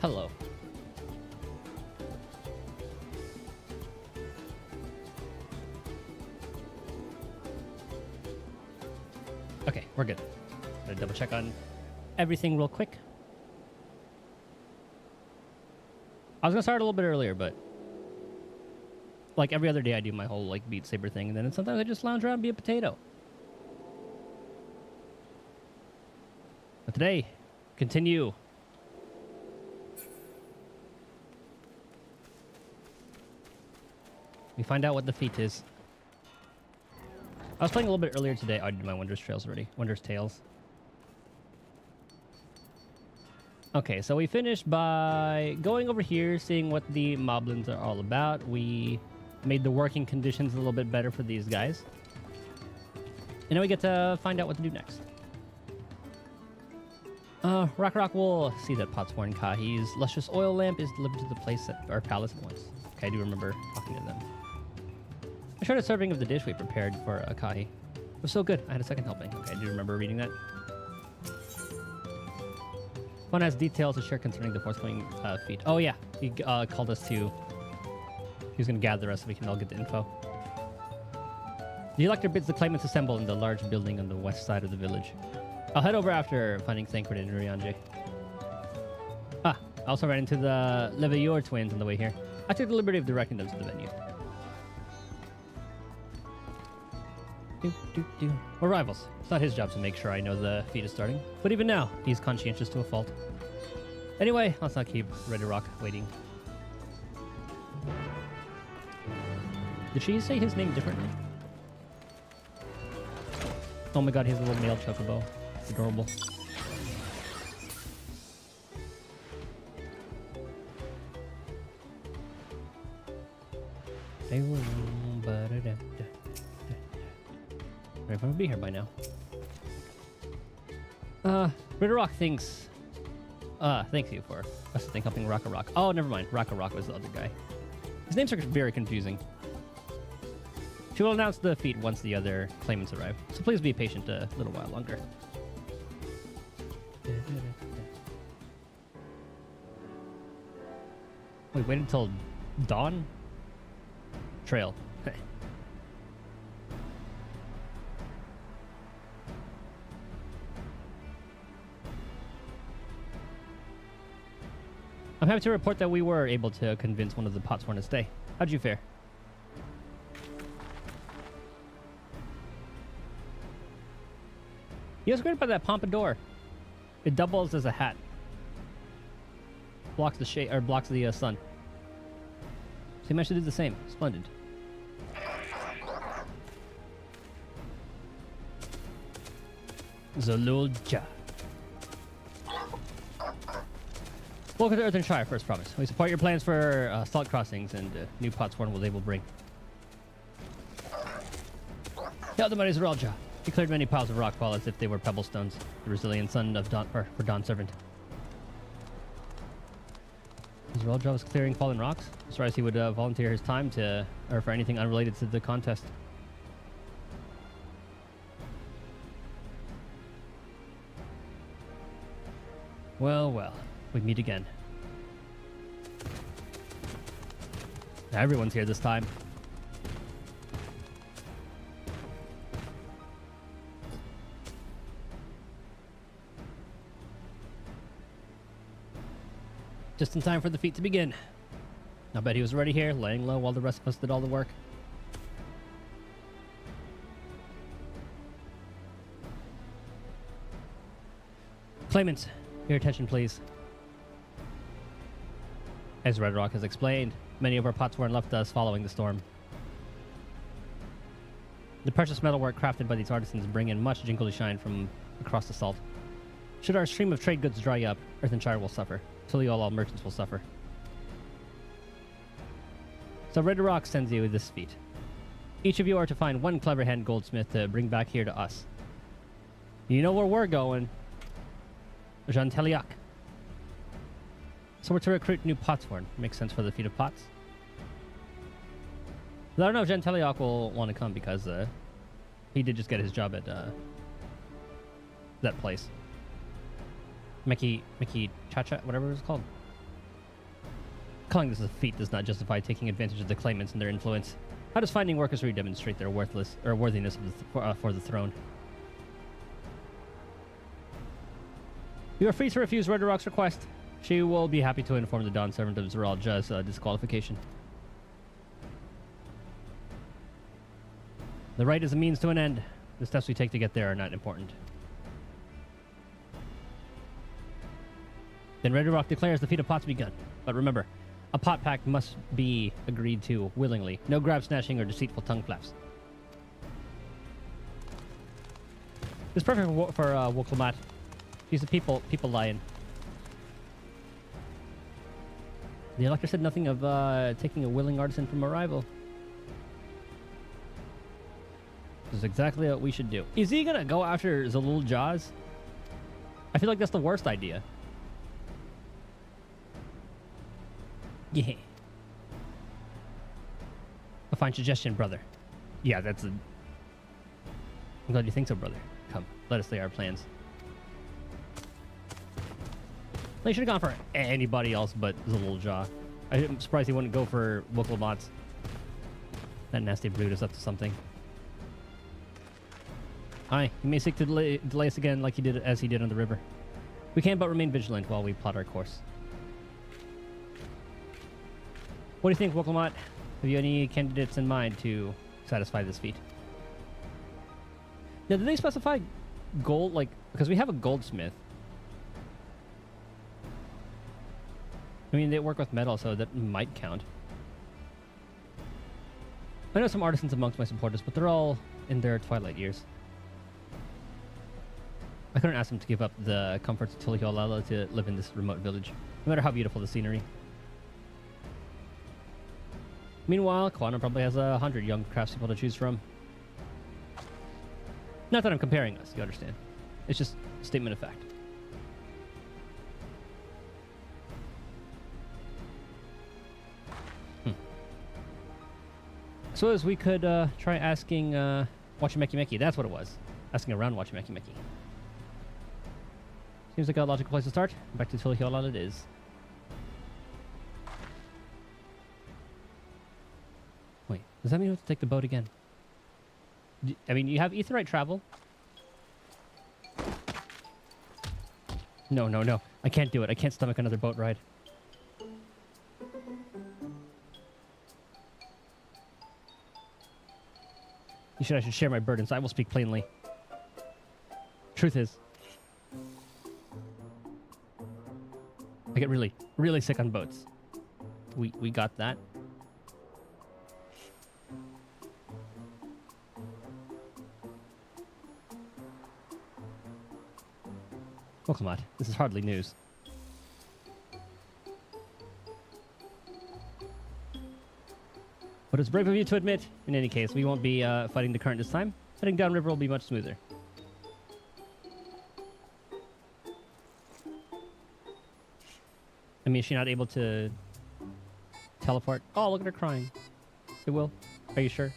hello. Okay, we're good. Gonna double check on everything real quick. I was gonna start a little bit earlier, but like every other day I do my whole like Beat Saber thing, and then sometimes I just lounge around and be a potato. But today, continue. We find out what the feat is. I was playing a little bit earlier today. I did my Wondrous Trails already. Wondrous Tales. Okay, so we finished by going over here, seeing what the moblins are all about. We made the working conditions a little bit better for these guys. And now we get to find out what to do next. Rock will see that Potsworn Kahi's luscious oil lamp is delivered to the place at our palace at once. Okay, I do remember talking to them. I shared a serving of the dish we prepared for Kahi. It was so good, I had a second helping. Okay, I do remember reading that. One has details to share concerning the forthcoming feat. Oh yeah, he called us to... He was going to gather us so we can all get the info. The elector bids the claimants assemble in the large building on the west side of the village. I'll head over after finding Thancred and Urianje. I also ran into the lv91 twins on the way here. I took the liberty of directing them to the venue. We're rivals. It's not his job to make sure I know the feat is starting. But even now, he's conscientious to a fault. Anyway, let's not keep Red Rock waiting. Did she say his name differently? Oh my god, he has a little male chocobo. It's adorable. Everyone would be here by now. Red Rock thinks... thanks you for assisting helping Rock. Oh, never mind. Rock was the other guy. His names are very confusing. She will announce the feat once the other claimants arrive, so please be patient a little while longer. Wait until dawn? Trail. I'm happy to report that we were able to convince one of the Potsworn to stay. How'd you fare? He was great about that pompadour. It doubles as a hat. Blocks the shade or blocks the sun. So he managed to do the same. Splendid. Zolulja. Welcome to Earthenshire, first promise. We support your plans for salt crossings and new Potsworn they will bring. Hail the mighty Zolulja. He cleared many piles of rock as if they were pebble stones. The resilient son of for Dawn's servant. Zolulja was clearing fallen rocks. Surprised he would volunteer his time for anything unrelated to the contest. Well, we meet again. Everyone's here this time. Just in time for the feat to begin. I bet he was already here, laying low while the rest of us did all the work. Claimants, your attention please. As Red Rock has explained, many of our Potsworn left us following the storm. The precious metalwork crafted by these artisans bring in much jingly shine from across the salt. Should our stream of trade goods dry up, Earthenshire will suffer. All merchants will suffer. So Red Rock sends you this feat. Each of you are to find one clever hand goldsmith to bring back here to us. You know where we're going. Janteliak. So we're to recruit new Potsworn. Makes sense for the feat of pots. But I don't know if Janteliak will want to come because he did just get his job at that place. Mickey Cha-Cha, whatever it was called. Calling this a feat does not justify taking advantage of the claimants and their influence. How does finding workers redemonstrate their worthiness for the throne? You are free to refuse Red Rock's request. She will be happy to inform the Dawn servant of Zeralja's disqualification. The right is a means to an end. The steps we take to get there are not important. Then Red Rock declares the feat of pots begun. But remember, a pot pact must be agreed to willingly. No grab snatching or deceitful tongue flaps. It's perfect for Wokelmat. She's a people lion. The elector said nothing of taking a willing artisan from a rival. This is exactly what we should do. Is he gonna go after Zalul Jaws? I feel like that's the worst idea. Yeah. A fine suggestion, brother. Yeah, that's a... I'm glad you think so, brother. Come, let us lay our plans. They should have gone for anybody else but Zalul Jaw. I'm surprised he wouldn't go for Wokelbots. That nasty brute is up to something. Aye, he may seek to delay us again like he did as he did on the river. We can't but remain vigilant while we plot our course. What do you think, Wokelmot? Have you any candidates in mind to satisfy this feat? Now, did they specify gold? Like, because we have a goldsmith. I mean, they work with metal, so that might count. I know some artisans amongst my supporters, but they're all in their twilight years. I couldn't ask them to give up the comforts of Tuliholala to live in this remote village, no matter how beautiful the scenery. Meanwhile, Quantum probably has 100 young craftspeople to choose from. Not that I'm comparing us, you understand. It's just a statement of fact. So as we could try asking Wachimeki. That's what it was. Asking around Wachimeki. Seems like a logical place to start. Back to Tuliholala it is. Wait, does that mean we have to take the boat again? I mean, you have Aetheryte travel. No, no, no. I can't do it. I can't stomach another boat ride. I should share my burdens. I will speak plainly. Truth is, I get really, really sick on boats. We got that. Well, come on. This is hardly news. But it's brave of you to admit. In any case, we won't be fighting the current this time. Heading downriver will be much smoother. I mean, is she not able to teleport? Oh, look at her crying. It will. Are you sure?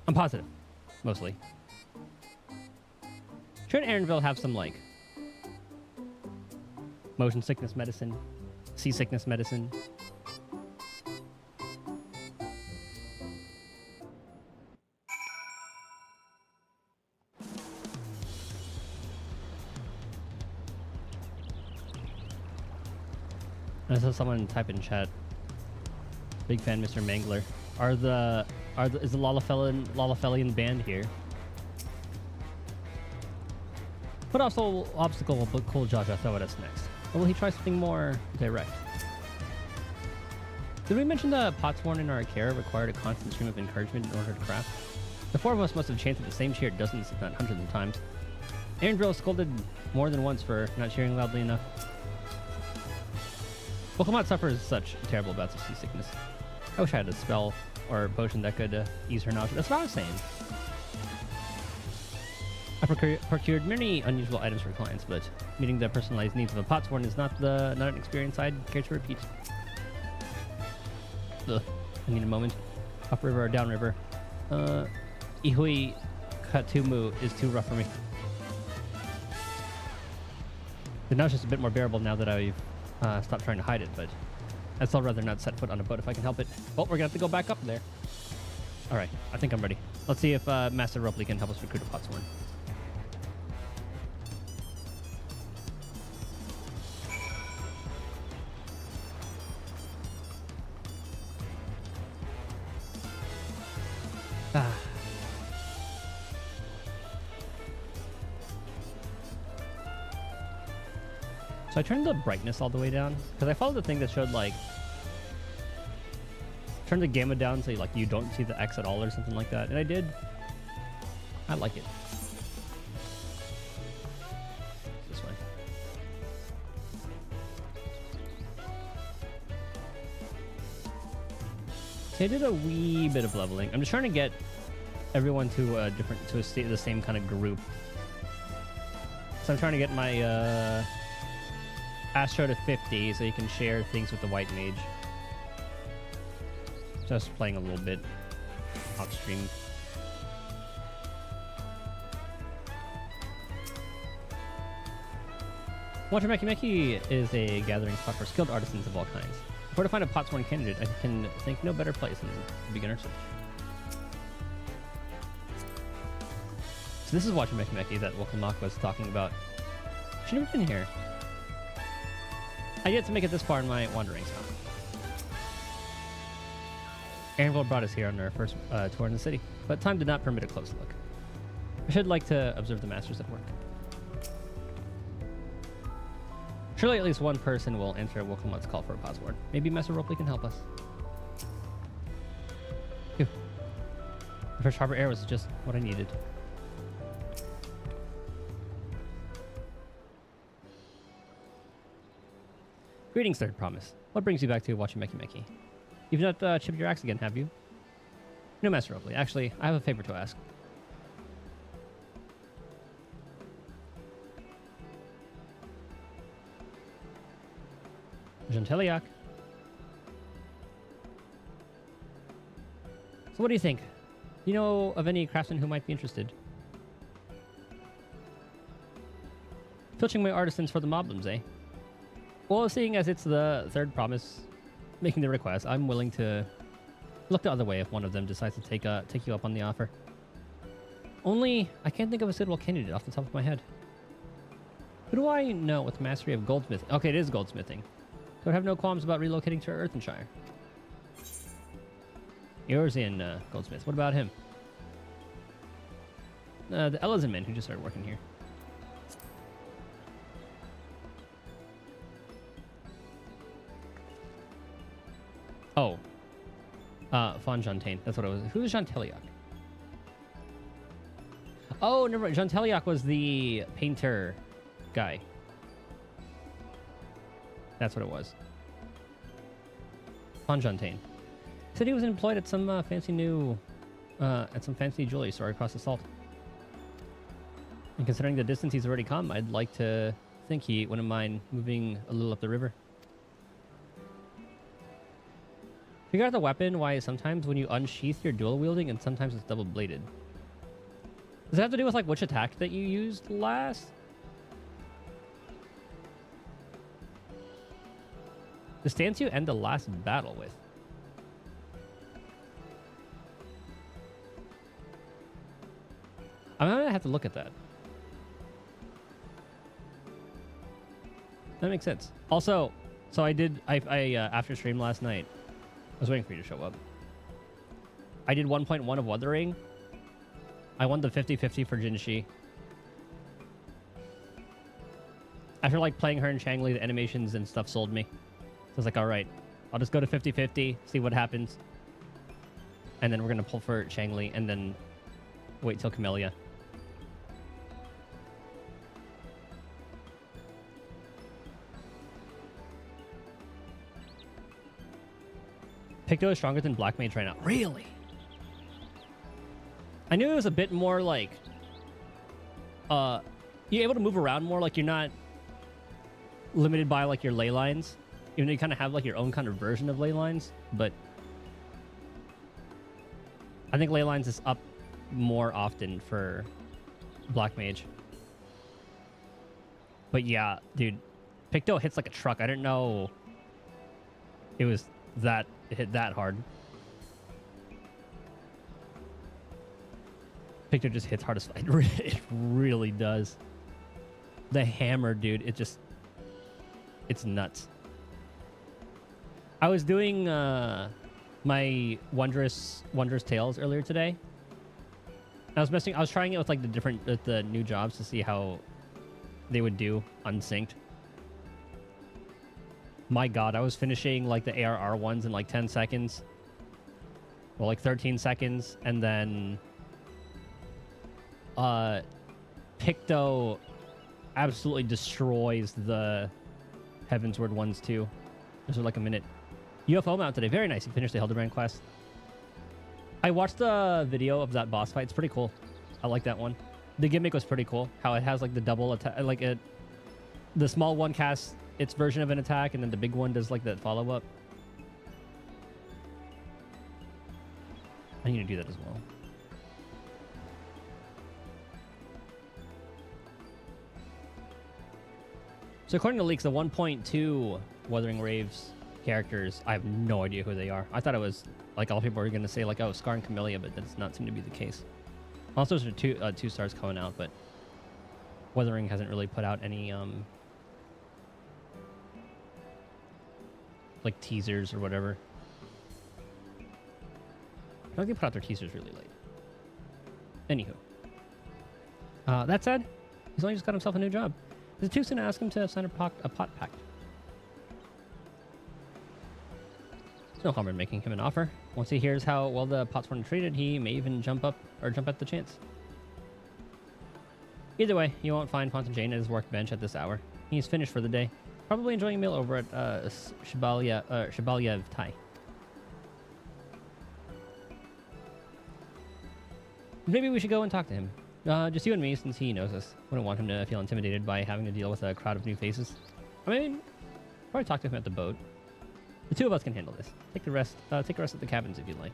I'm positive. Mostly. Shouldn't Aaronville have some, like, motion sickness medicine? Seasickness medicine? I saw someone type in chat. Big fan, Mr. Mangler. Is the Lalafelian band here? What also obstacle will Cool Jaja throw at us next? Or will he try something more direct? Did we mention the potsworn in our care required a constant stream of encouragement in order to craft? The four of us must have chanted the same cheer dozens, if not hundreds of times. Aaronville scolded more than once for not cheering loudly enough. Pokemon suffers such terrible bouts of seasickness. I wish I had a spell or a potion that could ease her nausea. That's what I was saying. I procured many unusual items for clients, but meeting the personalized needs of a potsworn is not an experience I'd care to repeat. Ugh, I need a moment. Upriver or downriver. Ihui Katumu is too rough for me. But now it's just a bit more bearable now that I've stopped trying to hide it, but I'd still rather not set foot on a boat if I can help it. Oh, we're gonna have to go back up there. All right, I think I'm ready. Let's see if Master Ropley can help us recruit a Potsworn. Ah. So I turned the brightness all the way down because I followed the thing that showed like turn the gamma down so like you don't see the X at all or something like that, and I did. I like it. This way. So I did a wee bit of leveling. I'm just trying to get everyone to a different the same kind of group. So I'm trying to get my Astro to 50 so you can share things with the White Mage. Just playing a little bit upstream. Watermeki is a gathering spot for skilled artisans of all kinds. Before to find a Potsworn candidate, I can think no better place than beginner search. So this is Watermeki that Wokelmak was talking about. She's never been here. I yet to make it this far in my wanderings. Anvil brought us here on our first tour in the city, but time did not permit a close look. I should like to observe the masters at work. Surely at least one person will answer Wokelmak's call for a Potsworn. Maybe Master Ropley can help us. Phew. The fresh harbor air was just what I needed. Greetings, Third Promise. What brings you back to Watermeki? You've not chipped your axe again, have you? No, Master Ropley. Actually, I have a favor to ask. Gentiliac. So what do you think? You know of any craftsmen who might be interested? Filching my artisans for the moblins, eh? Well, seeing as it's the Third Promise making the request, I'm willing to look the other way if one of them decides to take you up on the offer. Only, I can't think of a suitable candidate off the top of my head. Who do I know with mastery of goldsmithing? Okay, it is goldsmithing. So I have no qualms about relocating to Earthenshire. Yours in Goldsmith. What about him? The Ellison who just started working here. Oh. Fonjontaine. That's what it was. Who was Gentiliac? Oh, never mind. Gentiliac was the painter guy. That's what it was. Fonjontaine. Said he was employed at some fancy jewelry store across the salt. And considering the distance he's already come, I'd like to think he wouldn't mind moving a little up the river. Figure out the weapon, why sometimes when you unsheath you're dual wielding and sometimes it's double bladed. Does it have to do with like which attack that you used last? The stance you end the last battle with. I'm gonna have to look at that. That makes sense. Also, so I after stream last night, I was waiting for you to show up. I did 1.1 of Wuthering. I won the 50-50 for Jinshi. After like playing her in Changli, the animations and stuff sold me. So I was like, all right, I'll just go to 50-50, see what happens. And then we're going to pull for Changli and then wait till Camellia. Picto is stronger than Black Mage right now. Really? I knew it was a bit more like... you're able to move around more, like you're not limited by like your ley lines. Even though you kind of have like your own kind of version of ley lines, but I think ley lines is up more often for Black Mage. But yeah, dude, Picto hits like a truck. I didn't know it was that it hit that hard. Picto just hits hard as fuck. It really does. The hammer, dude, it's nuts. I was doing my Wondrous Tales earlier today. I was trying it with like the new jobs to see how they would do unsynced. My god, I was finishing like the ARR ones in like 10 seconds. Well, like 13 seconds, and then Picto absolutely destroys the Heavensward ones too. Those are like a minute. UFO mount today. Very nice. You finished the Hildebrand quest. I watched the video of that boss fight. It's pretty cool. I like that one. The gimmick was pretty cool. How it has like the double attack, the small one casts its version of an attack, and then the big one does like that follow up. I need to do that as well. So according to leaks, the 1.2 Wuthering Waves characters, I have no idea who they are. I thought it was like all people were going to say like, oh, Scar and Camellia, but that's not seem to be the case. Also, there's two stars coming out, but Wuthering hasn't really put out any like teasers or whatever. I think they put out their teasers really late. Anywho, that said, he's only just got himself a new job. Is it too soon to ask him to sign a pot pact? There's no harm in making him an offer. Once he hears how well the pots were treated, he may even jump at the chance. Either way, you won't find Ponton at his workbench at this hour. He's finished for the day. Probably enjoying a meal over at Shabalyev Thai. Maybe we should go and talk to him. Just you and me, since he knows us. Wouldn't want him to feel intimidated by having to deal with a crowd of new faces. I mean, probably talk to him at the boat. The two of us can handle this. Take a rest at the cabins if you'd like.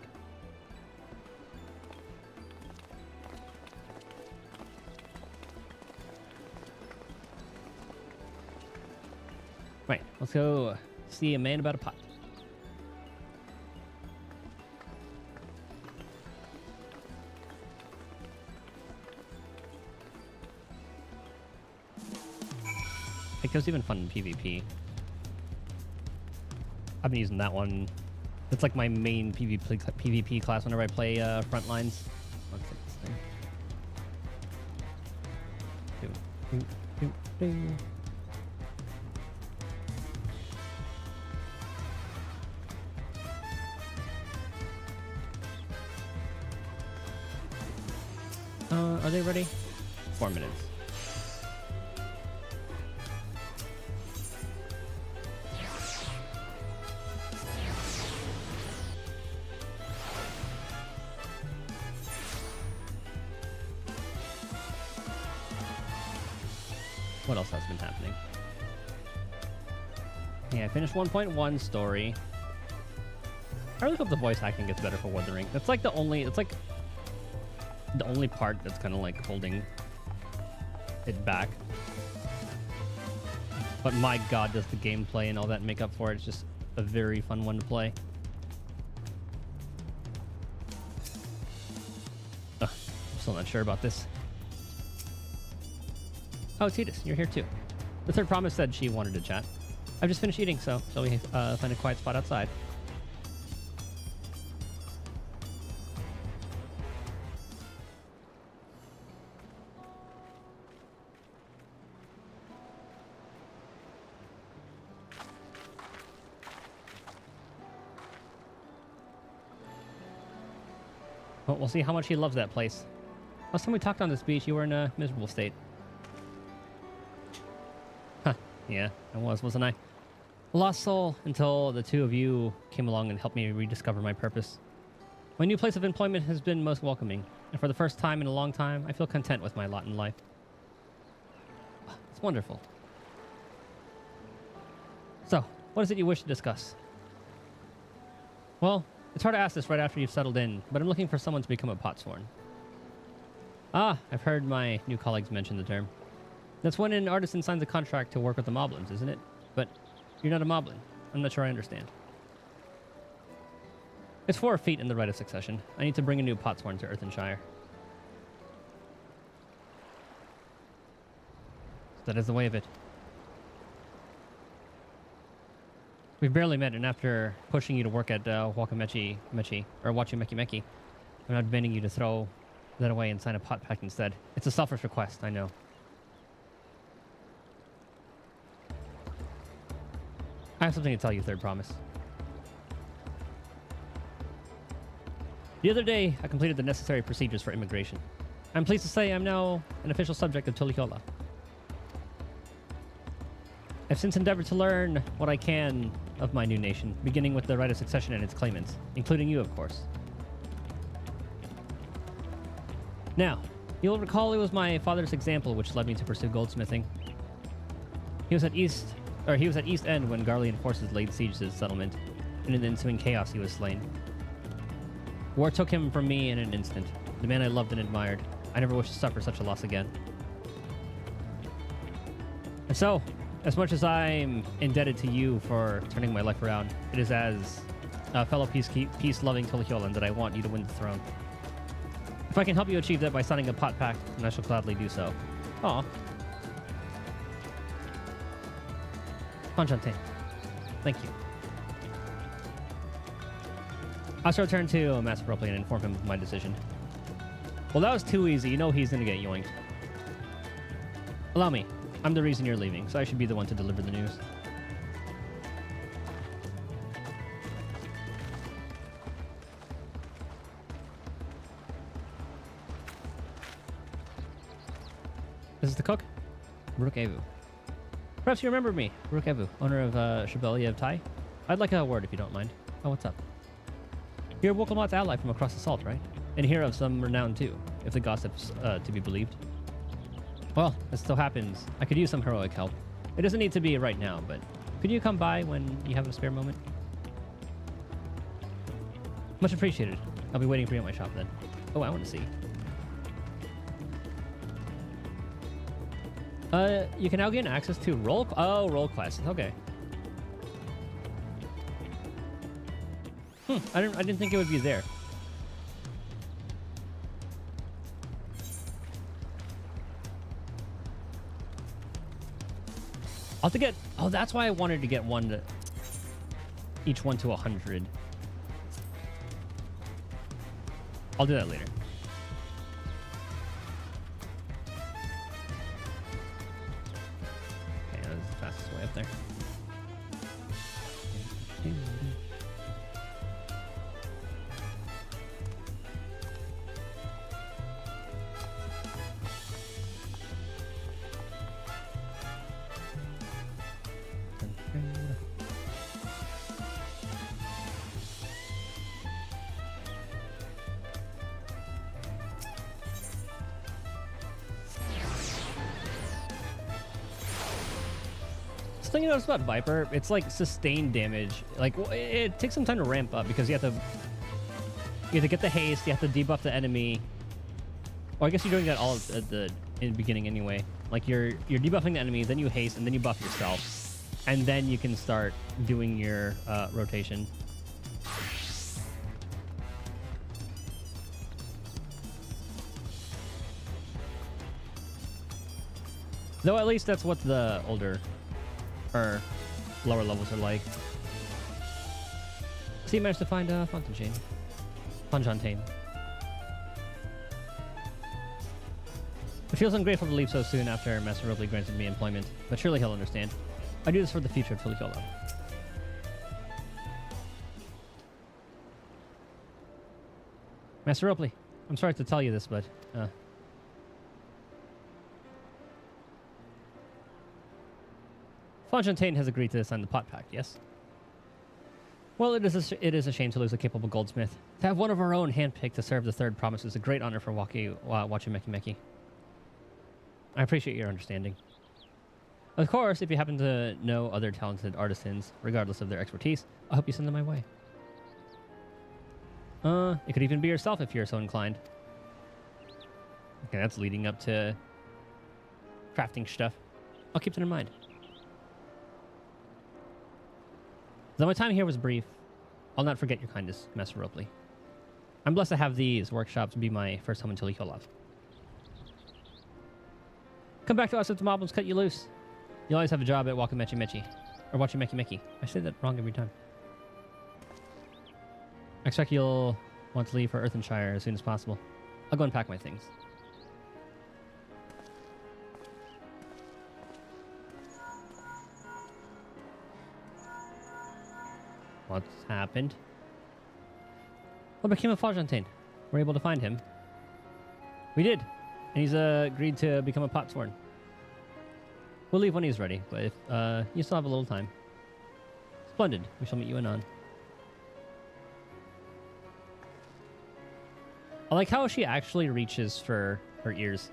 Right, let's go see a man about a pot. Picto's even fun in PvP. I've been using that one. It's like my main PvP class whenever I play Frontlines. Let's take this thing. Are they ready? 4 minutes. What else has been happening? Yeah, I finished 1.1 story. I really hope the voice acting gets better for Wuthering. That's like the only part that's kind of like holding it back. But my god, does the gameplay and all that make up for it. It's just a very fun one to play. I'm still not sure about this. Oh, Titus, you're here too. The third promise said she wanted to chat. I've just finished eating, so shall we find a quiet spot outside? Well, we'll see how much he loves that place. Last time we talked on this beach, you were in a miserable state. Huh, yeah, I was, wasn't I? A lost soul until the two of you came along and helped me rediscover my purpose. My new place of employment has been most welcoming, and for the first time in a long time, I feel content with my lot in life. It's wonderful. So, what is it you wish to discuss? Well, it's hard to ask this right after you've settled in, but I'm looking for someone to become a potsworn. Ah, I've heard my new colleagues mention the term. That's when an artisan signs a contract to work with the moblins, isn't it? But you're not a moblin. I'm not sure I understand. It's 4 feet in the right of succession. I need to bring a new potsworn to Earthenshire. That is the way of it. We've barely met, and after pushing you to work at Wachimeki, I'm now demanding you to throw that away and sign a pot pact instead. It's a selfish request, I know. I have something to tell you, Third Promise. The other day, I completed the necessary procedures for immigration. I'm pleased to say I'm now an official subject of Tulikiola. I've since endeavored to learn what I can of my new nation, beginning with the right of succession and its claimants, including you, of course. Now, you'll recall it was my father's example which led me to pursue goldsmithing. He was at East End when Garlean forces laid siege to his settlement, and in the ensuing chaos he was slain. War took him from me in an instant, the man I loved and admired. I never wish to suffer such a loss again. And so, as much as I'm indebted to you for turning my life around, it is as a fellow peace-loving Tulikiolan that I want you to win the throne. If I can help you achieve that by signing a pot pact, then I shall gladly do so. Aw. Enchanté. Thank you. I shall return to Master Roleplay and inform him of my decision. Well, that was too easy. You know he's gonna get yoinked. Allow me. I'm the reason you're leaving, so I should be the one to deliver the news. This is the cook, Rook Evu. Perhaps you remember me, Rook Evu, owner of Shabellia of Tai. I'd like a word if you don't mind. Oh, what's up? You're Wokelmot's ally from across the salt, right? And hero of some renown too, if the gossip's to be believed. Well, it still happens. I could use some heroic help. It doesn't need to be right now, but could you come by when you have a spare moment? Much appreciated. I'll be waiting for you at my shop then. Oh, I want to see. You can now gain access to role classes. Okay. I didn't think it would be there. I'll have to get... Oh, that's why I wanted to get one to... Each one to 100. I'll do that later. Okay, that's the fastest way up there. The thing you notice about Viper, it's like sustained damage. Like it takes some time to ramp up because you have to get the haste, you have to debuff the enemy. Or I guess you're doing that all at the beginning anyway. Like you're debuffing the enemy, then you haste, and then you buff yourself, and then you can start doing your rotation. Though at least that's what the older or lower levels are like. So you managed to find Fontaine. It feels ungrateful to leave so soon after Master Robley granted me employment, but surely he'll understand. I do this for the future of Tulikiola. Master Robley, I'm sorry to tell you this, but Fontaine has agreed to sign the pot pact, yes? Well, it is a shame to lose a capable goldsmith. To have one of our own handpicked to serve the Third Promise is a great honor for Wachimeki. I appreciate your understanding. Of course, if you happen to know other talented artisans, regardless of their expertise, I hope you send them my way. It could even be yourself if you're so inclined. Okay, that's leading up to crafting stuff. I'll keep that in mind. Though my time here was brief, I'll not forget your kindness, Master Ropley. I'm blessed to have these workshops be my first home until you heal off. Come back to us if the moblins cut you loose. You always have a job at Wakamechi Mechi. Or Wachimeki Meki. I say that wrong every time. I expect you'll want to leave for Earthenshire as soon as possible. I'll go and pack my things. What's happened? What became of Fajantain? We're able to find him. We did. And he's agreed to become a potsworn. We'll leave when he's ready, but if you still have a little time. Splendid. We shall meet you anon. I like how she actually reaches for her ears.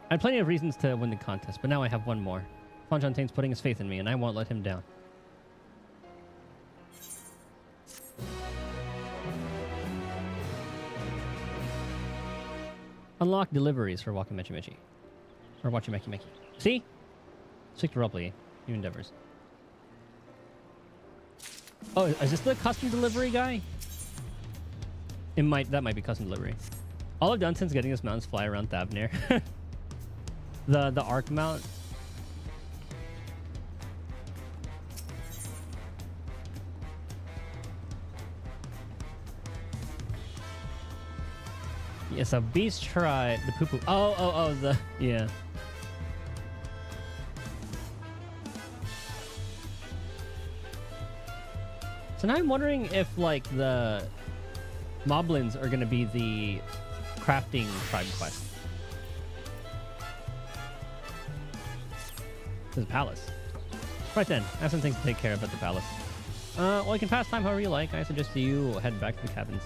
I had plenty of reasons to win the contest, but now I have one more. Fontain's putting his faith in me, and I won't let him down. Unlock deliveries for Wakamechi Mechi. Or Wachimeki Meki. See? Speak to Ropley. New endeavors. Oh, is this the custom delivery guy? That might be custom delivery. All I've done since getting this mount is fly around Thavnir. the arc mount. Yes, a beast tried the poo-poo. Oh, yeah. So now I'm wondering if, like, the moblins are going to be the crafting tribe quest. There's a palace. Right then, I have some things to take care of at the palace. Well, you can pass time however you like. I suggest you head back to the cabins.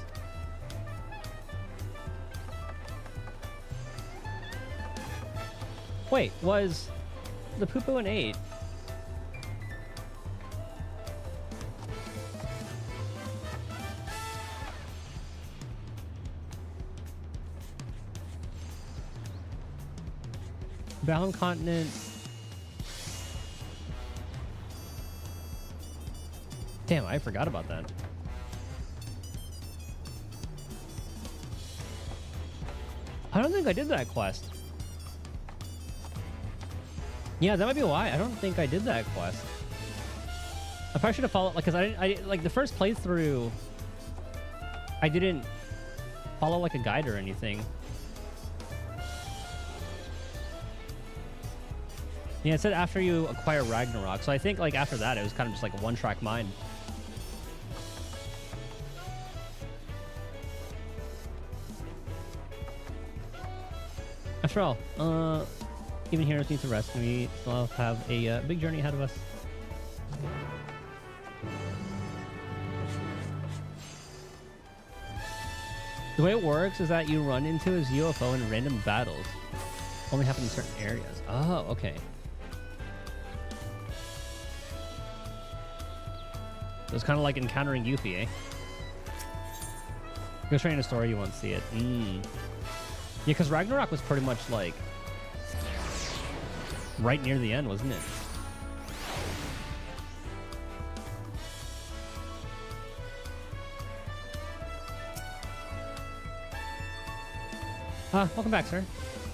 Wait, was the poo-poo an 8? Balam continent. Damn, I forgot about that. I don't think I did that quest. Yeah, that might be why. I don't think I did that quest. I probably should have followed, like, because I like the first playthrough, I didn't follow like a guide or anything. Yeah, it said after you acquire Ragnarok, so I think like after that it was kind of just like a one-track mind. After all, even heroes need to rest, and we still have a big journey ahead of us. The way it works is that you run into his UFO in random battles. Only happen in certain areas. Oh, okay. So it's kind of like encountering Yuffie, eh? Go straight in a story, you won't see it. Yeah, because Ragnarok was pretty much like right near the end, wasn't it? Welcome back, sir.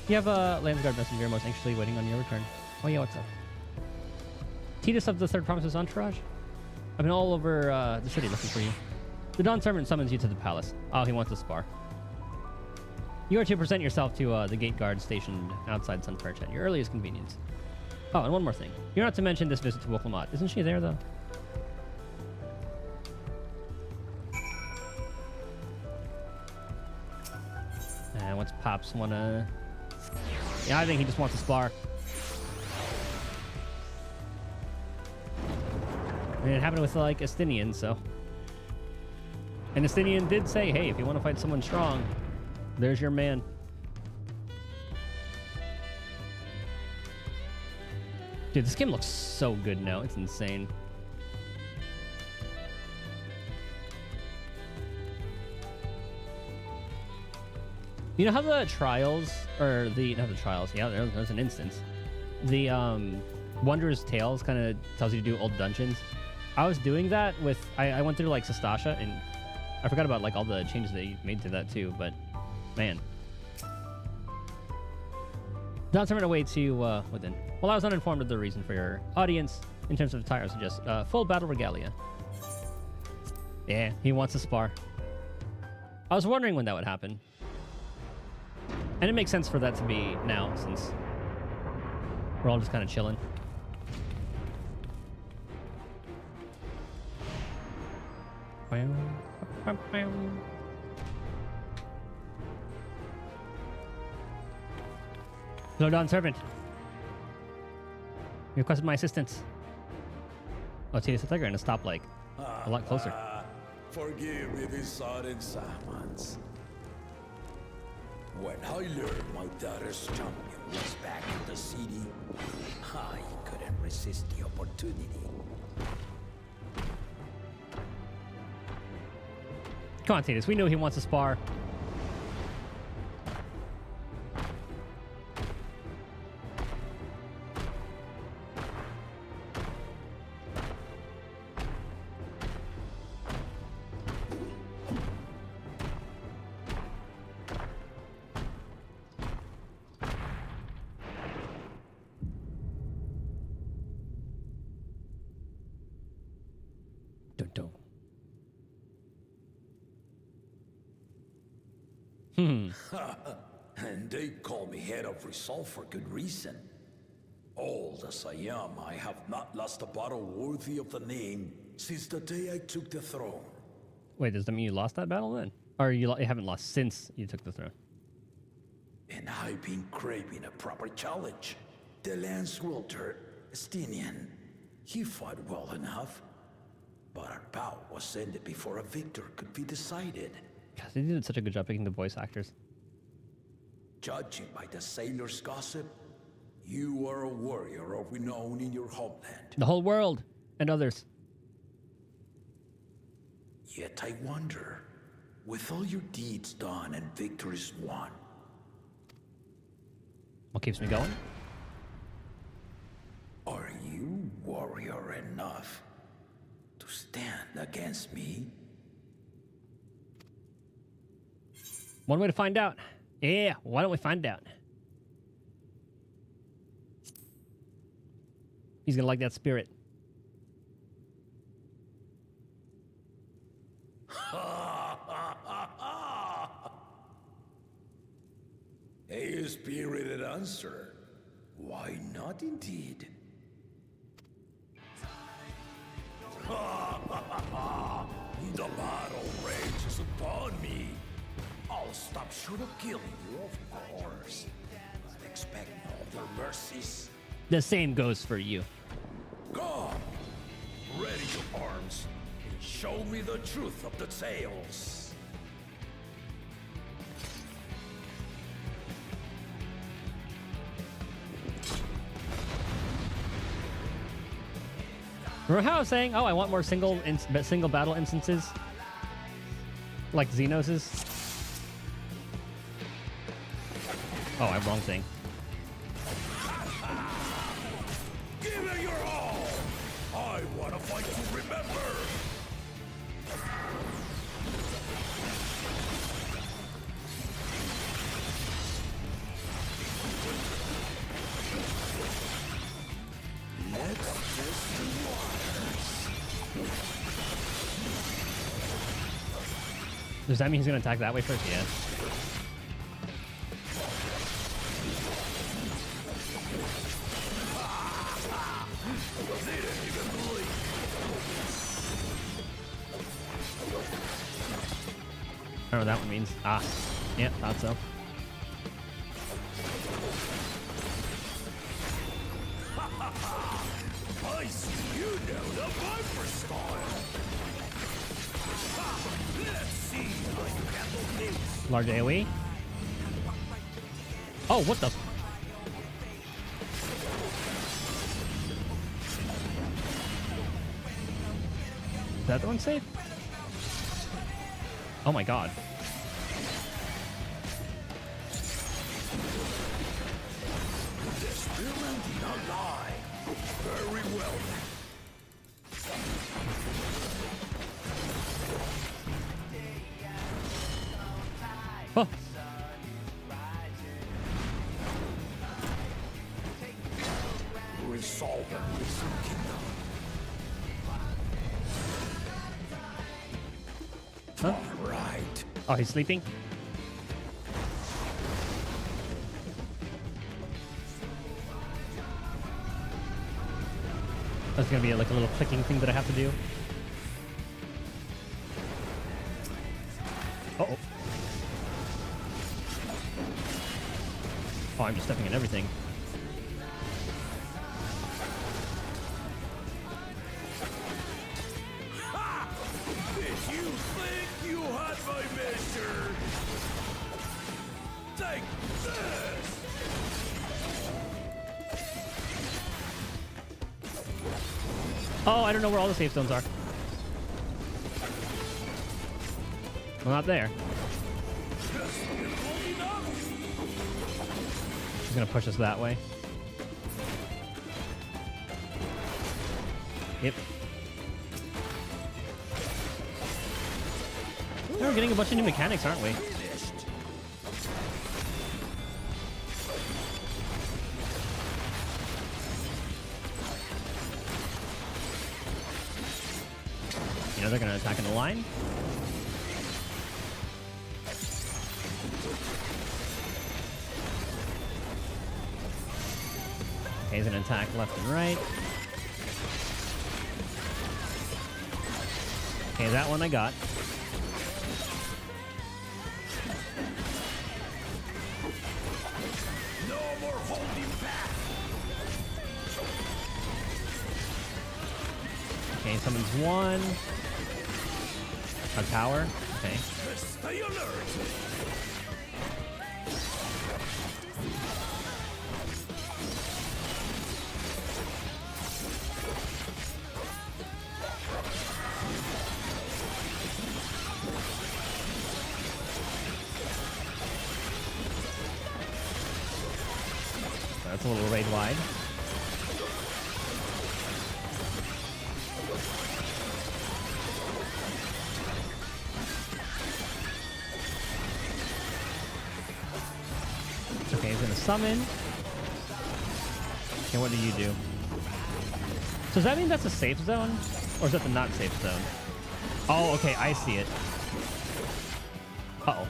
You have a Landsguard messenger most anxiously waiting on your return. Oh yeah, what's up? Titus of the Third Promises Entourage? I've been all over the city looking for you. The Dawn Servant summons you to the palace. Oh, he wants to spar. You are to present yourself to the gate guard stationed outside Sunperch at your earliest convenience. Oh, and one more thing. You're not to mention this visit to Wolflamot. Isn't she there, though? What's Pops wanna... Yeah, I think he just wants to spar. I mean, it happened with, like, Estinian, so... And Estinian did say, hey, if you want to fight someone strong, there's your man. Dude, this game looks so good now. It's insane. You know how the trials, or the, not the trials, yeah, there's an instance. The Wanderer's Tales kind of tells you to do old dungeons. I was doing that with, I went through like Sastasha, and I forgot about like all the changes they made to that too, but man. Not turning away to within. Well, I was uninformed of the reason for your audience in terms of attire, so just full battle regalia. Yeah, he wants to spar. I was wondering when that would happen. And it makes sense for that to be now, since we're all just kind of chilling. Slow down, servant. You requested my assistance. Oh, see, it's like you're gonna stop like a lot closer. Forgive me this sudden summons. When I learned my daughter's champion was back in the city, I couldn't resist the opportunity. Come on, Titus. We know he wants to spar. And they call me head of resolve for good reason. Old as I am, I have not lost a battle worthy of the name since the day I took the throne. Wait, does that mean you lost that battle then? Or you haven't lost since you took the throne? And I've been craving a proper challenge. The lance wielder, Estinian, he fought well enough, but our bout was ended before a victor could be decided. God, they did such a good job picking the voice actors. Judging by the sailors' gossip, you are a warrior of renown in your homeland. The whole world and others. Yet I wonder, with all your deeds done and victories won, What keeps me going? are you warrior enough to stand against me? One way to find out. Yeah, why don't we find out? He's gonna like that spirit. A spirited answer. Why not indeed? The battle rages upon me. I'll stop short of killing you, of course. But expect no other mercies. The same goes for you. Come, ready your arms, and show me the truth of the tales. Remember how I was saying, oh, I want more single battle instances? Like Xenos's? Oh, I'm wrong thing. Give it your all! I want to fight to remember! Let's test the waters. Does that mean he's gonna attack that way first? Yeah. I don't know what that one means. Ah, yeah, thought so. I see you know the Viper style. Let's see how you handle this. Large AoE. Oh, what the? Is that the one safe? Oh my god. Huh? Right. Oh, he's sleeping? That's gonna be like a little clicking thing that I have to do. Uh-oh. Oh, I'm just stepping in everything. Did you think you had my measure? Take this! Oh, I don't know where all the safe zones are. Well, not there. He's gonna push us that way. Yep. We're getting a bunch of new mechanics, aren't we? You know they're gonna attack in the line. Okay, he's gonna attack left and right. Okay, that one I got. No more holding back. Okay, summons one. A tower. Okay. Stay alert. That's a little raid wide. Okay, he's gonna summon. Okay, what do you do? So does that mean that's a safe zone? Or is that the not safe zone? Oh, okay, I see it. Uh-oh.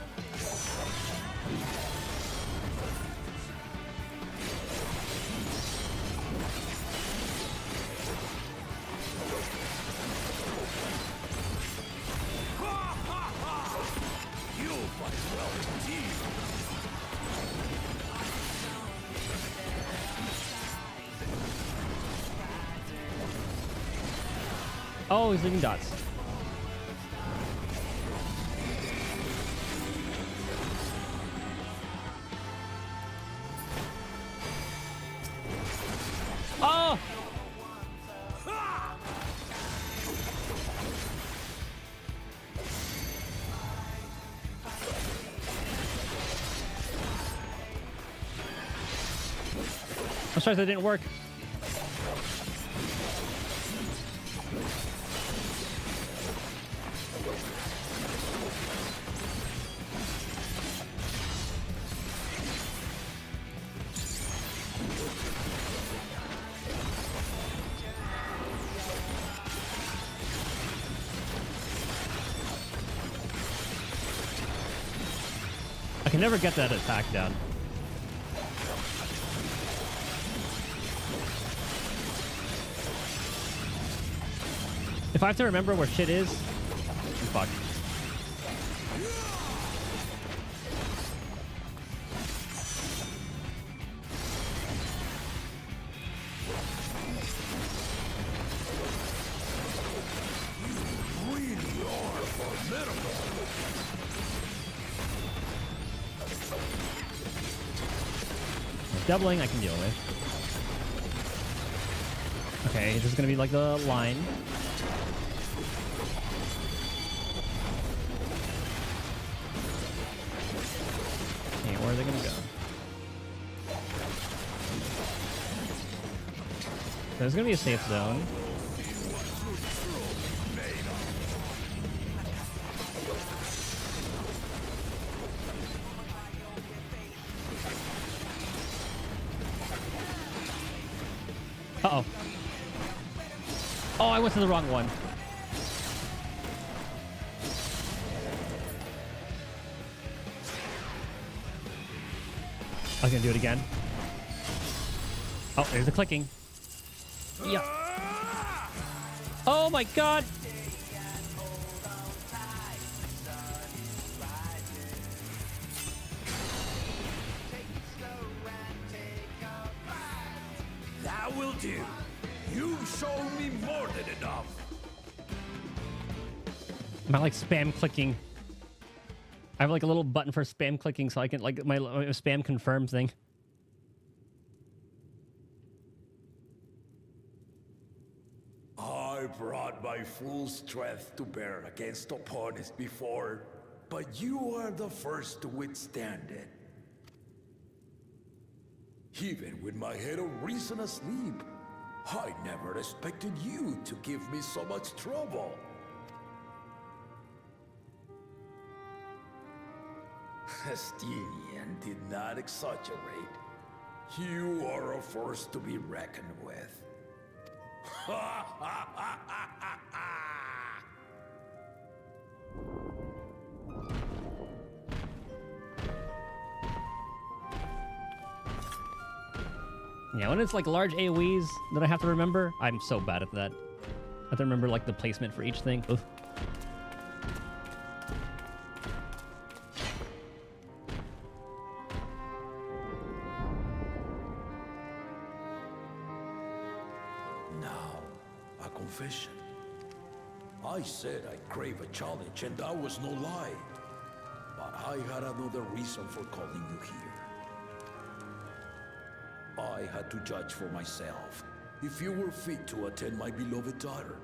You fight well indeed. Oh, he's leaving dots. Oh! I'm sorry that didn't work. I can never get that attack down. If I have to remember where shit is, I'm fucked. Really are formidable. Doubling I can deal with. Okay, this is gonna be like the line. Okay, where are they gonna go? There's gonna be a safe zone. Uh-oh. Oh, I went to the wrong one. I was gonna do it again. Oh, there's the clicking. Yeah. Oh my god! That will do. You've shown me more than enough. Am I like spam clicking? I have like a little button for spam clicking so I can like my spam confirm thing. I brought my full strength to bear against opponents before, but you are the first to withstand it. Even with my head of reason asleep, I never expected you to give me so much trouble. Estinian did not exaggerate. You are a force to be reckoned with. Yeah, when it's like large AoEs that I have to remember, I'm so bad at that. I have to remember like the placement for each thing. Oof. Now, a confession. I said I crave a challenge, and that was no lie. But I had another reason for calling you here. I had to judge for myself if you were fit to attend my beloved daughter.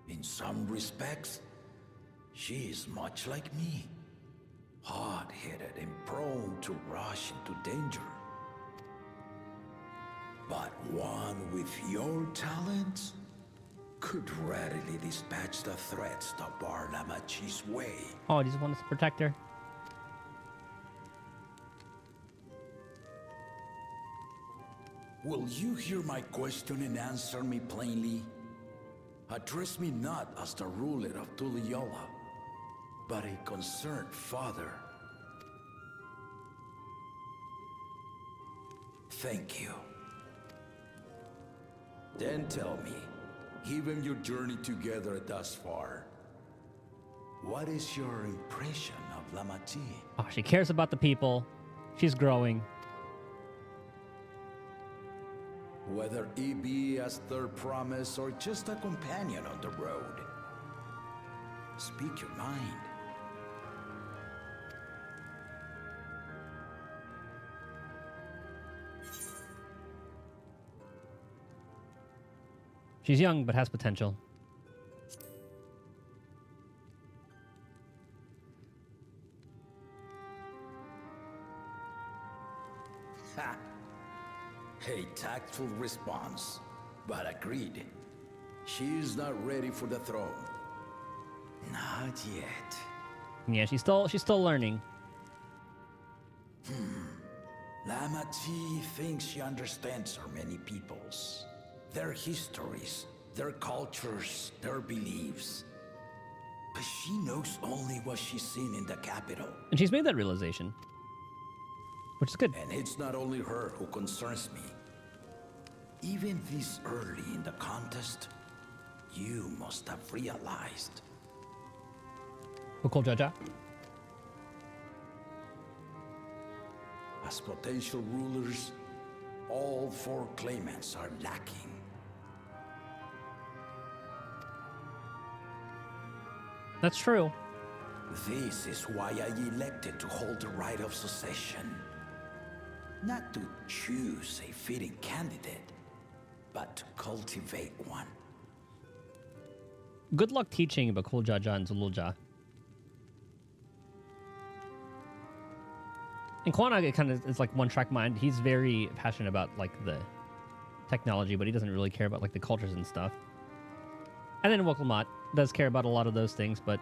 In some respects, she is much like me. Hard-headed and prone to rush into danger. But one with your talents could readily dispatch the threats that bar Lamachi's way. Oh, I just wanted to protect her. Will you hear my question and answer me plainly? Address me not as the ruler of Tuliola, but a concerned father. Thank you. Then tell me, given your journey together thus far, what is your impression of Lamachi? Oh, she cares about the people. She's growing. Whether it be as their promise or just a companion on the road. Speak your mind. She's young, but has potential. Ha! A tactful response, but agreed. She is not ready for the throne. Not yet. Yeah, she's still learning. Lamachi thinks she understands our many peoples. Their histories, their cultures, their beliefs. But she knows only what she's seen in the capital. And she's made that realization, which is good. And it's not only her who concerns me. Even this early in the contest, you must have realized. Cool, Jaja. As potential rulers, all four claimants are lacking. That's true. This is why I elected to hold the right of succession. Not to choose a fitting candidate, but to cultivate one. Good luck teaching Bakul Jaja and Zululja. And Kwanag, it kind of is like one-track mind. He's very passionate about like the technology, but he doesn't really care about like the cultures and stuff. And then Woklamat does care about a lot of those things, but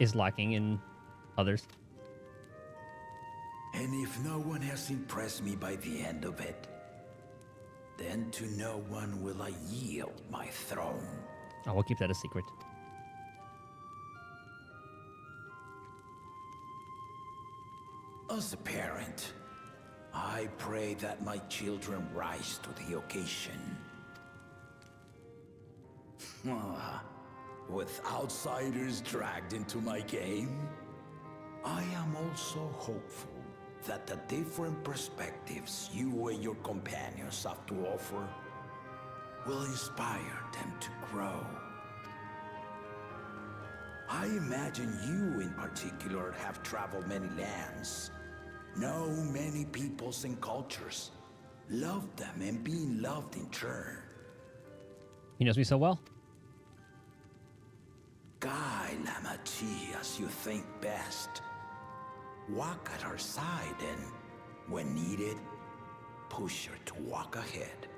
is lacking in others. And if no one has impressed me by the end of it, then to no one will I yield my throne. Oh, we'll keep that a secret. As a parent, I pray that my children rise to the occasion. With outsiders dragged into my game, I am also hopeful that the different perspectives you and your companions have to offer will inspire them to grow. I imagine you in particular have traveled many lands, know many peoples and cultures, loved them and being loved in turn. He knows me so well. Guide Lamachi as you think best. Walk at her side and, when needed, push her to walk ahead.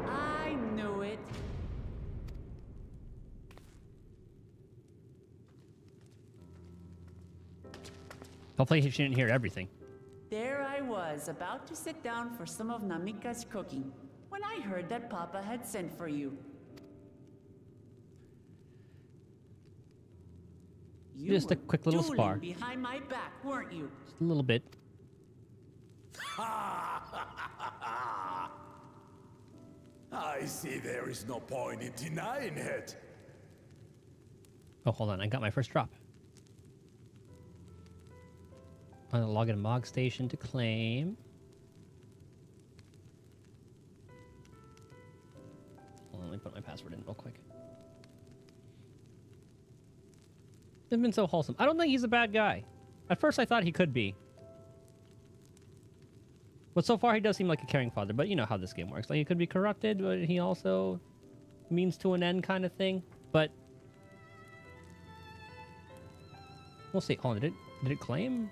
I knew it. Hopefully she didn't hear everything. There I was, about to sit down for some of Namika's cooking, when I heard that Papa had sent for you. You Just a were quick little dueling spar. behind my back, weren't you? Just a little bit. I see there is no point in denying it. Oh, hold on. I got my first drop. I'm gonna log in a Mog station to claim. Hold on, let me put my password in real quick. They've been so wholesome. I don't think he's a bad guy. At first I thought he could be. But so far he does seem like a caring father. But you know how this game works. Like he could be corrupted, but he also means to an end kind of thing. But we'll see. Hold on, did it claim?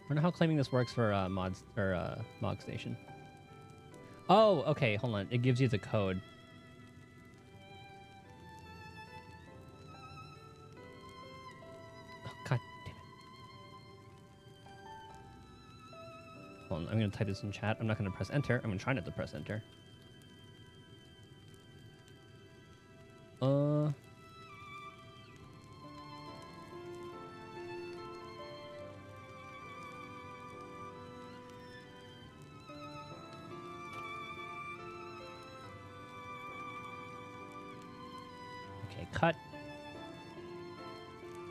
I don't know how claiming this works for mods or Mog Station. Oh, okay. Hold on. It gives you the code. Oh, God damn it. Hold on. I'm going to type this in chat. I'm not going to press enter. I'm going to try not to press enter. Okay, cut.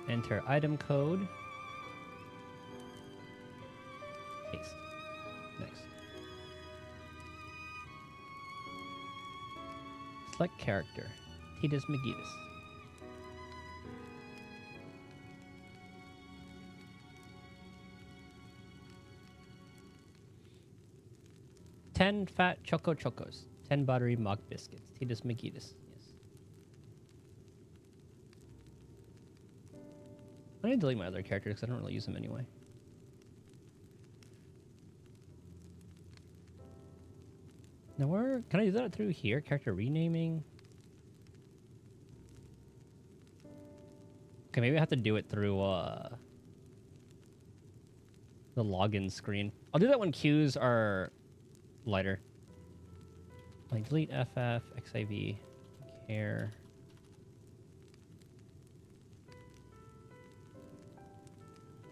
Enter item code. Paste. Next. Select character. Titus Megidus. Ten fat Choco Chocos. 10 buttery Mog biscuits. Titus Megidus. Yes. I need to delete my other characters because I don't really use them anyway. Now where can I do that through here? Character renaming. Okay, maybe I have to do it through the login screen. I'll do that when queues are lighter. Like delete FFXIV care.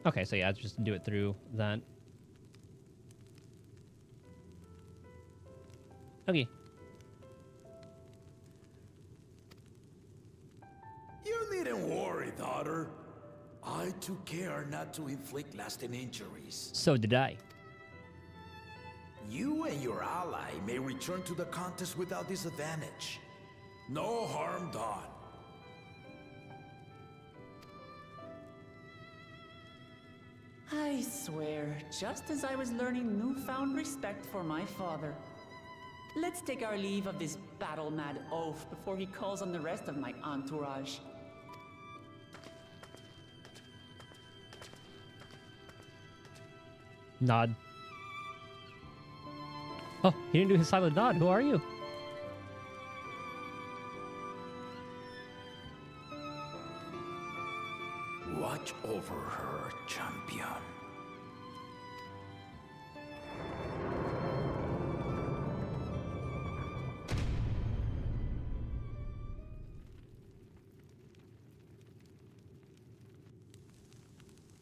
Okay, so yeah, just do it through that. Okay. You needn't worry, daughter. I took care not to inflict lasting injuries. So did I. You and your ally may return to the contest without disadvantage. No harm done. I swear, just as I was learning newfound respect for my father. Let's take our leave of this battle-mad oaf before he calls on the rest of my entourage. Nod. Oh, he didn't do his silent nod. Who are you? Watch over her, champion.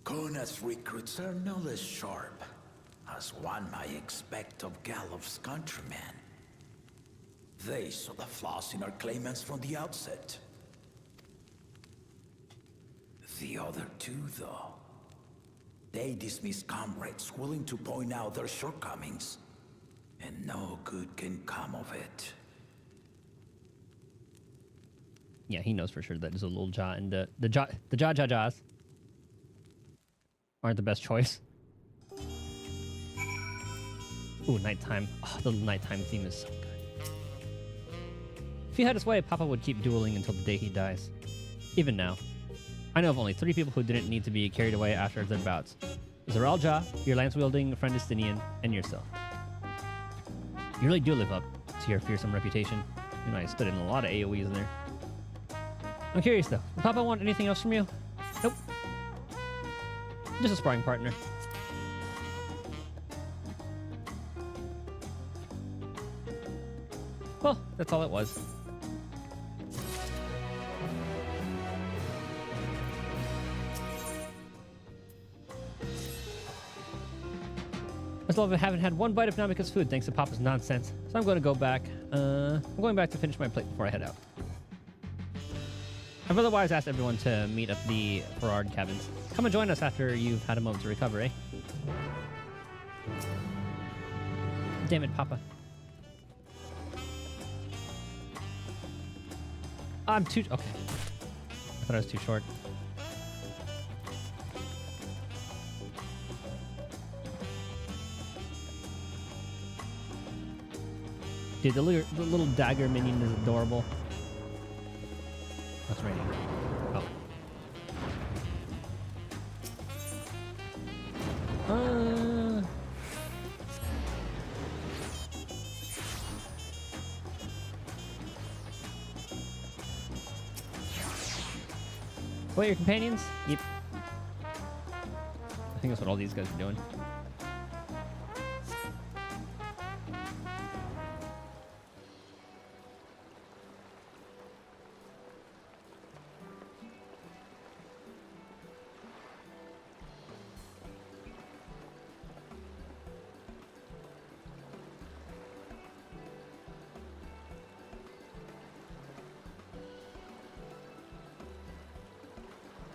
Kona's recruits are no less sharp, as one might expect of Gallov's countrymen. They saw the flaws in our claimants from the outset. The other two, though, they dismiss comrades willing to point out their shortcomings, and no good can come of it. Yeah, he knows for sure that Zulul Ja and the Jajas aren't the best choice. Ooh, nighttime. Oh, the nighttime theme is so good. If he had his way, Papa would keep dueling until the day he dies. Even now. I know of only 3 people who didn't need to be carried away after their bouts. Zoral Ja, your lance-wielding friend Estinian, and yourself. You really do live up to your fearsome reputation. You know, I stood in a lot of AoEs there. I'm curious though, does Papa want anything else from you? Nope. Just a sparring partner. Well, that's all it was. I still haven't had one bite of Namika's food thanks to Papa's nonsense, so I'm going to go back. I'm going back to finish my plate before I head out. I've otherwise asked everyone to meet at the Ferrard cabins. Come and join us after you've had a moment to recover, eh? Damn it, Papa. I'm too... Okay. I thought I was too short. Dude, the little dagger minion is adorable. That's raining. Oh. What, your companions? Yep. I think that's what all these guys are doing.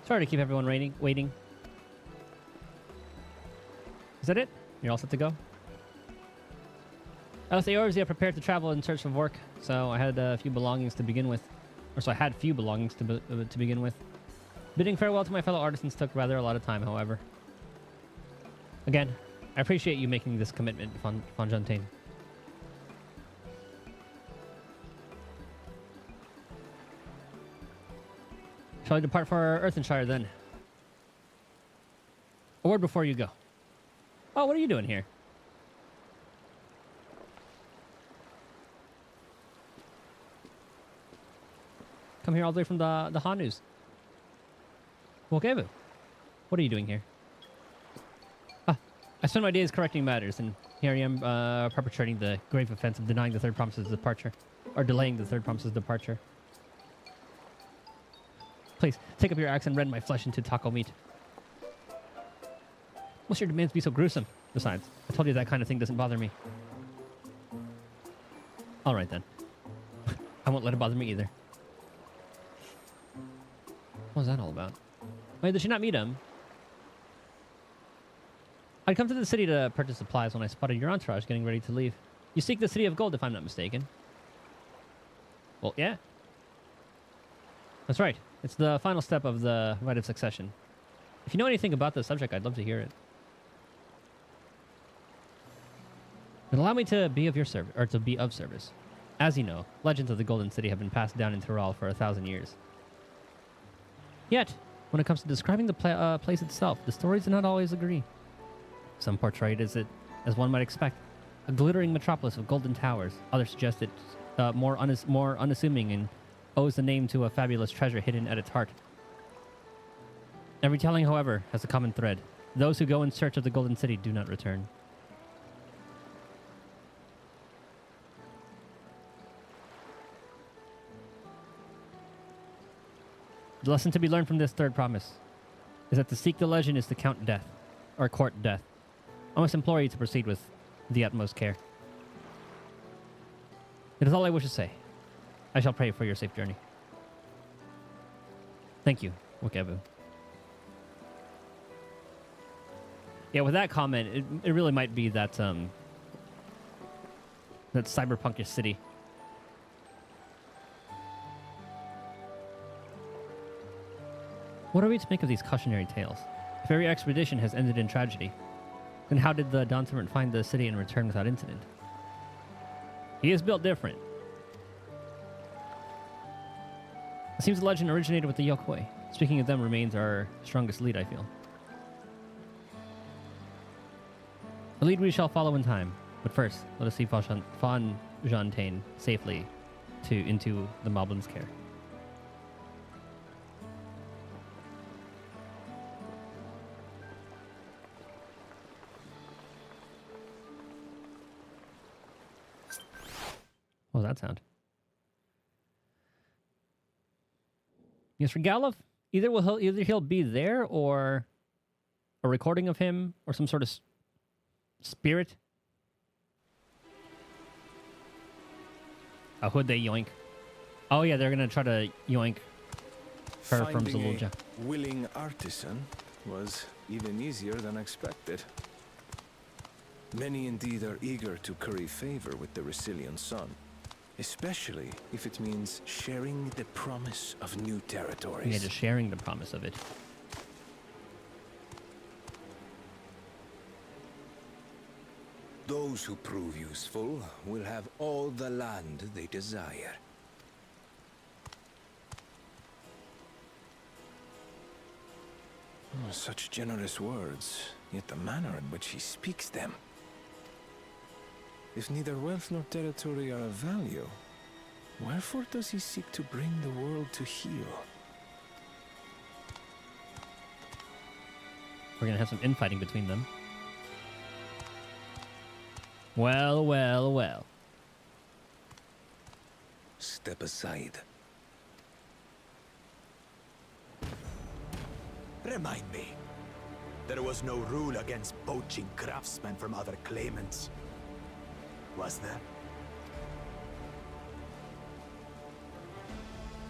Sorry to keep everyone waiting. Is that it? You're all set to go? As the Orzia prepared to travel in search of work, so I had a few belongings to begin with. I had few belongings to begin with. Bidding farewell to my fellow artisans took rather a lot of time, however. Again, I appreciate you making this commitment, Fonjantine. Shall I depart for Earthenshire then? A word before you go. Oh, what are you doing here? Come here all the way from the Hanus. Wokevu. What are you doing here? Ah, I spend my days correcting matters, and here I am perpetrating the grave offense of denying the third promise's departure. Or delaying the third promise's departure. Please, take up your axe and rend my flesh into taco meat. Must your demands be so gruesome? Besides, I told you that kind of thing doesn't bother me. All right, then. I won't let it bother me either. What was that all about? Wait, did she not meet him? I'd come to the city to purchase supplies when I spotted your entourage getting ready to leave. You seek the City of Gold, if I'm not mistaken. Well, yeah. That's right. It's the final step of the rite of succession. If you know anything about the subject, I'd love to hear it. And allow me to be of your service, or to be of service. As you know, legends of the Golden City have been passed down in Tyrol for 1,000 years. Yet, when it comes to describing the place itself, the stories do not always agree. Some portray it as one might expect, a glittering metropolis of golden towers. Others suggest it more unassuming and owes the name to a fabulous treasure hidden at its heart. Every telling, however, has a common thread. Those who go in search of the Golden City do not return. The lesson to be learned from this third promise is that to seek the legend is to count death, or court death. I must implore you to proceed with the utmost care. It is all I wish to say. I shall pray for your safe journey. Thank you, Wakebu. Yeah, with that comment, it really might be that that cyberpunkish city. What are we to make of these cautionary tales? If every expedition has ended in tragedy, then how did the Dawn Servant find the city and return without incident? He is built different. It seems the legend originated with the Yokoi. Speaking of them remains our strongest lead, I feel. A lead we shall follow in time. But first, let us see Fawn Jantain safely into the Moblin's care. What was that sound? Yes, for Galov, either he'll be there, or a recording of him, or some sort of spirit. Who'd they yoink? Oh yeah, they're gonna try to yoink her from Finding Zalulja. a willing artisan was even easier than expected. Many indeed are eager to curry favor with the Resilient Sun, especially if it means sharing the promise of new territories. Yeah, just sharing the promise of it. Those who prove useful will have all the land they desire. Oh, such generous words, yet the manner in which he speaks them. If neither wealth nor territory are of value, wherefore does he seek to bring the world to heel? We're gonna have some infighting between them. Well, well, well. Step aside. Remind me. There was no rule against poaching craftsmen from other claimants. Was there?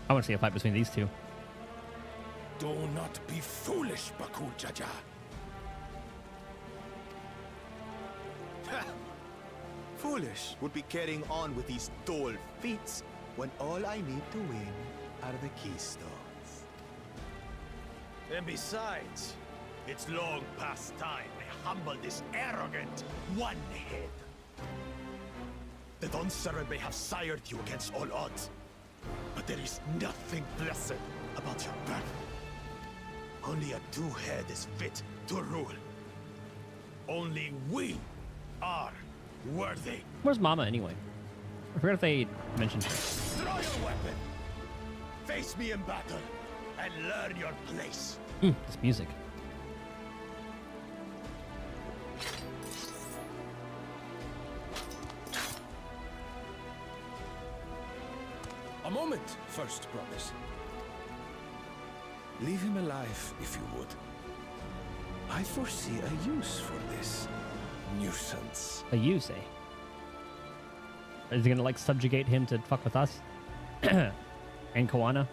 I want to see a fight between these two. Do not be foolish, Bakul Jaja. Foolish would be carrying on with these dull feats when all I need to win are the keystones. And besides, it's long past time I humble this arrogant one-head. The Dawn Servant may have sired you against all odds, but there is nothing blessed about your birth. Only a two-head is fit to rule. Only we are worthy. Where's Mama anyway? I forgot if they mentioned her. Draw your weapon. Face me in battle and learn your place. This music. A moment, first promise. Leave him alive, if you would. I foresee a use for this nuisance. A you say? Is he gonna like subjugate him to fuck with us? And Koana?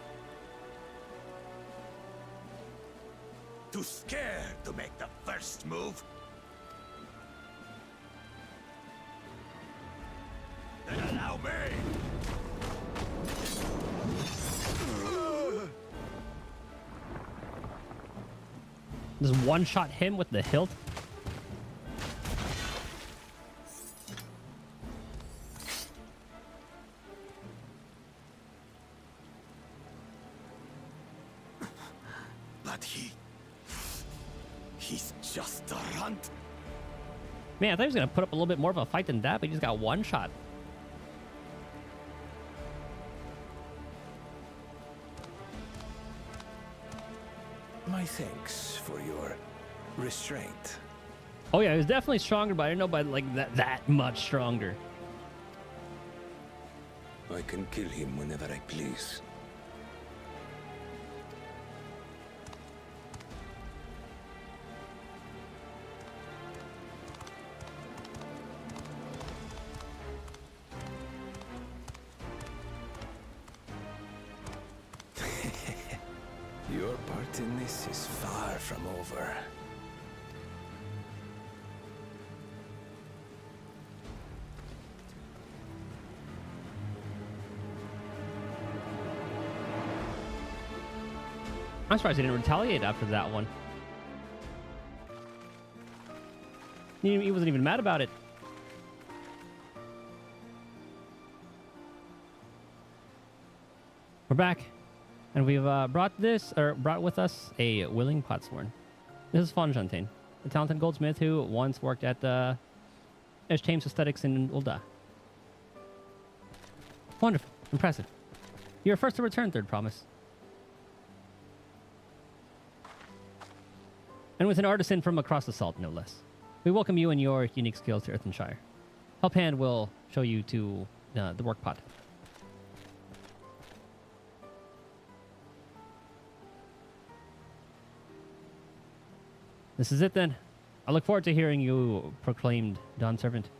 Too scared to make the first move? Then allow me! Just one-shot him with the hilt? But he's just a runt. Man, I thought he was gonna put up a little bit more of a fight than that, but he just got one shot. My thanks for your restraint. Oh yeah, he was definitely stronger, but I didn't know by like that much stronger. I can kill him whenever I please. Your part in this is far from over. I'm surprised he didn't retaliate after that one. He wasn't even mad about it. We're back, and we've brought with us a willing potsworn. This is Fonfontaine, a talented goldsmith who once worked at Thames Aesthetics in Ulda. Wonderful, impressive. You're first to return, third promise. And with an artisan from across the salt, no less. We welcome you and your unique skills to Earthenshire. Helphand will show you to the work pot. This is it then. I look forward to hearing you proclaimed Dawn Servant.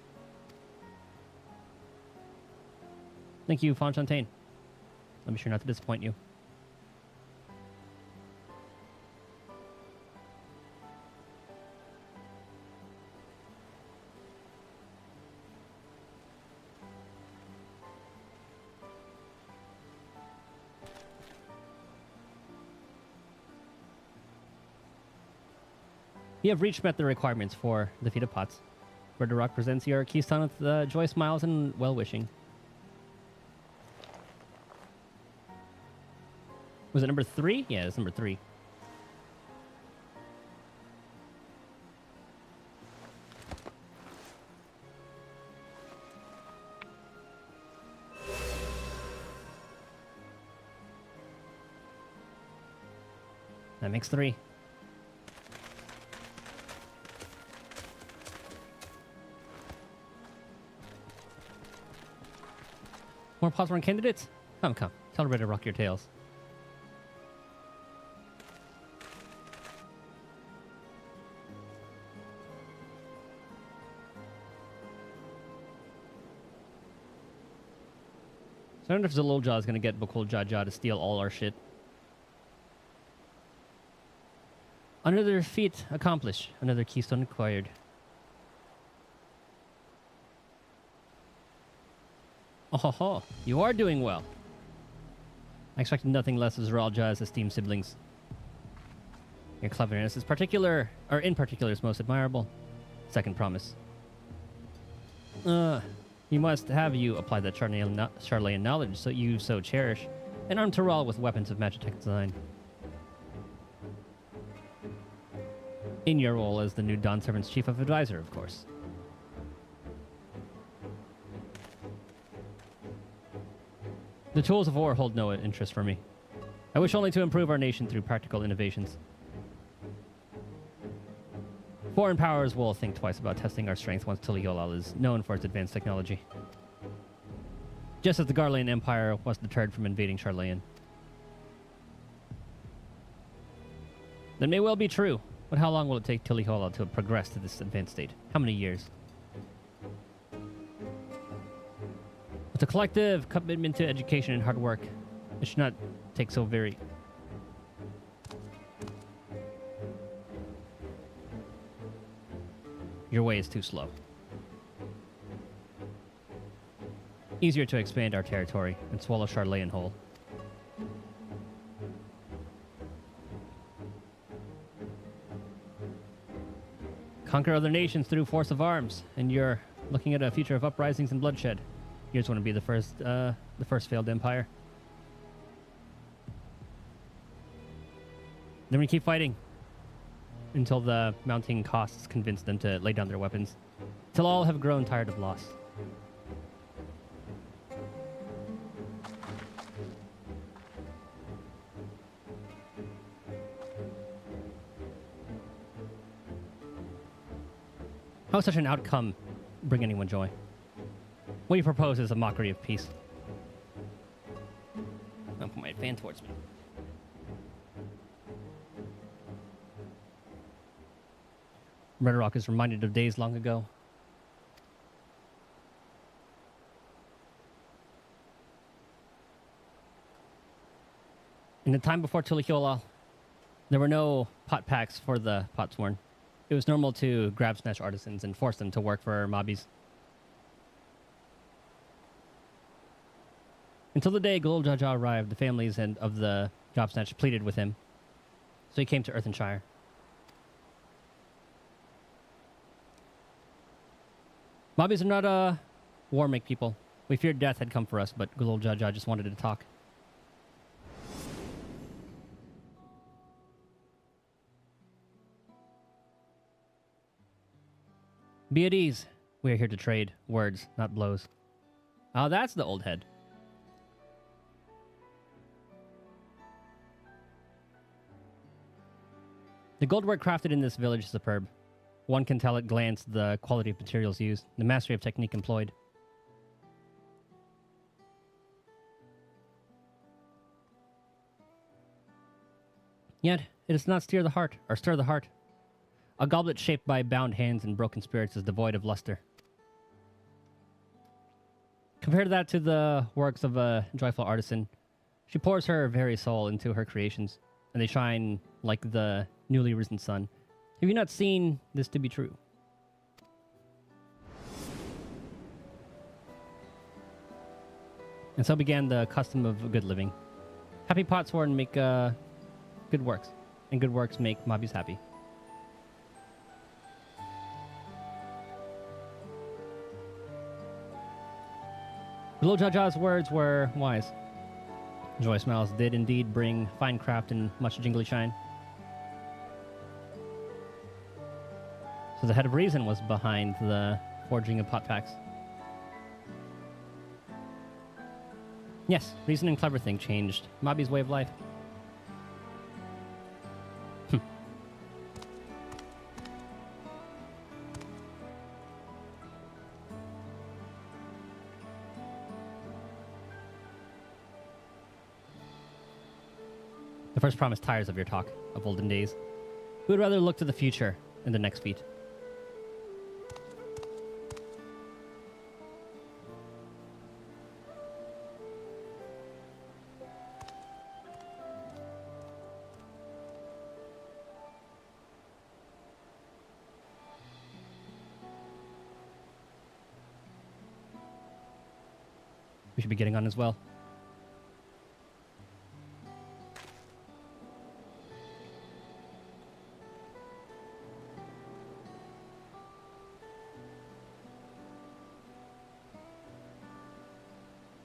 Thank you, Fonfontaine. I'll be sure not to disappoint you. You have met the requirements for the Feet of Pots. Rock presents your keystone with joy, smiles, and well-wishing. Was it number 3? Yeah, it's number 3. That makes 3. More Potsworn candidates? Come. Tell everybody to rock your tails. So I wonder if Zalolja is going to get Bokul Jaja to steal all our shit. Another feat accomplished. Another keystone acquired. Oh, you are doing well. I expected nothing less of Zalolja's esteemed siblings. Your cleverness is in particular is most admirable. Second promise. You must have you apply that Charlayan knowledge so you so cherish, and arm Tyrell with weapons of Magitech design. In your role as the new Dawn Servant's chief of advisor, of course. The tools of war hold no interest for me. I wish only to improve our nation through practical innovations. Foreign powers will think twice about testing our strength once Tiliolal is known for its advanced technology. Just as the Garlean Empire was deterred from invading Charlayan. That may well be true, but how long will it take Tiliolal to progress to this advanced state? How many years? With a collective commitment to education and hard work, it should not take so very... Your way is too slow. Easier to expand our territory and swallow Charlayan whole. Conquer other nations through force of arms, and you're looking at a future of uprisings and bloodshed. You just want to be the first failed empire. Then we keep fighting until the mounting costs convince them to lay down their weapons, till all have grown tired of loss. How would such an outcome bring anyone joy? What you propose is a mockery of peace. I'll put my fan towards me. Red Rock is reminded of days long ago. In the time before Tulihiola, there were no pot packs for the potsworn. It was normal to grab snatch artisans and force them to work for mobbies. Until the day Gul Jaja arrived, the families of the job snatch pleaded with him. So he came to Earthenshire. Mobbies are not war-make people. We feared death had come for us, but Gul Jaja just wanted to talk. Be at ease. We are here to trade. Words, not blows. Oh, that's the old head. The goldwork crafted in this village is superb. One can tell at glance the quality of materials used, the mastery of technique employed. Yet, it does not stir the heart. A goblet shaped by bound hands and broken spirits is devoid of luster. Compare that to the works of a joyful artisan. She pours her very soul into her creations, and they shine like the newly risen sun. Have you not seen this to be true? And so began the custom of good living. Happy potsworn make good works, and good works make mobbies happy. Gul Jaja's words were wise. Joy Smiles did indeed bring fine craft and much jingly shine. So the head of reason was behind the forging of pot packs. Yes, reason and clever thing changed Mobby's way of life. The first promise tires of your talk of olden days. We would rather look to the future in the next feat. We should be getting on as well.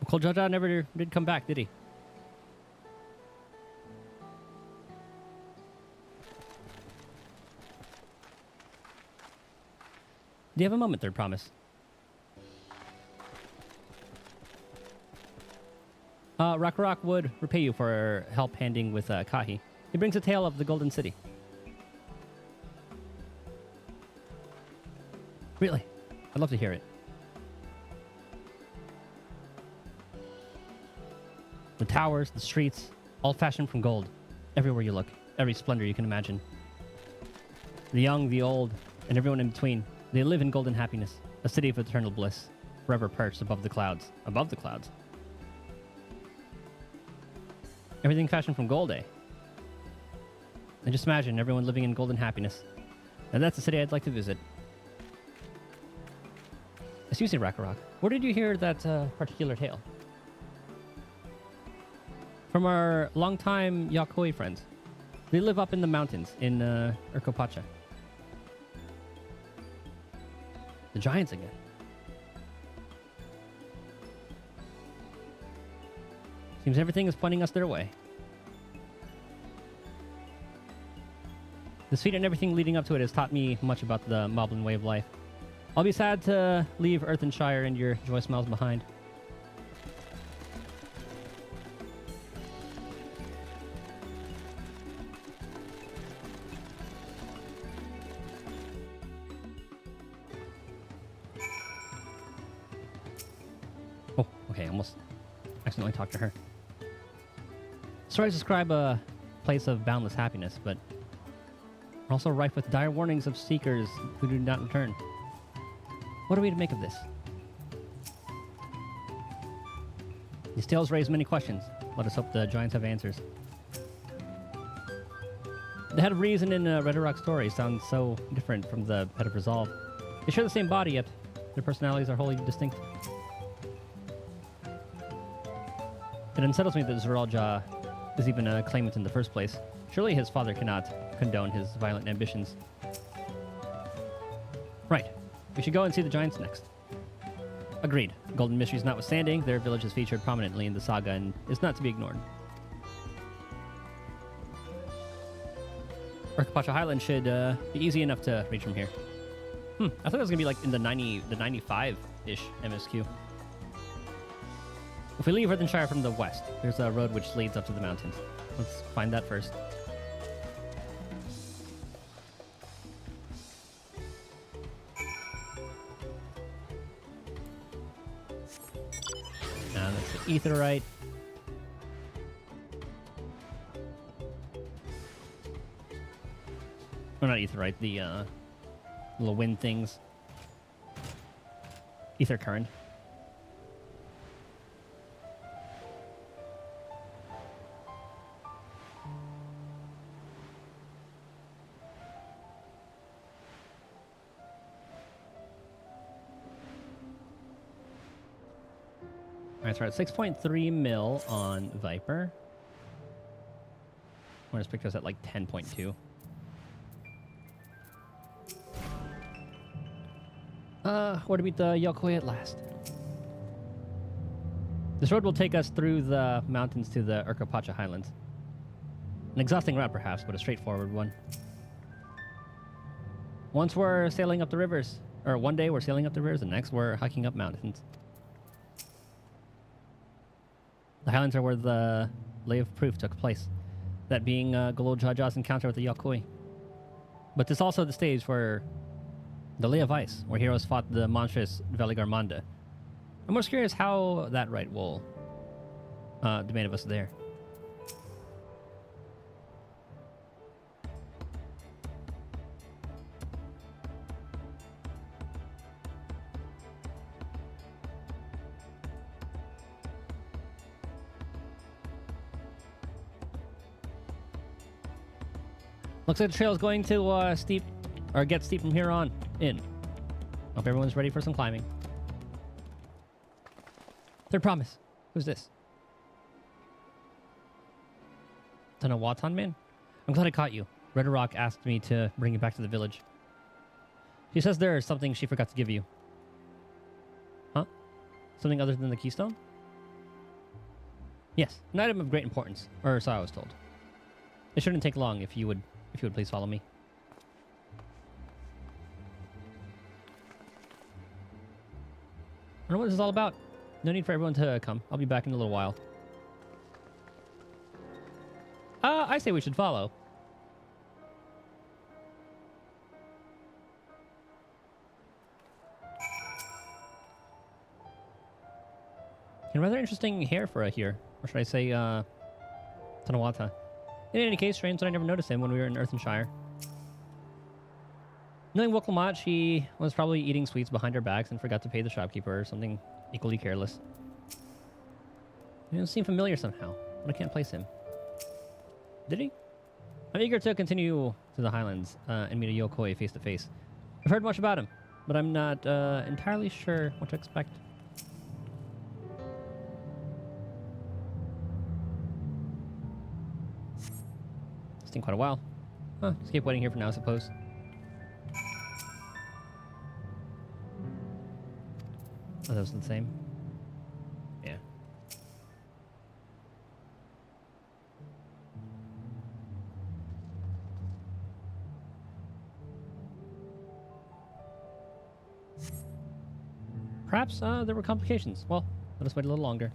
Gul Jaja never did come back, did he? Do you have a moment, third promise? Rock would repay you for help handing with Kahi. He brings a tale of the Golden City. Really? I'd love to hear it. The towers, the streets, all fashioned from gold. Everywhere you look, every splendor you can imagine. The young, the old, and everyone in between, they live in golden happiness, a city of eternal bliss, forever perched above the clouds. Above the clouds. Everything fashioned from gold, eh? And just imagine everyone living in golden happiness. And that's the city I'd like to visit. Excuse me, Rakarok. Where did you hear that particular tale? From our longtime Yakoi friends. They live up in the mountains in Urkopacha. The giants again. Seems everything is pointing us their way. This feat and everything leading up to it has taught me much about the Moblin way of life. I'll be sad to leave Earthenshire and your Joy Smiles behind. Okay, almost accidentally talked to her. Stories describe a place of boundless happiness, but are also rife with dire warnings of seekers who do not return. What are we to make of this? These tales raise many questions. Let us hope the giants have answers. The head of reason in Red Rock story sounds so different from the head of resolve. They share the same body, yet their personalities are wholly distinct. It unsettles me that Zeralja is even a claimant in the first place. Surely his father cannot condone his violent ambitions. Right. We should go and see the giants next. Agreed. Golden Mysteries notwithstanding, their village is featured prominently in the saga and is not to be ignored. Urkapacha Highland should be easy enough to reach from here. I thought it was going to be like in the 95-ish MSQ. If we leave Earthenshire from the west, there's a road which leads up to the mountains. Let's find that first. That's the Aetheryte. Oh, not Aetheryte, the little wind things. Ether current. Alright, so we're at 6.3 mil on Viper. I just picked us at like 10.2. Where to meet the Yokoi at last. This road will take us through the mountains to the Urkapacha Highlands. An exhausting route, perhaps, but a straightforward one. Once we're sailing up the rivers, or one day we're sailing up the rivers, and next we're hiking up mountains. The Highlands are where the Lay of Proof took place, that being Golol Jaja's encounter with the Yokoi. But this is also the stage for the Lay of Ice, where heroes fought the monstrous Veligarmanda. I'm most curious how that rite will demand of us there. Looks like the trail is going to steep, or get steep from here on in. Hope everyone's ready for some climbing. Third promise. Who's this? Tanawatan man? I'm glad I caught you. Red Rock asked me to bring you back to the village. She says there's something she forgot to give you. Huh? Something other than the keystone? Yes, an item of great importance, or so I was told. It shouldn't take long if you would please follow me. I don't know what this is all about. No need for everyone to come. I'll be back in a little while. I say we should follow. And rather interesting hair for a here. Or should I say, Tanawata. In any case, strange that I never noticed him when we were in Earthenshire. Knowing Wokelmot, she was probably eating sweets behind her backs and forgot to pay the shopkeeper or something equally careless. He doesn't seem familiar somehow, but I can't place him. Did he? I'm eager to continue to the Highlands and meet a Yokoi face to face. I've heard much about him, but I'm not entirely sure what to expect. It's been quite a while. Huh, just keep waiting here for now, I suppose. Oh, that was the same? Yeah. Perhaps there were complications. Well, let us wait a little longer.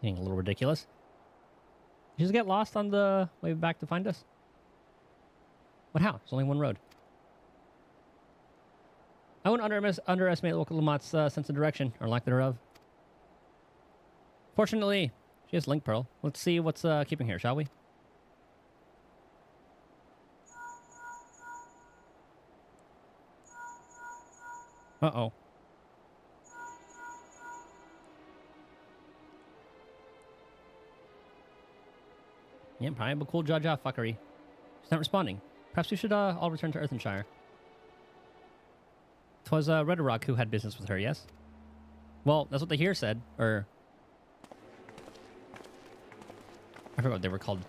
Getting a little ridiculous. Did you just get lost on the way back to find us? What, how? There's only one road. I wouldn't underestimate local Lamott's sense of direction, or lack thereof. Fortunately, she has Link Pearl. Let's see what's keeping her, shall we? Uh-oh. Yeah, probably a cool Jaja fuckery. She's not responding. Perhaps we should all return to Earthenshire. 'Twas Redderock who had business with her, yes? Well, that's what the here said, or... I forgot what they were called.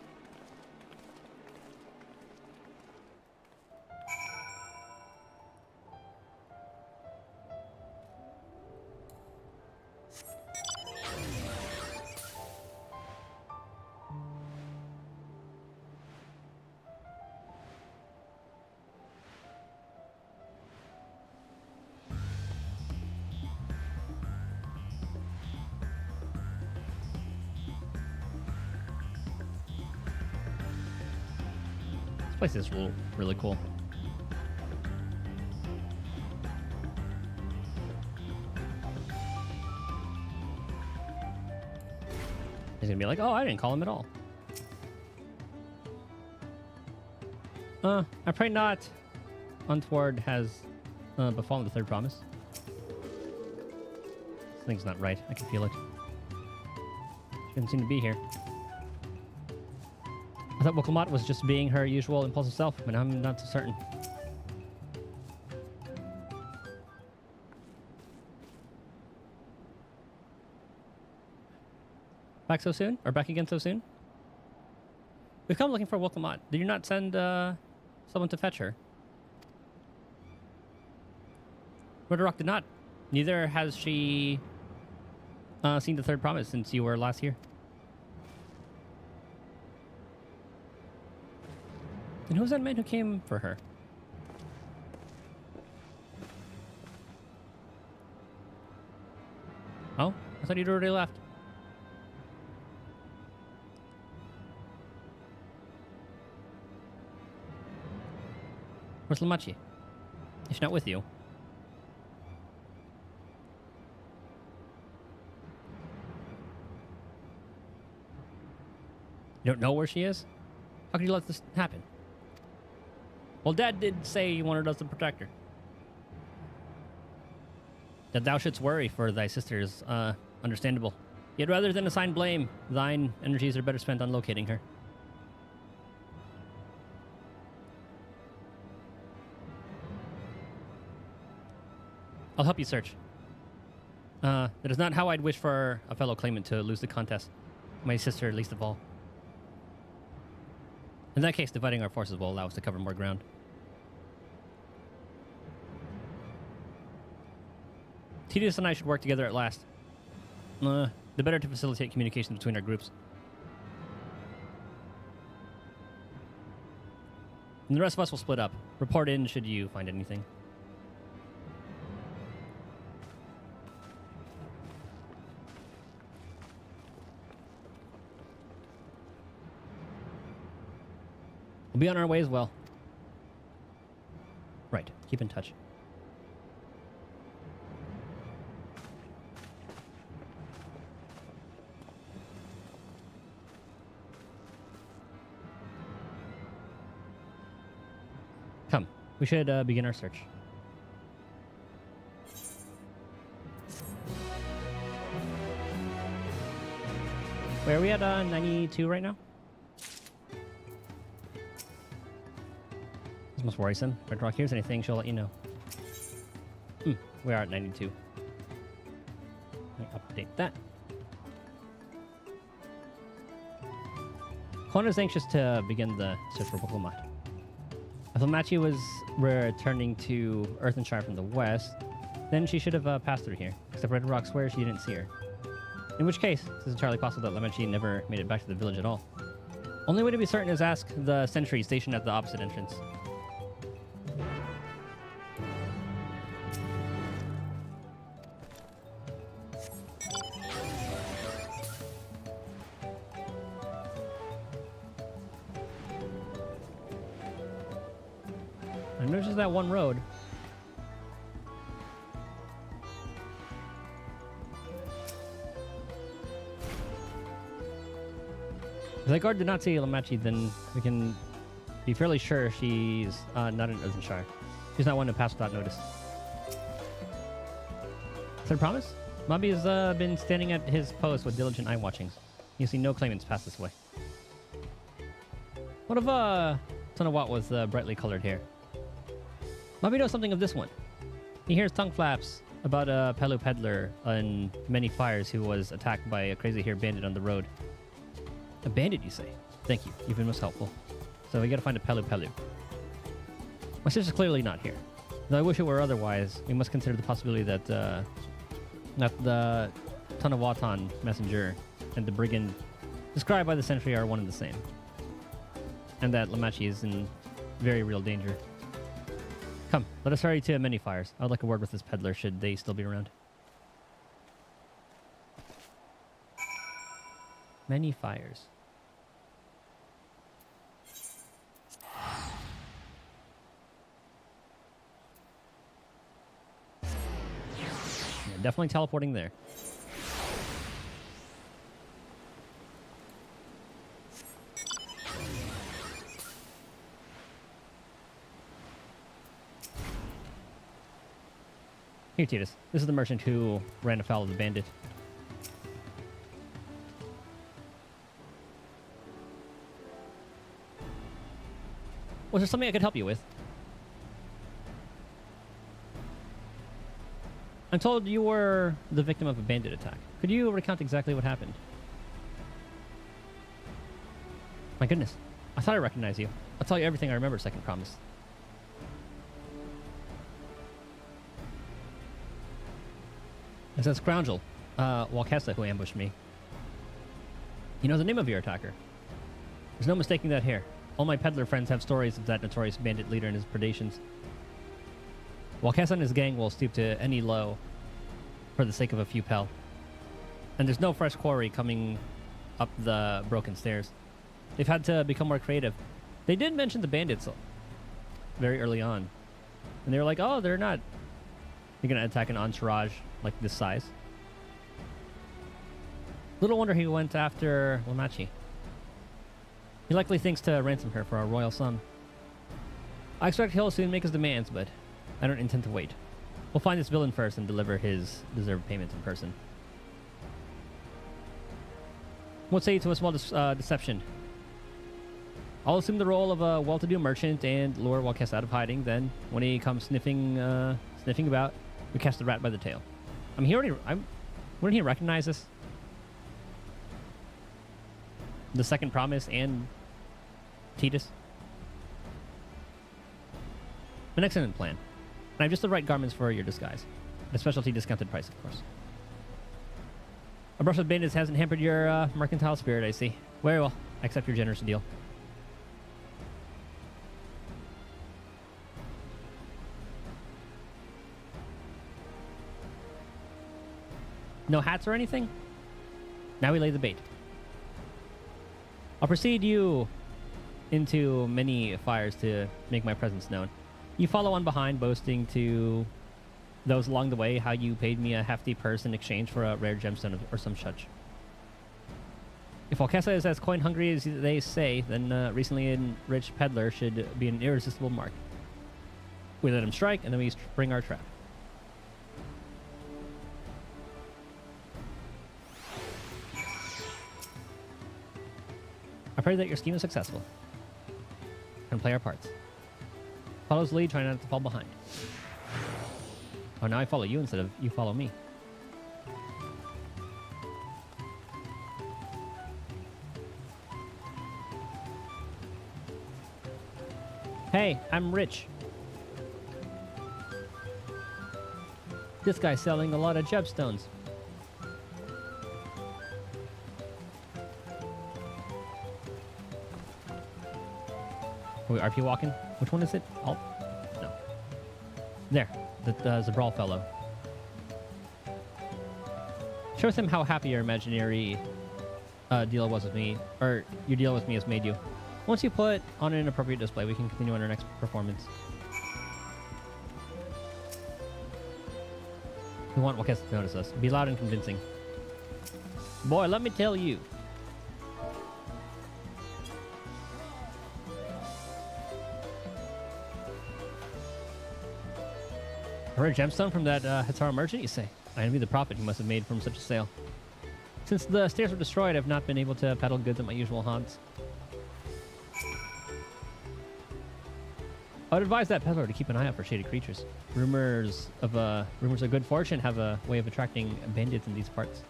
This place is really cool. He's gonna be like, oh, I didn't call him at all. I pray not. Untoward has befallen the third promise. This thing's not right. I can feel it. She doesn't seem to be here. I thought Wokelmot was just being her usual impulsive self, but I'm not so certain. Back so soon? Or back again so soon? We've come looking for Wokelmot. Did you not send someone to fetch her? Redderock did not. Neither has she seen the third promise since you were last here. And who was that man who came for her? Oh? I thought he'd already left. Where's Lamachi? Is she not with you? You don't know where she is? How could you let this happen? Well, Dad did say he wanted us to protect her. That thou shouldst worry for thy sister is understandable. Yet rather than assign blame, thine energies are better spent on locating her. I'll help you search. That is not how I'd wish for a fellow claimant to lose the contest. My sister least of all. In that case, dividing our forces will allow us to cover more ground. Tedious and I should work together at last. The better to facilitate communication between our groups. And the rest of us will split up. Report in should you find anything. We'll be on our way as well. Right. Keep in touch. Come. We should begin our search. Where are we at? 92 right now? It's most worrisome. Red Rock hears anything, she'll let you know. We are at 92. Let me update that. Kona's anxious to begin the search for Wokelmot. If Lamachi was returning to Earthenshire from the west, then she should have passed through here. Except Red Rock swears she didn't see her. In which case, it's entirely possible that Lamachi never made it back to the village at all. Only way to be certain is ask the sentry stationed at the opposite entrance. I know it's just that one road. If the guard did not see Lamachi, then we can be fairly sure she's not in Ozenshire. She's not one to pass without notice. Is that a promise? Mobby has been standing at his post with diligent eye watchings. You see no claimants pass this way. What of Son of Wat with brightly colored hair? Mobby knows something of this one. He hears tongue flaps about a Pelu peddler in many fires who was attacked by a crazy-haired bandit on the road. A bandit, you say? Thank you. You've been most helpful. So we gotta find a Pelu. My sister's clearly not here. Though I wish it were otherwise, we must consider the possibility that the Tanawatan messenger and the brigand described by the sentry are one and the same. And that Lamachi is in very real danger. Come, let us hurry to many fires. I would like a word with this peddler should they still be around. Many fires. Yeah, definitely teleporting there. Here, Titus. This is the merchant who ran afoul of the bandit. Was there something I could help you with? I'm told you were the victim of a bandit attack. Could you recount exactly what happened? My goodness. I thought I recognized you. I'll tell you everything I remember, second promise. It's that scoundrel, Walkessa, who ambushed me. You know the name of your attacker. There's no mistaking that hair. All my peddler friends have stories of that notorious bandit leader and his predations. Walkessa and his gang will stoop to any low for the sake of a few pel. And there's no fresh quarry coming up the broken stairs. They've had to become more creative. They did mention the bandits very early on. And they were like, oh, they're not... They're going to attack an entourage like this size. Little wonder he went after Lamachi. He likely thinks to ransom her for a royal sum. I expect he'll soon make his demands, but I don't intend to wait. We'll find this villain first and deliver his deserved payment in person. What say to a small deception? I'll assume the role of a well-to-do merchant and lure Walkessa out of hiding. Then, when he comes sniffing about, we catch the rat by the tail. I mean, wouldn't he recognize this? The second promise and Titus? An excellent plan. And I have just the right garments for your disguise. At a specialty discounted price, of course. A brush with bandits hasn't hampered your mercantile spirit, I see. Very well. I accept your generous deal. No hats or anything? Now we lay the bait. I'll precede you into many fires to make my presence known. You follow on behind, boasting to those along the way how you paid me a hefty purse in exchange for a rare gemstone or some such. If Walkessa is as coin-hungry as they say, then recently enriched peddler should be an irresistible mark. We let him strike, and then we spring our trap. I pray that your scheme is successful. And play our parts. Follow his lead, try not to fall behind. Oh, now I follow you instead of you follow me. Hey, I'm rich. This guy's selling a lot of gemstones. Are we RP walking? Which one is it? Oh, no. There, the Zabral fellow. Shows him how happy your imaginary deal was with me, or your deal with me has made you. Once you put on an appropriate display, we can continue on our next performance. We want Wakesa to notice us. Be loud and convincing. Boy, let me tell you. A rare gemstone from that Hitara merchant, you say? I envy the profit he must have made from such a sale. Since the stairs were destroyed, I've not been able to peddle goods at my usual haunts. I would advise that peddler to keep an eye out for shaded creatures. Rumors of good fortune have a way of attracting bandits in these parts.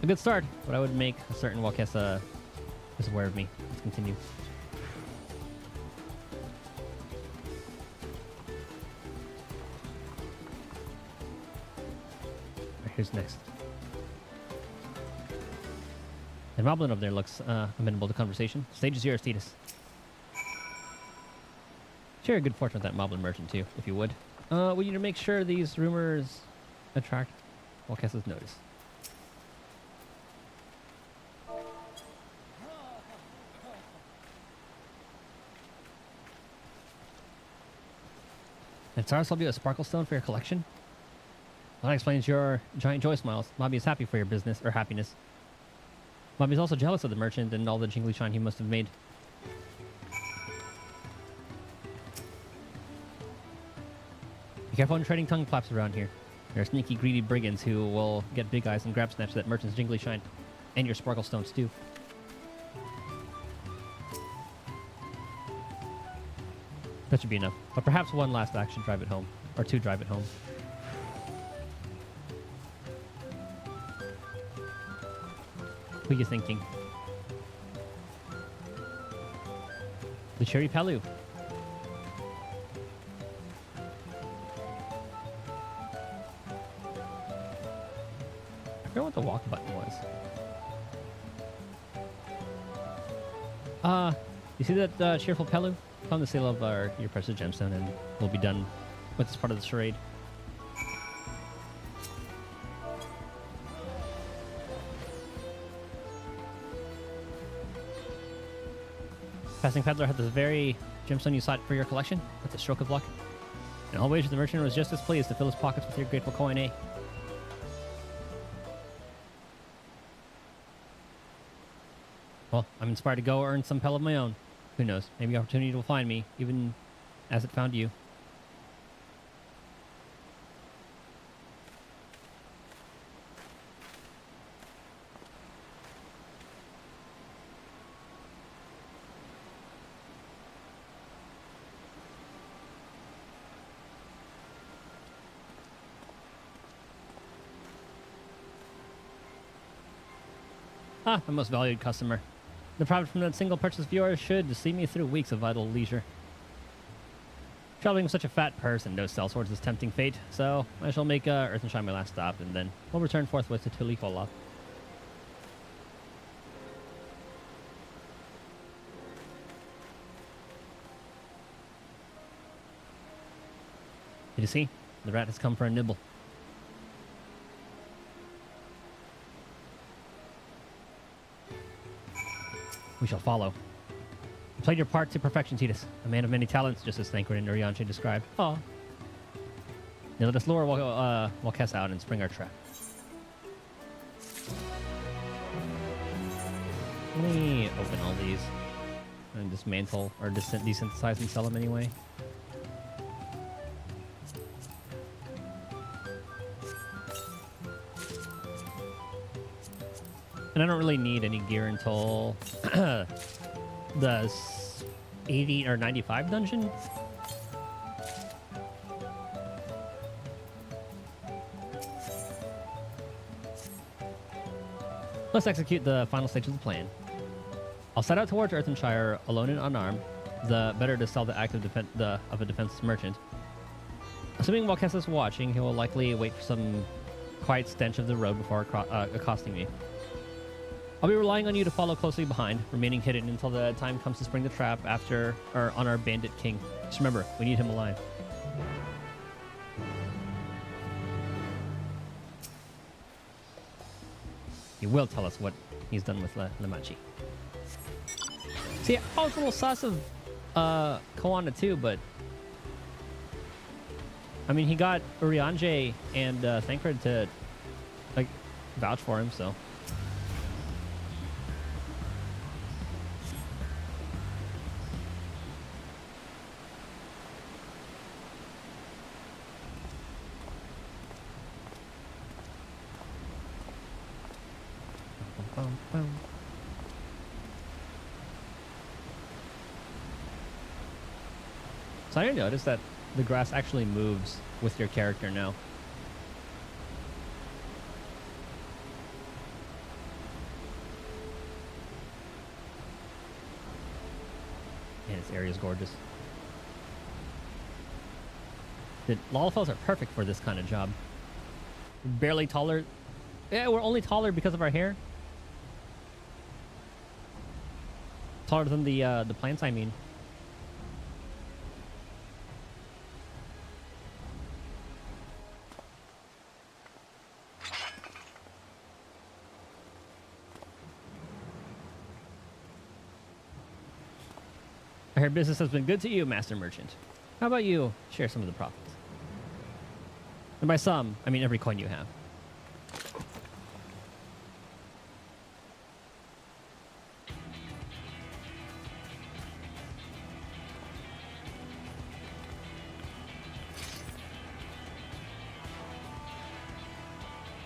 A good start, but I would make a certain Wakesa is aware of me. Let's continue. Alright, here's next. The moblin over there looks amenable to conversation. Stage is yours, Titus. Share a good fortune with that moblin merchant too, if you would. We need to make sure these rumors attract Wakesa's notice. And Tsara sold you a sparkle stone for your collection? Well, that explains your giant joy smiles. Mobby is happy for your business, or happiness. Mobby is also jealous of the merchant and all the jingly shine he must have made. Be careful when trading tongue flaps around here. There are sneaky, greedy brigands who will get big eyes and grab snatch that merchant's jingly shine. And your sparkle stones, too. That should be enough. But perhaps one last act should drive it home. Or two drive it home. Who are you thinking? The Cherry Palu. I forgot what the walk button was. You see that cheerful Palu? Come the sale of your precious gemstone and we'll be done with this part of the charade. Passing peddler had this very gemstone you sought for your collection. That's a stroke of luck. And all wages the merchant was just as pleased to fill his pockets with your grateful coin, eh? Well, I'm inspired to go earn some pell of my own. Who knows? Maybe opportunity will find me, even as it found you. Ah, my most valued customer. The profit from that single purchase of yours should see me through weeks of idle leisure. Traveling with such a fat purse and no sell swords is tempting fate, so I shall make Earthenshire my last stop, and then we'll return forthwith to Tulikola. Did you see? The rat has come for a nibble. We shall follow. You played your part to perfection, Titus. A man of many talents, just as Thancred and Urianshe described. Aw. Now let us lure Wakesa out and spring our trap. Let me open all these and dismantle or desynthesize and sell them anyway. And I don't really need any gear until the 80 or 95 dungeon. Let's execute the final stage of the plan. I'll set out towards Earthenshire alone and unarmed, the better to sell the act of a defenseless merchant. Assuming Wakesa's watching, he will likely wait for some quiet stench of the road before accosting me. I'll be relying on you to follow closely behind, remaining hidden until the time comes to spring the trap on our bandit king. Just remember, we need him alive. He will tell us what he's done with Lemachi. See, I was a little sus of Koana too, but I mean, he got Urianger and Thancred to like vouch for him, so. So I didn't notice that the grass actually moves with your character now. Man, this area is gorgeous. The Lalafels are perfect for this kind of job. Barely taller. Yeah, we're only taller because of our hair. Taller than the plants, I mean. I heard business has been good to you, Master Merchant. How about you share some of the profits? And by some, I mean every coin you have.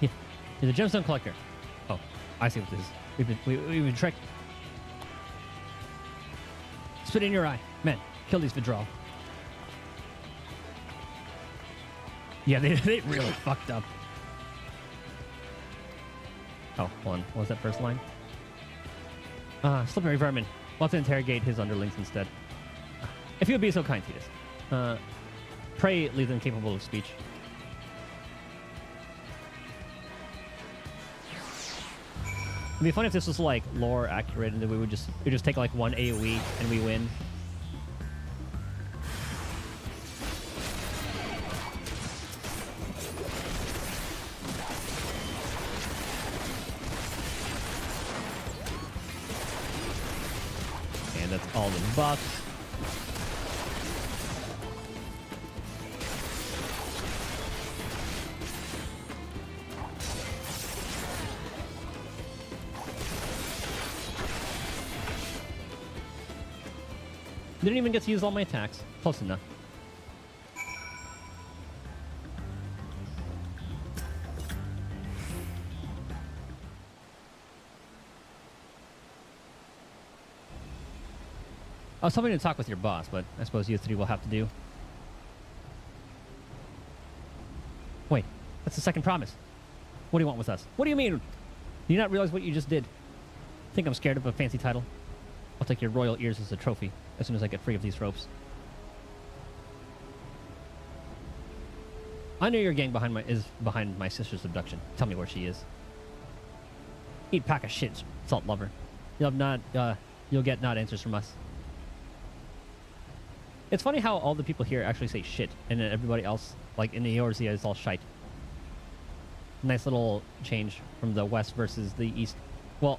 Yeah, you're the gemstone collector. Oh, I see what this is. We've been tricked. Spit in your eye. Man, kill these Vidral. Yeah, they really fucked up. Oh, hold on. What was that first line? Slippery vermin. We'll have to interrogate his underlings instead. If you would be so kind, Titus. Pray leave them capable of speech. It'd be funny if this was like lore accurate and then we would just take like one AoE and we win. And that's all the buffs. Didn't even get to use all my attacks. Close enough. I was hoping to talk with your boss, but I suppose you three will have to do. Wait, that's the second promise. What do you want with us? What do you mean? Do you not realize what you just did? Think I'm scared of a fancy title? I'll take your royal ears as a trophy as soon as I get free of these ropes. I know your gang is behind my sister's abduction. Tell me where she is. Eat pack of shit, salt lover. You'll get not answers from us. It's funny how all the people here actually say shit, and then everybody else, like in the Eorzea, is all shite. Nice little change from the west versus the east. Well,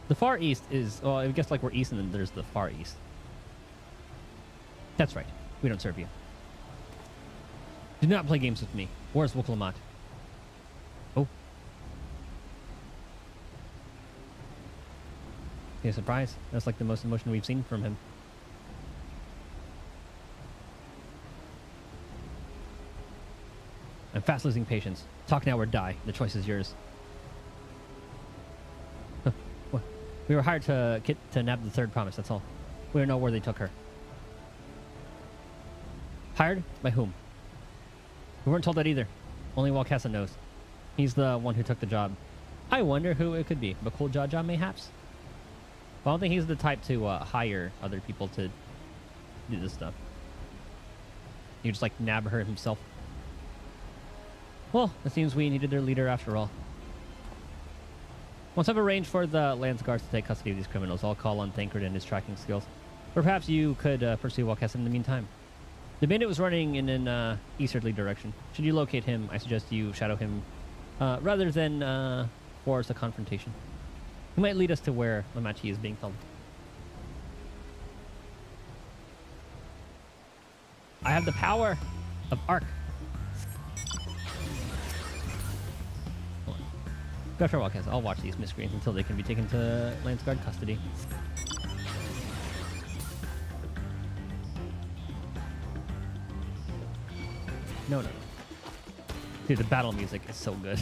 the Far East is, well, I guess like we're east and then there's the Far East. That's right. We don't serve you. Do not play games with me. Where's Wuklamat? Oh. Yeah, surprise. That's like the most emotion we've seen from him. I'm fast losing patience. Talk now or die. The choice is yours. We were hired to nab the third promise, that's all. We don't know where they took her. Hired? By whom? We weren't told that either. Only Walkessa knows. He's the one who took the job. I wonder who it could be. Bakul Jaja, mayhaps? Well, I don't think he's the type to hire other people to do this stuff. He just like nab her himself. Well, it seems we needed their leader after all. Once I've arranged for the Lance Guards to take custody of these criminals, I'll call on Thancred and his tracking skills. Or perhaps you could pursue Walkessa in the meantime. The bandit was running in an easterly direction. Should you locate him, I suggest you shadow him rather than force a confrontation. He might lead us to where Lamachi is being held. I have the power of Arc. Go for Wildcats. I'll watch these miscreants until they can be taken to Lance Guard custody. No, no, no. Dude, the battle music is so good.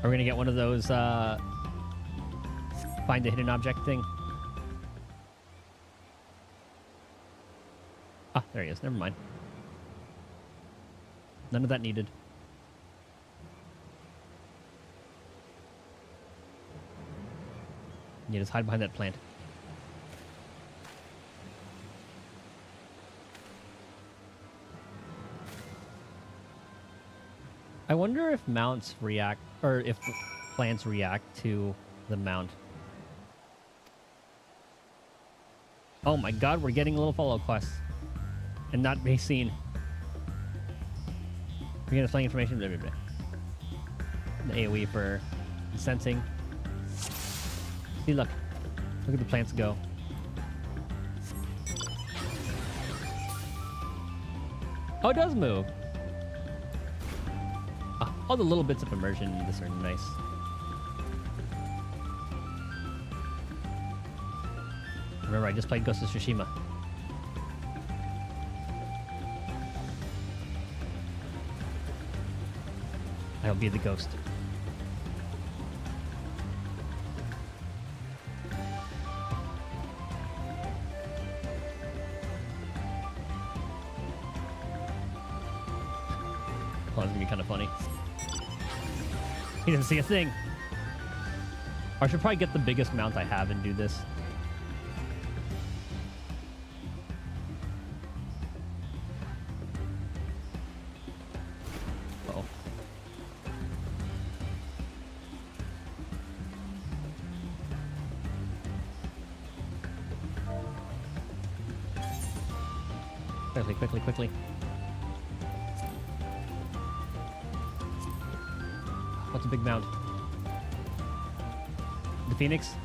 Are we gonna get one of those find the hidden object thing? Ah, there he is. Never mind. None of that needed. You just hide behind that plant. I wonder if mounts react, or if plants react to the mount. Oh my god, we're getting little follow quests. And not be seen. We're gonna find information. Blah, blah, blah. The AoE for sensing. See, look. Look at the plants go. Oh, it does move. Ah, all the little bits of immersion in this are nice. Remember, I just played Ghost of Tsushima. I'll be the ghost. Oh, it's gonna be kind of funny. He doesn't see a thing. Or I should probably get the biggest mount I have and do this. Uh-oh. Quickly, quickly, quickly. What's a big mount? The Phoenix?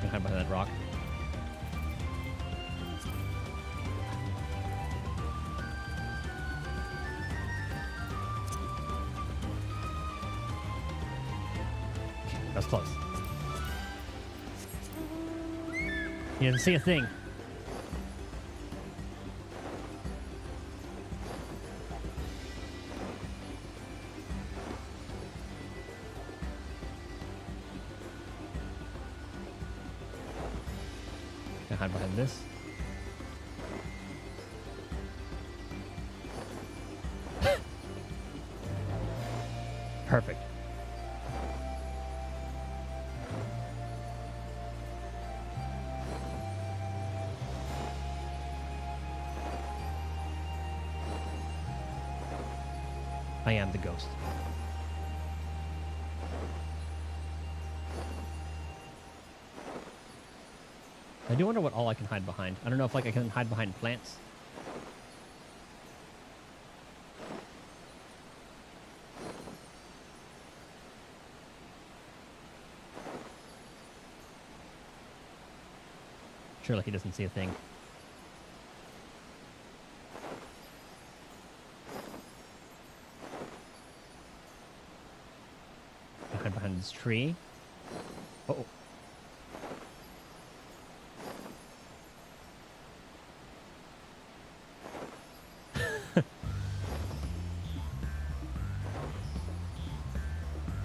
I'm hide behind that rock. That's close. He doesn't see a thing. Can I hide behind this? Perfect. I am the ghost. I do wonder what all I can hide behind. I don't know if like I can hide behind plants. Surely he doesn't see a thing. Hide behind this tree. Uh-oh.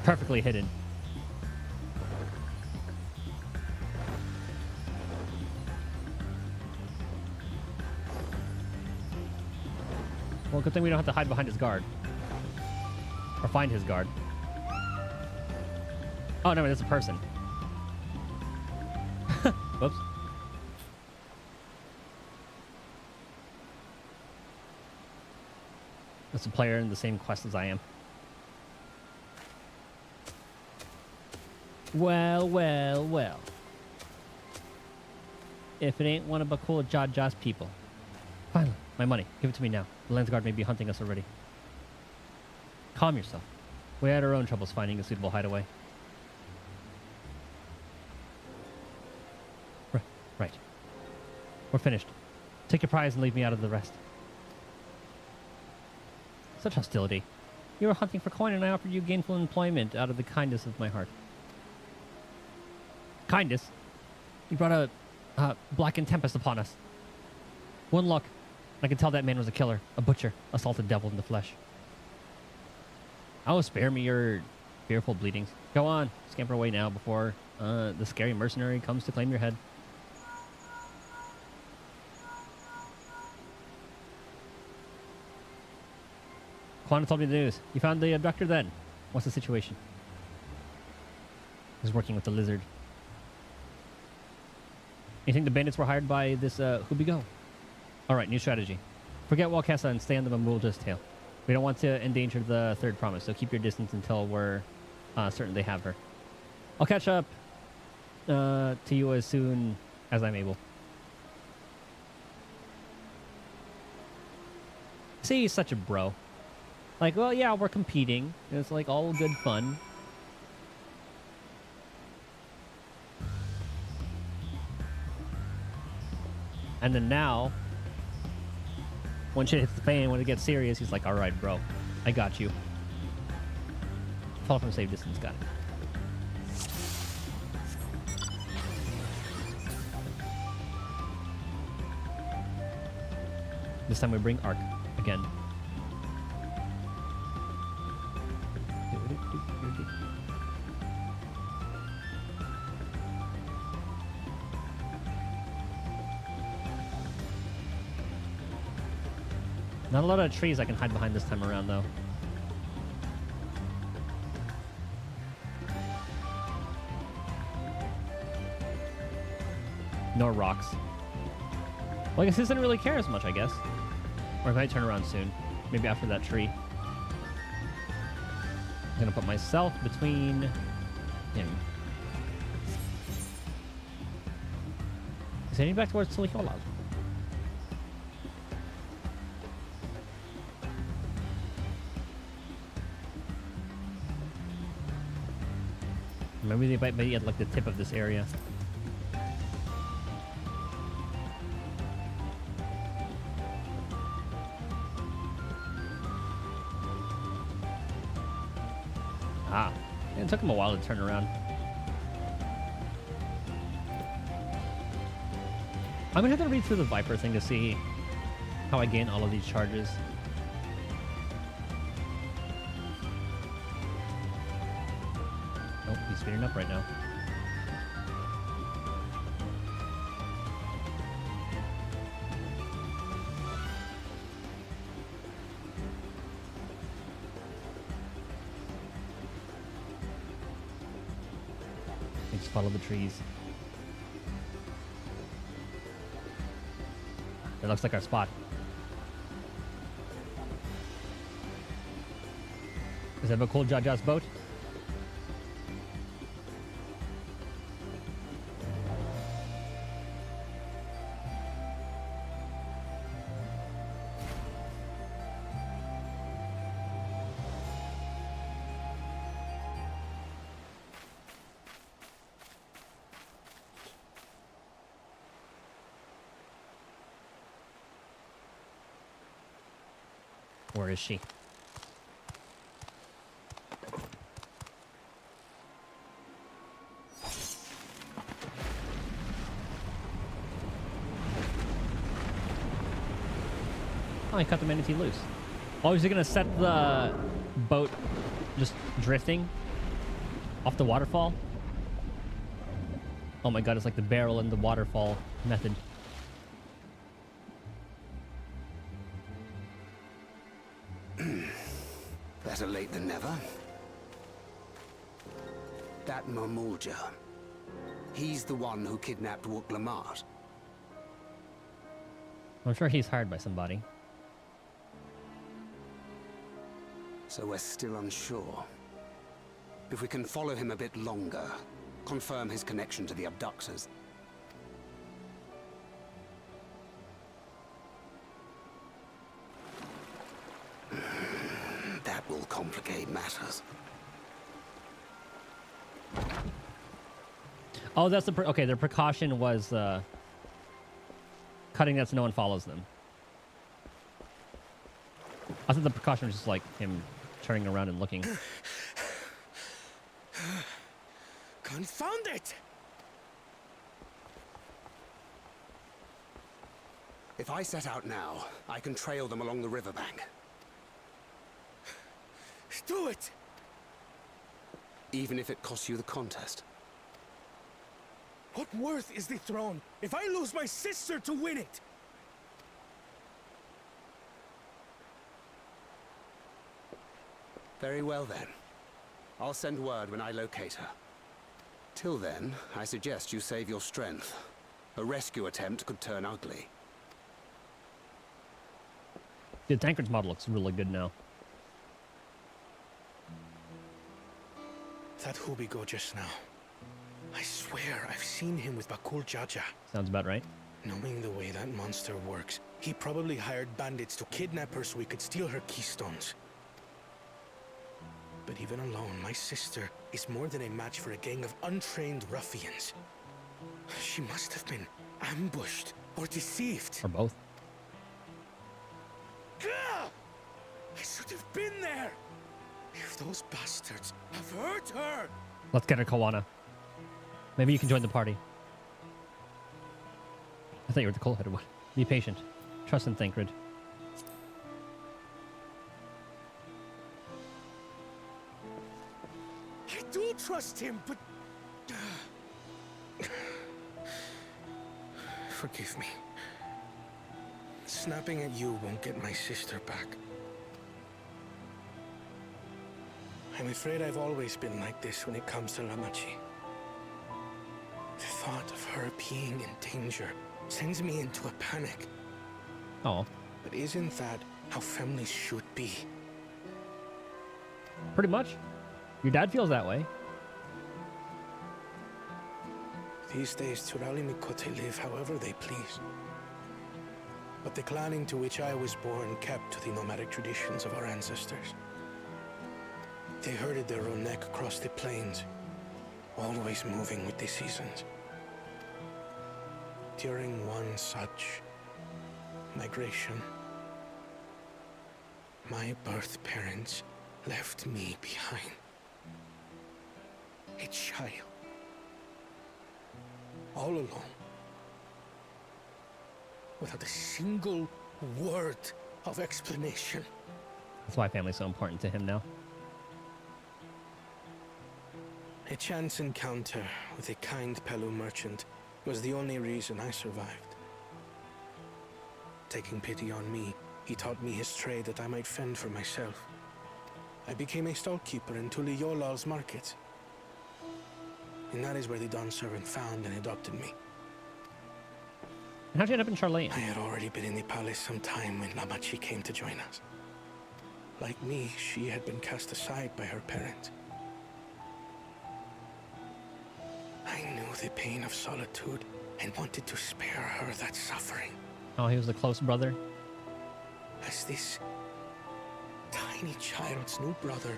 Perfectly hidden. Well, good thing we don't have to hide behind his guard. Or find his guard. Oh, no, that's a person. Whoops. That's a player in the same quest as I am. Well, well, well. if it ain't one of Bakul Jaja's people. Finally, my money. Give it to me now. The Landsguard may be hunting us already. Calm yourself. We had our own troubles finding a suitable hideaway. Right. We're finished. Take your prize and leave me out of the rest. Such hostility. You were hunting for coin and I offered you gainful employment out of the kindness of my heart. Kindness? You brought a blackened tempest upon us. One look. I could tell that man was a killer, a butcher, a salted devil in the flesh. Oh, spare me your fearful bleedings. Go on, scamper away now before the scary mercenary comes to claim your head. Quana told me the news. You found the abductor then? What's the situation? He's working with the lizard. You think the bandits were hired by this Hubigo? Alright, new strategy. Forget Walkessa and stay on the Mamulja's tail. We don't want to endanger the third promise, so keep your distance until we're certain they have her. I'll catch up to you as soon as I'm able. See, he's such a bro. Like, well, yeah, we're competing. It's like all good fun. And then now, when shit hits the fan, when it gets serious, he's like, all right, bro, I got you. Fall from safe distance, got it. This time we bring Ark again. Not a lot of trees I can hide behind this time around, though. Nor rocks. Well, I guess he doesn't really care as much, I guess. Or if I turn around soon. Maybe after that tree. I'm gonna put myself between him. He's heading back towards Tulihola. Maybe they might be at like the tip of this area. Ah, it took him a while to turn around. I'm gonna have to read through the Viper thing to see how I gain all of these charges. Oh, he's speeding up right now. Just follow the trees. It looks like our spot. Is that Bakul Jaja's boat? Where is she? Oh, I cut the manatee loose. Oh, is he gonna set the boat just drifting off the waterfall? Oh my god, it's like the barrel in the waterfall method. Better late than never. That Mamulja. He's the one who kidnapped Wook Lamart. I'm sure he's hired by somebody. So we're still unsure. If we can follow him a bit longer, confirm his connection to the abductors. complicate matters. Oh, that's the okay. Their precaution was cutting that so no one follows them. I thought the precaution was just like him turning around and looking. Confound it! If I set out now, I can trail them along the riverbank. Do it! Even if it costs you the contest. What worth is the throne if I lose my sister to win it? Very well then. I'll send word when I locate her. Till then, I suggest you save your strength. A rescue attempt could turn ugly. The Tancred's model looks really good now. That Hubigo just now. I swear I've seen him with Bakul Jaja. Sounds about right. Knowing the way that monster works, he probably hired bandits to kidnap her so he could steal her keystones. But even alone, my sister is more than a match for a gang of untrained ruffians. She must have been ambushed or deceived. Or both. Gah! I should have been there! If those bastards have hurt her! Let's get her, Kawana. Maybe you can join the party. I thought you were the cold-headed one. Be patient. Trust in Tancred. I do trust him, but... Forgive me. Snapping at you won't get my sister back. I'm afraid I've always been like this when it comes to Lamachi. The thought of her being in danger sends me into a panic. Oh, But isn't that how families should be? pretty much. Your dad feels that way. These days, Turali Mikote live however they please. But the clan into which I was born kept to the nomadic traditions of our ancestors. They herded their own neck across the plains, always moving with the seasons. During one such migration, my birth parents left me behind. A child. All alone. Without a single word of explanation. That's why family's so important to him now. A chance encounter with a kind Pelu merchant was the only reason I survived. Taking pity on me, he taught me his trade that I might fend for myself. I became a stallkeeper in Tuliyolal's market. And that is where the Dawn servant found and adopted me. And how'd you end up in Charlene? I had already been in the palace some time when Lamachi came to join us. Like me, she had been cast aside by her parents. I knew the pain of solitude and wanted to spare her that suffering. Oh, he was a close brother. As this tiny child's new brother,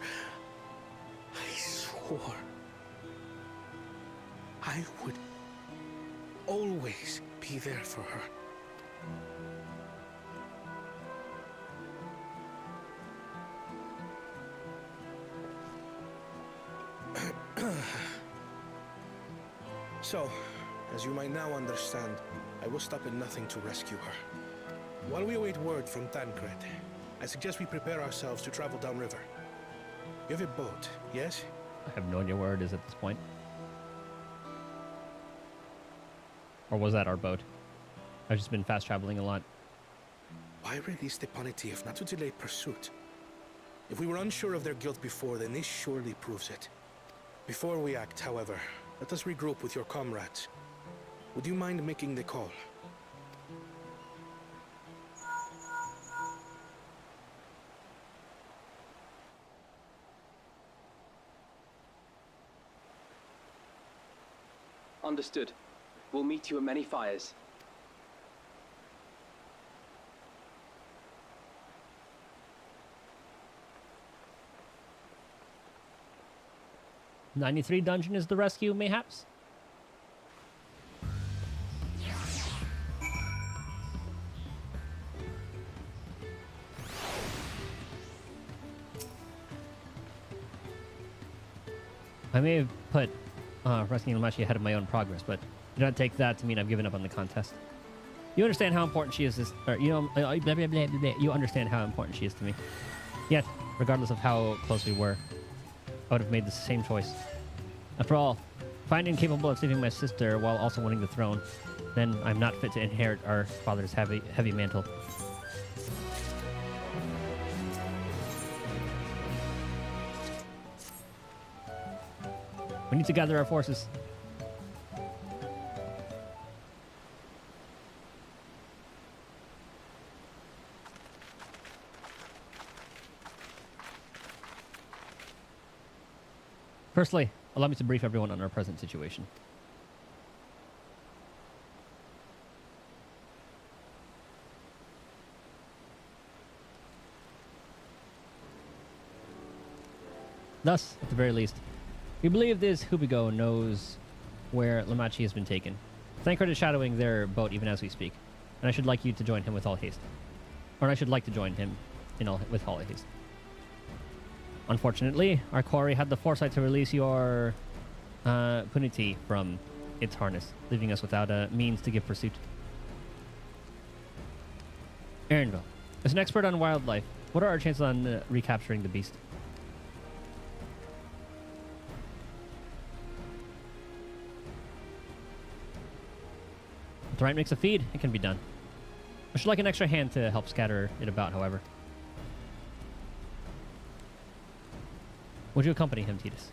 I swore I would always be there for her. So, as you might now understand, I will stop at nothing to rescue her. While we await word from Tancred, I suggest we prepare ourselves to travel downriver. You have a boat, yes? I have no idea where it is at this point. Or was that our boat? I've just been fast traveling a lot. Why release the punitive not to delay pursuit? If we were unsure of their guilt before, then this surely proves it. Before we act, however, let us regroup with your comrades. Would you mind making the call? Understood. We'll meet you at many fires. 93 dungeon is the rescue, mayhaps? I may have put rescuing Lamachi ahead of my own progress, but do not take that to mean I've given up on the contest. You understand how important she is you understand how important she is to me. Yet, regardless of how close we were, I would have made the same choice. After all, if I'm incapable of saving my sister while also winning the throne, then I'm not fit to inherit our father's heavy mantle. We need to gather our forces. Firstly, allow me to brief everyone on our present situation. Thus, at the very least, we believe this Hubigo knows where Lamachi has been taken. Thancred is shadowing their boat even as we speak, and I should like you to join him with all haste. Or I should like to join him with all haste. Unfortunately, our quarry had the foresight to release your punity from its harness, leaving us without a means to give pursuit. Erinville, as an expert on wildlife, what are our chances on recapturing the beast? If the right mix of feed, it can be done. I should like an extra hand to help scatter it about, however. Would you accompany him, Titus?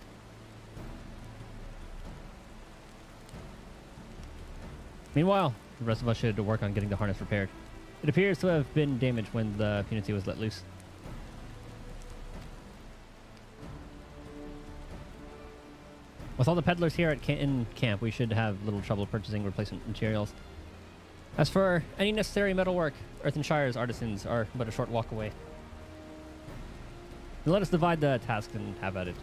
Meanwhile, the rest of us should work on getting the harness repaired. It appears to have been damaged when the punity was let loose. With all the peddlers here in camp, we should have little trouble purchasing replacement materials. As for any necessary metalwork, Earthenshire's artisans are but a short walk away. Then let us divide the task and have at it.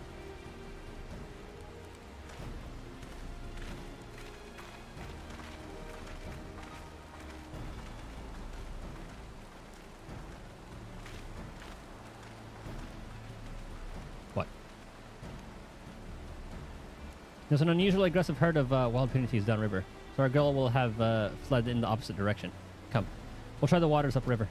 What? There's an unusually aggressive herd of wild punities downriver, so our girl will have fled in the opposite direction. Come, we'll try the waters upriver.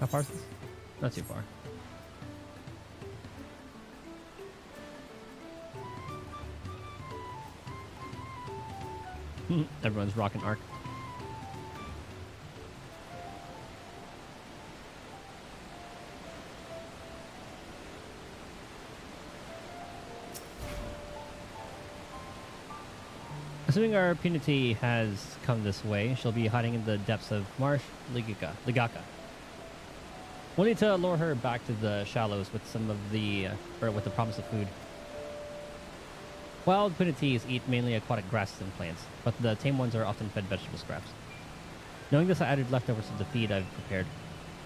How far is this? Not too far. Everyone's rocking arc. Assuming our punity has come this way, she'll be hiding in the depths of Marsh Ligaka. We'll need to lure her back to the shallows with some of the, with the promise of food. Wild punities eat mainly aquatic grasses and plants, but the tame ones are often fed vegetable scraps. Knowing this, I added leftovers to the feed I've prepared.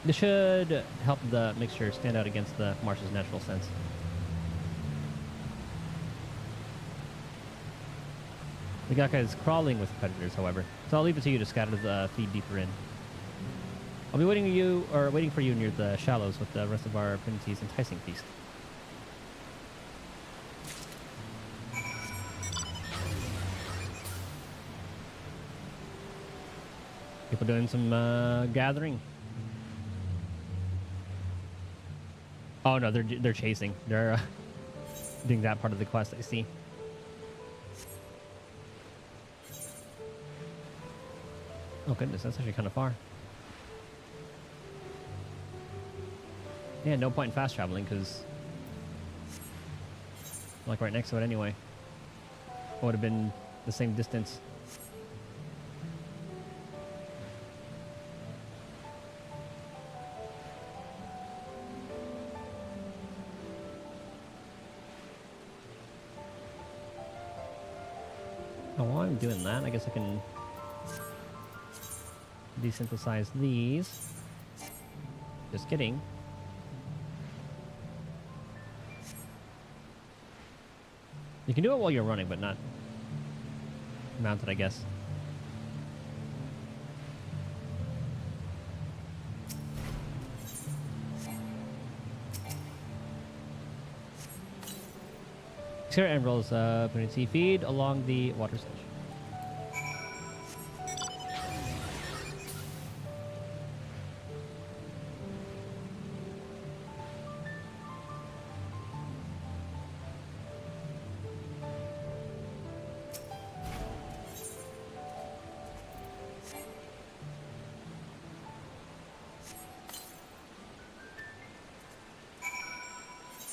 This should help the mixture stand out against the marsh's natural scents. Ligaka is crawling with predators, however, so I'll leave it to you to scatter the feed deeper in. I'll be waiting for you near the shallows with the rest of our punity's enticing feast. People doing some gathering. Oh no, they're chasing. They're doing that part of the quest, I see. Oh goodness, that's actually kind of far. Yeah, no point in fast traveling because I'm like right next to it anyway. It would have been the same distance. Oh, while I'm doing that, I guess I can desynthesize these. Just kidding. You can do it while you're running, but not mounted, I guess. Xera emeralds, community feed along the water station.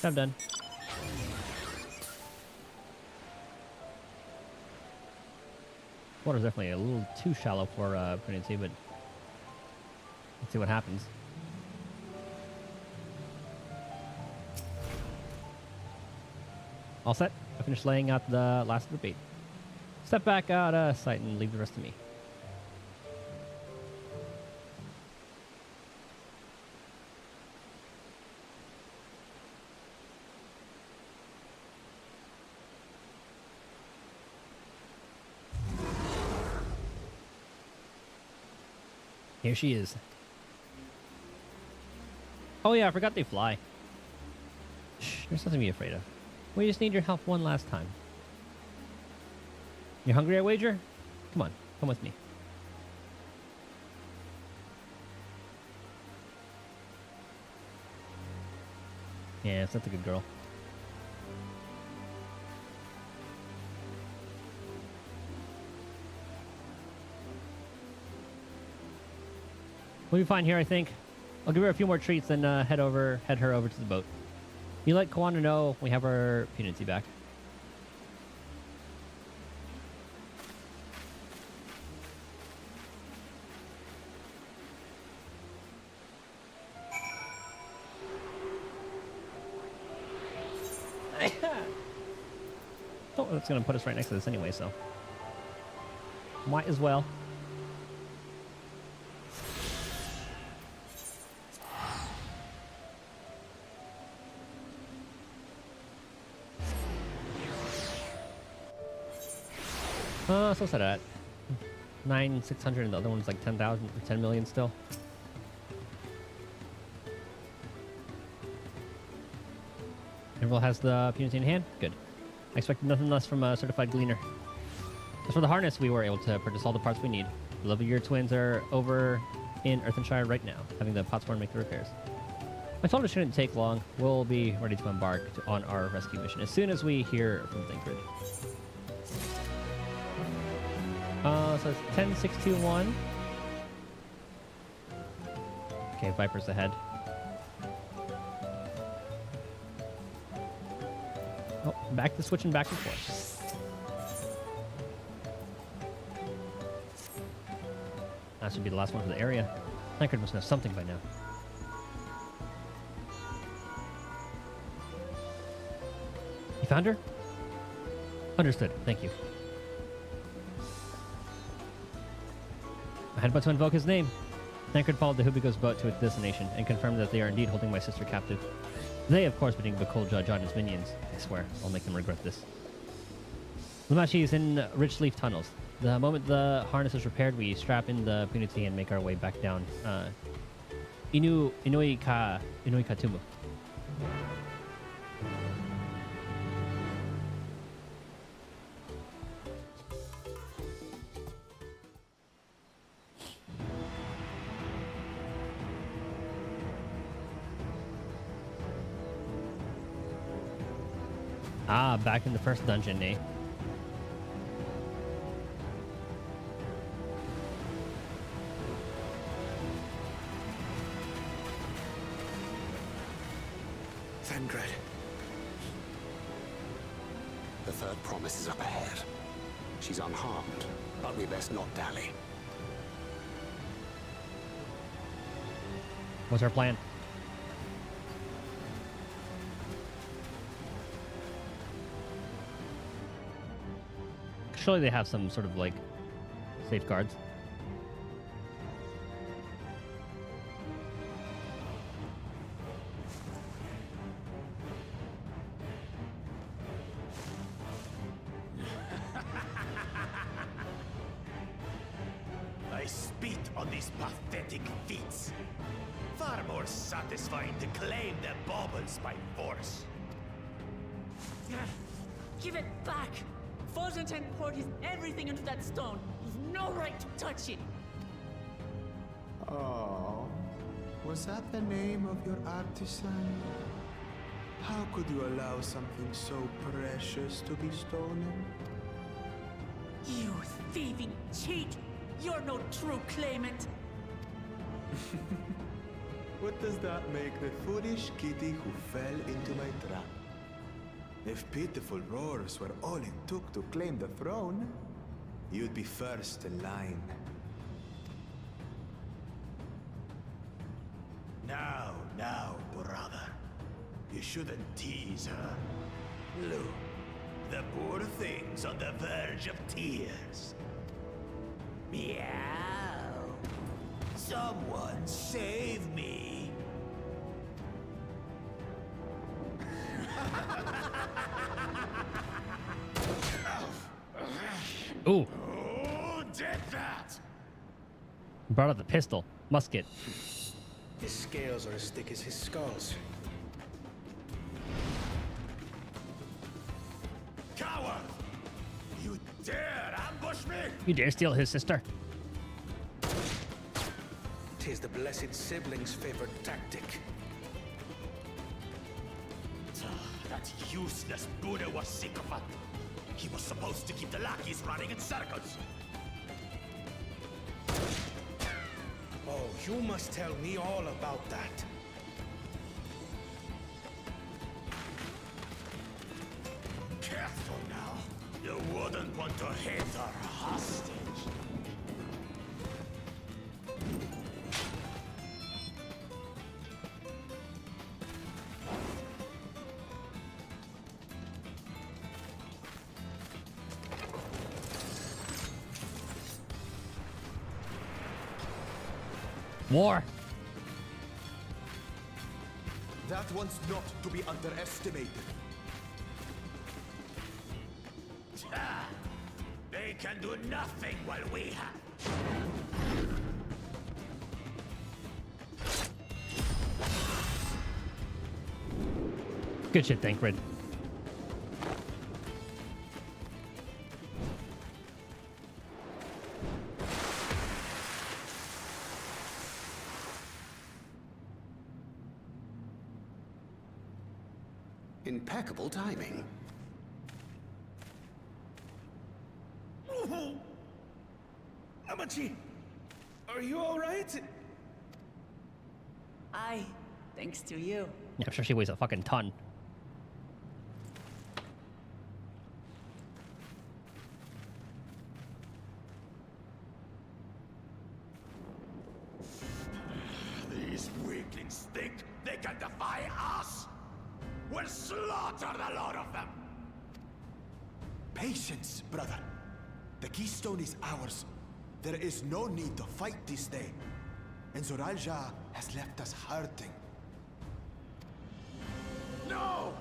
I'm done. Water's definitely a little too shallow for pregnancy, but let's see what happens. All set. I finished laying out the last of the bait. Step back out of sight and leave the rest to me. Here she is. Oh yeah, I forgot they fly. Shh, there's nothing to be afraid of. We just need your help one last time. You hungry, I wager? Come on, come with me. Yeah, it's not a good girl. We'll be fine here, I think. I'll give her a few more treats, then head her over to the boat. You let Kawano know we have our punity back. Oh, that's gonna put us right next to this anyway, so might as well. So what's that at? 9,600 and the other one's like 10,000 or 10 million still. Everyone has the punity in hand? Good. I expected nothing less from a certified gleaner. As for the harness, we were able to purchase all the parts we need. The Love of Year twins are over in Earthenshire right now, having the Potsworn make the repairs. I told her it shouldn't take long. We'll be ready to embark on our rescue mission as soon as we hear from Thinkred. So it's 10,621. Okay, Viper's ahead. Oh, back to switching back and forth. That should be the last one for the area. Thinkred must know something by now. You found her? Understood. Thank you. I had but to invoke his name. Thinkred followed the Hubigo's boat to its destination and confirmed that they are indeed holding my sister captive. They, of course, being Bakul Judge and his minions. I swear, I'll make them regret this. Lumachi is in Rich Leaf Tunnels. The moment the harness is repaired, we strap in the punity and make our way back down Inui Katumu. Ah, back in the first dungeon, eh? Thinkred. The third promise is up ahead. She's unharmed, but we best not dally. What's our plan? Surely they have some sort of like safeguards. I spit on these pathetic feats. Far more satisfying to claim their baubles by force. Give it back! Fosunten poured his everything into that stone. You've no right to touch it. Oh, was that the name of your artisan? How could you allow something so precious to be stolen? You thieving cheat! You're no true claimant! What does that make the foolish kitty who fell into my trap? If pitiful roars were all it took to claim the throne, you'd be first in line. Now, brother. You shouldn't tease her. Look, the poor thing's on the verge of tears. Meow. Someone save me. Ooh. Who did that? Brought out the pistol. Musket. His scales are as thick as his skulls. Coward! You dare ambush me? You dare steal his sister? 'Tis the blessed sibling's favorite tactic. That useless Buddha was sycophant. He was supposed to keep the lackeys running in circles. Oh, you must tell me all about that. Careful now. You wouldn't want to hit her hostage. War. That one's not to be underestimated. They can do nothing while we have. Good shit, Thancred. Impeccable timing. Amachi, are you all right? Aye, thanks to you. Yeah, I'm sure she weighs a fucking ton. These weaklings think they can defy us? We'll slaughter the lot of them! Patience, brother. The keystone is ours. There is no need to fight this day. And Zoralja has left us hurting. No!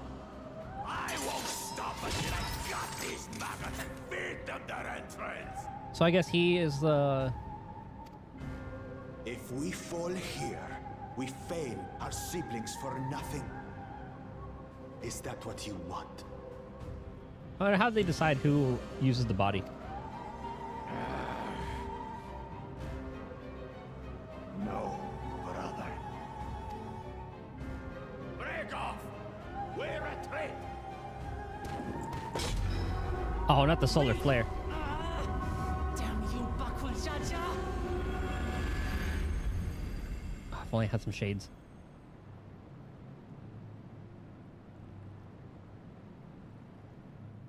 I won't stop until I've got these maggots and feed them their entrails! So I guess he is the... If we fall here, we fail our siblings for nothing. Is that what you want? How do they decide who uses the body? No, brother. Break off! We retreat! Oh, not the solar flare. Damn you, Bakul Jaja! If only I had some shades.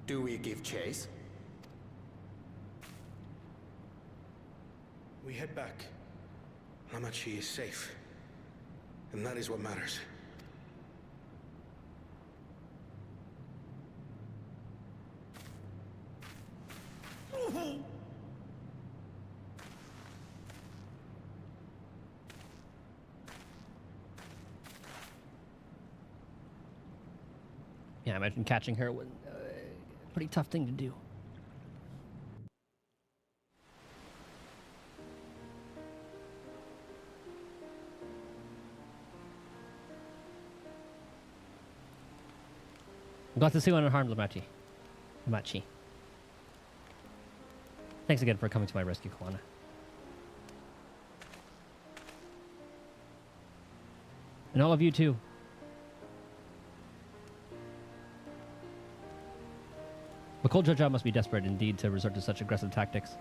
Do we give chase? We head back. Amachi is safe. And that is what matters. Yeah, I imagine catching her was a pretty tough thing to do. I'm glad to see you unharmed, Lamachi. Thanks again for coming to my rescue, Kwana. And all of you too. Bakul Jaja must be desperate indeed to resort to such aggressive tactics.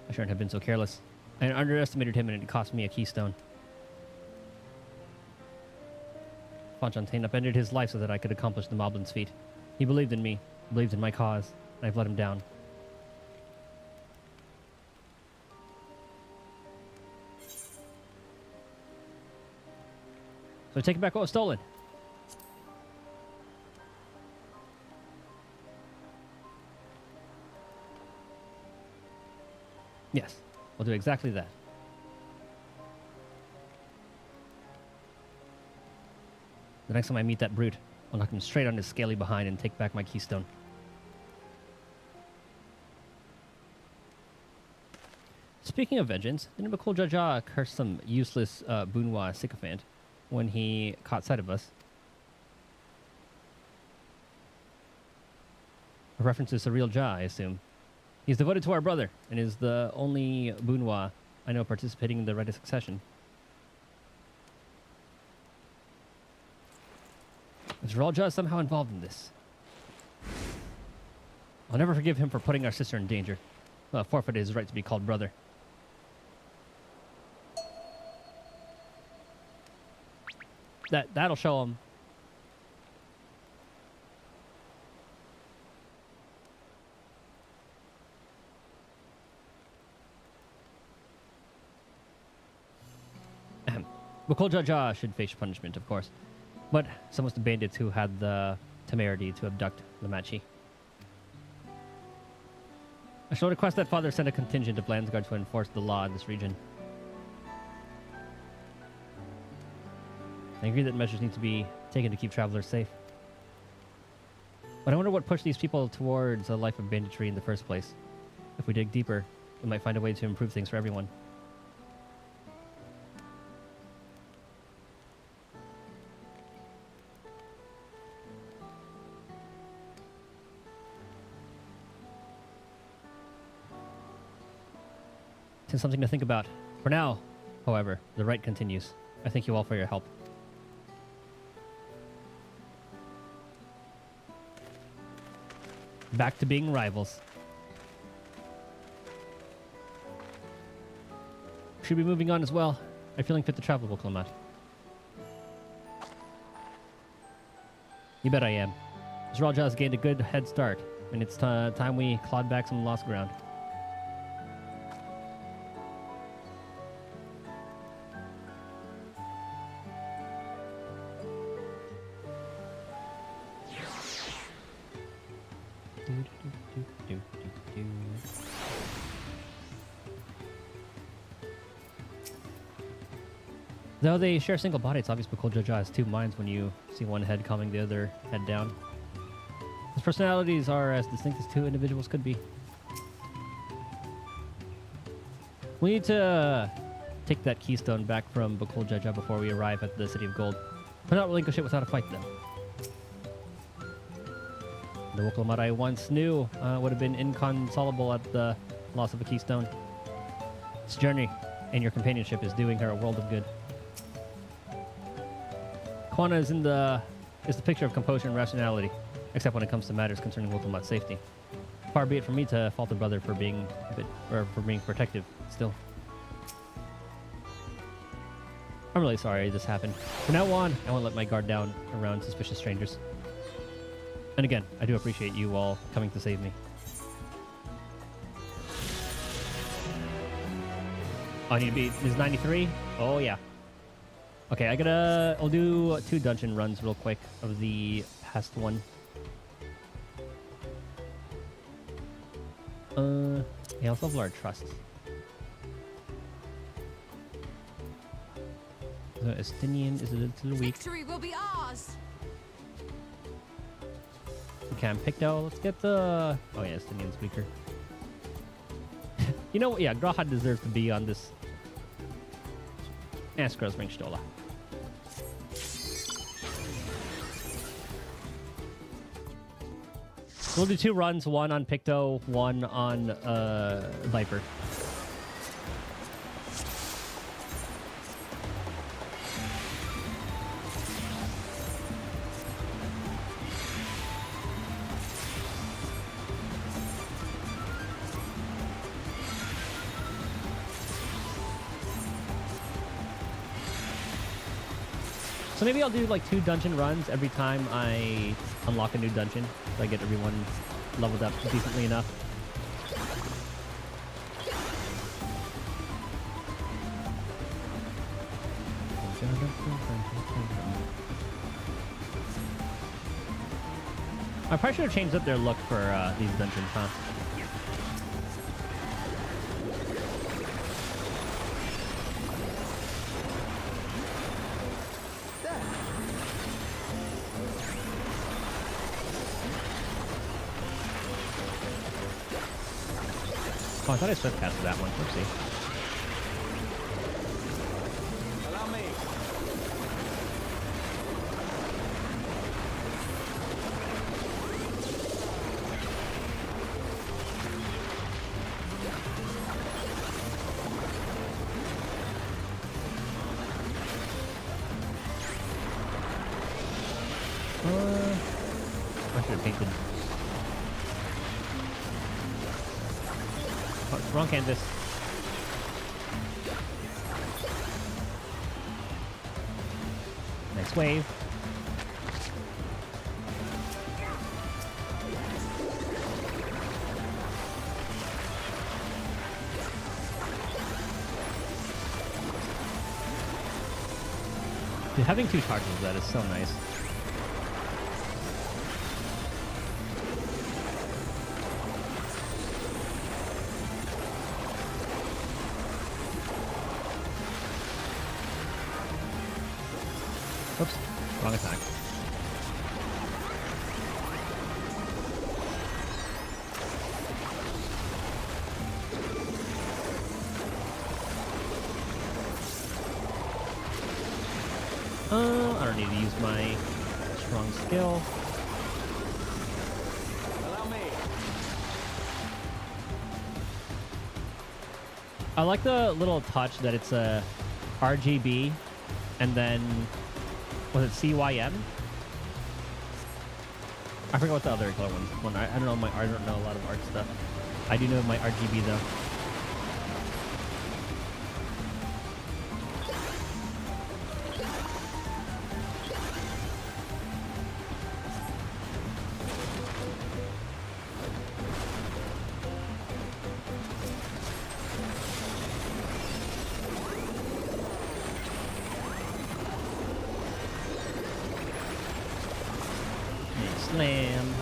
I shouldn't have been so careless. I underestimated him and it cost me a keystone. Fontaine upended his life so that I could accomplish the Moblin's feat. He believed in me, believed in my cause, and I've let him down. So take back what was stolen. Yes, we'll do exactly that. The next time I meet that brute, I'll knock him straight on his scaly behind and take back my keystone. Speaking of vengeance, didn't Bakul Jaja curse some useless Bunhua sycophant when he caught sight of us? A reference to Surreal Ja, I assume. He's devoted to our brother and is the only Bunhua I know participating in the Rite of Succession. Is Surreal somehow involved in this? I'll never forgive him for putting our sister in danger. Forfeit his right to be called brother. That'll show him. Bakul Jaja should face punishment, of course. But so was the bandits who had the temerity to abduct Lamachi. I shall request that Father send a contingent of Landsguard to enforce the law in this region. I agree that measures need to be taken to keep travelers safe. But I wonder what pushed these people towards a life of banditry in the first place. If we dig deeper, we might find a way to improve things for everyone. It's something to think about. For now, however, the rite continues. I thank you all for your help. Back to being rivals. Should be moving on as well. I'm feeling fit to travel, Boklamat. You bet I am. Zralja has gained a good head start, and it's time we clawed back some lost ground. Though they share a single body, it's obvious Bakul Jaja has two minds when you see one head calming the other head down. His personalities are as distinct as two individuals could be. We need to take that keystone back from Bakul Jaja before we arrive at the City of Gold. But not relinquish it without a fight, though. The Woklamat I once knew would have been inconsolable at the loss of a keystone. This journey and your companionship is doing her a world of good. Kwana is the picture of composure and rationality, except when it comes to matters concerning Woklamat's safety. Far be it from me to fault a brother for being protective. Still, I'm really sorry this happened. From now on, I won't let my guard down around suspicious strangers. And again, I do appreciate you all coming to save me. Oh, I need to beat is 93? Oh yeah. Okay, I'll do 2 dungeon runs real quick of the past one. He also have our trust. The Estinian is a little weak. Victory will be ours. Okay, I'm Picto. Let's get the... Oh yeah, Estinian's weaker. You know what? Yeah, Graha deserves to be on this. Skrull's ring Stola. We'll do 2 runs, 1 on Picto, 1 on Viper. So maybe I'll do like 2 dungeon runs every time I unlock a new dungeon. So I get everyone leveled up decently enough. I probably should have changed up their look for these dungeons, huh? Oh, I thought I swift casted that one. Oopsie. Allow me. I should have painted. Oh, wrong canvas. Nice wave. Dude, having 2 charges of that is so nice. Oops, wrong attack. I don't need to use my strong skill. Allow me. I like the little touch that it's a RGB and then was it CYM? I forgot what the other color one. I don't know I don't know a lot of art stuff. I do know my RGB though. Slam.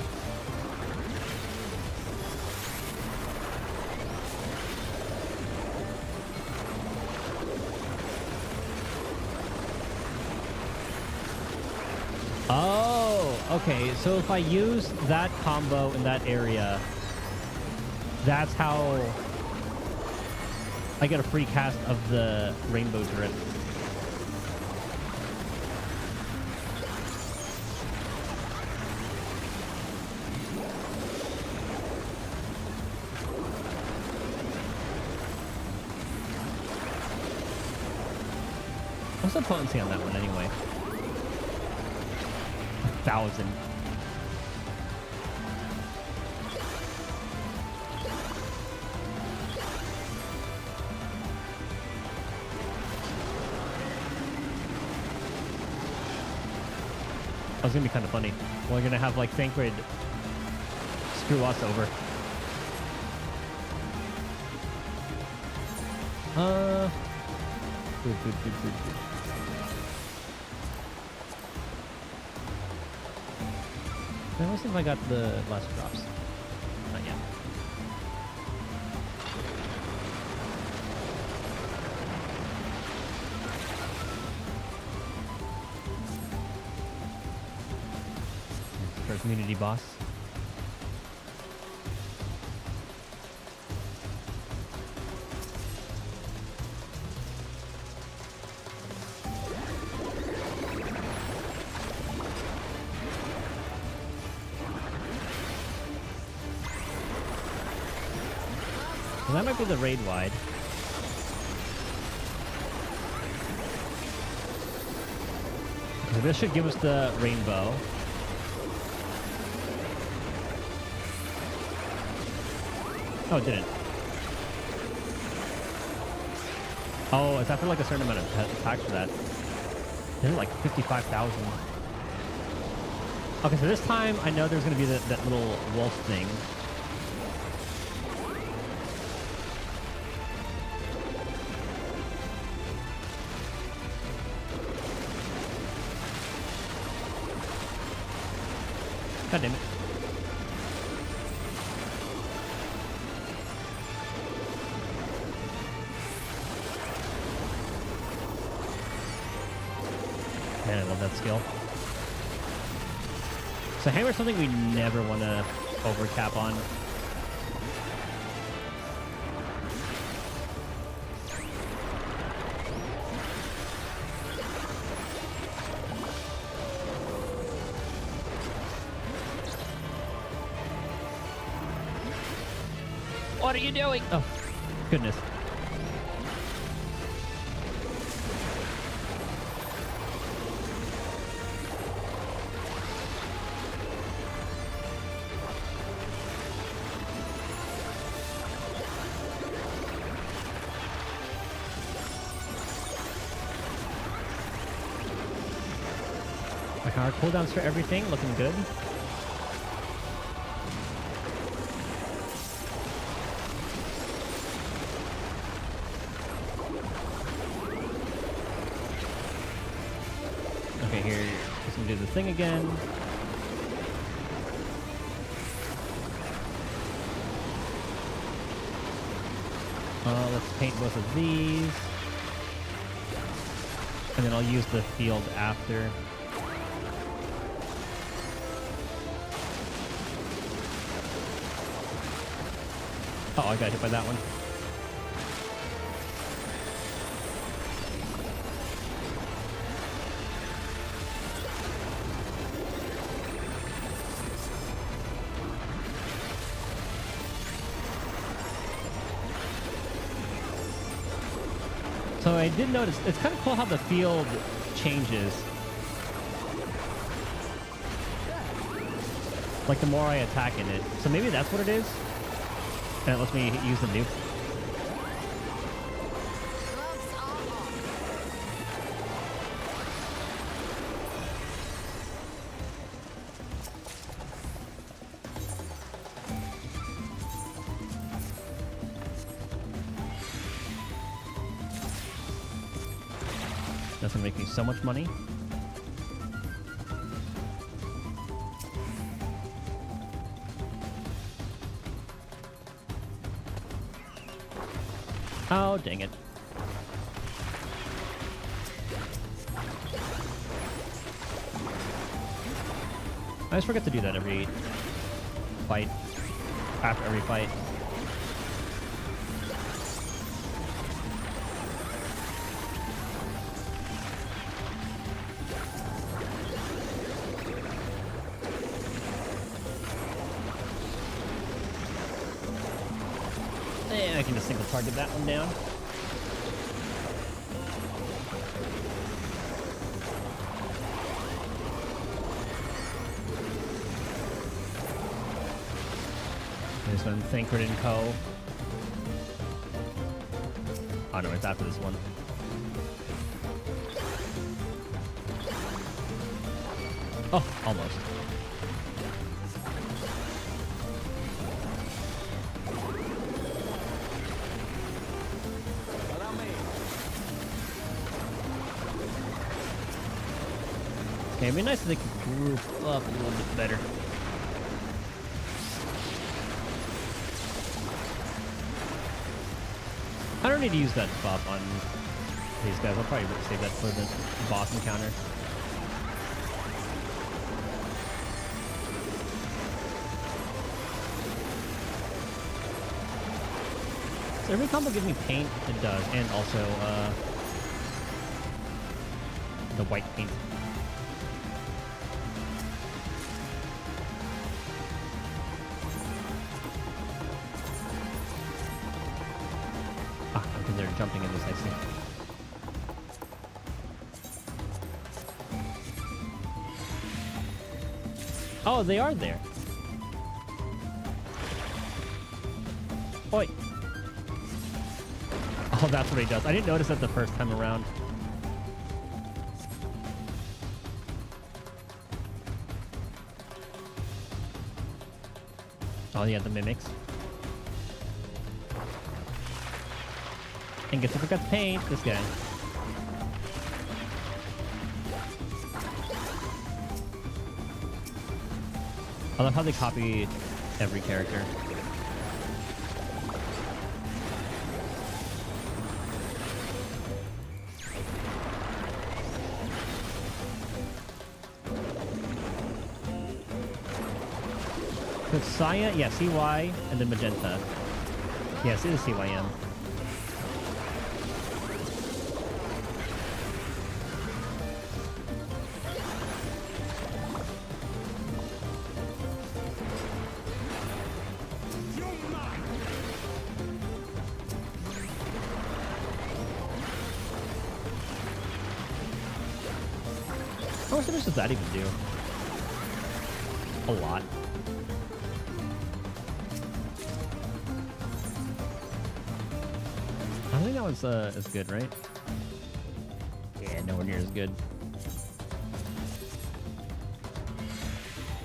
Oh, okay. So if I use that combo in that area, that's how I get a free cast of the Rainbow Drift. What's the potency on that one anyway? 1,000. That was gonna be kind of funny. We're gonna have like Thancred screw us over. Good. Let's see if I got the last drops. Not yet. first community boss. So that might be the raid wide. So this should give us the rainbow. Oh, it didn't. Oh, it's after like a certain amount of attacks for that. This is like 55,000. Okay, so this time I know there's going to be that little wolf thing. God damn it. Man, I love that skill. So hammer's something we never want to overcap on. What are you doing? Oh, goodness. Our cooldowns for everything looking good. Okay, here, just gonna do the thing again. Let's paint both of these. And then I'll use the field after. Oh, I got hit by that one. So I did notice, it's kind of cool how the field changes. Like the more I attack in it. So maybe that's what it is. And it lets me use the nuke. That's gonna make me so much money. Oh, dang it. I just forget to do that every fight. After every fight. And I can just single target that one down. This one, Thancred & Co. Oh no, it's after this one. Oh, almost. Okay, it'd be nice if they could group up a little bit better. I don't need to use that buff on these guys. I'll probably save that for the boss encounter. every combo gives me paint? It does, and also the white paint. Ah, because they're jumping in this, I see. Oh, they are there. Oi. Oh, that's what he does. I didn't notice that the first time around. Oh, yeah, the mimics. And guess who forgot to paint? This guy. I love how they copy every character. It's Cyan, yeah, CY, and then Magenta. Yes, it is CYM. How much damage does that even do? A lot. I think that one's as good, right? Yeah, nowhere near as good.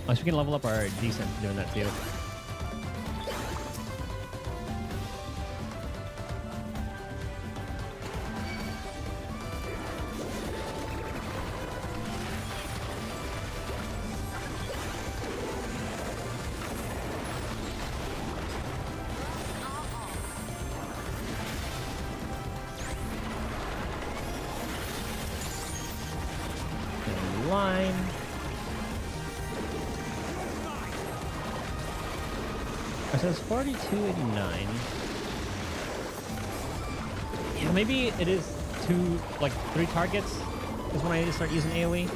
Unless we can level up our decent doing that too. Line. It says 4289. Yeah, maybe it is two, like 3 targets is when I need to start using AoE.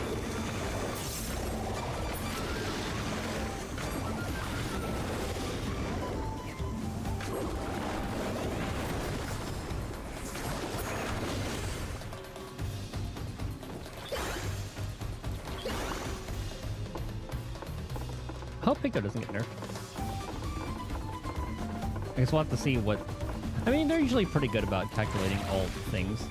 I hope Pico doesn't get nerfed. I guess we'll have to see what... I mean, they're usually pretty good about calculating all things.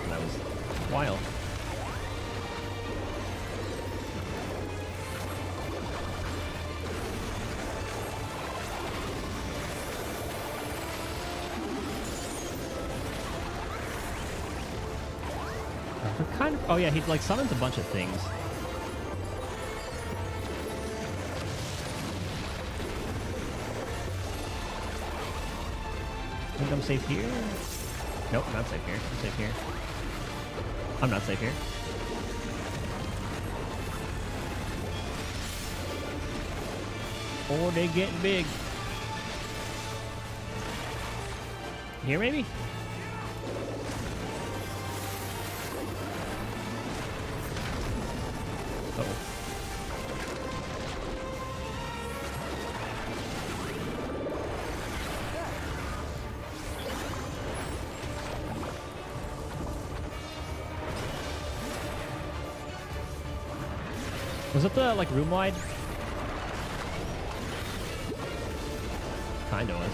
That was wild. They're kind of... Oh yeah, he like summons a bunch of things. I think I'm safe here. Nope, not safe here. I'm safe here. I'm not safe here. Or they getting big. Here maybe? Uh-oh. Was it the, like, room wide? Kinda was.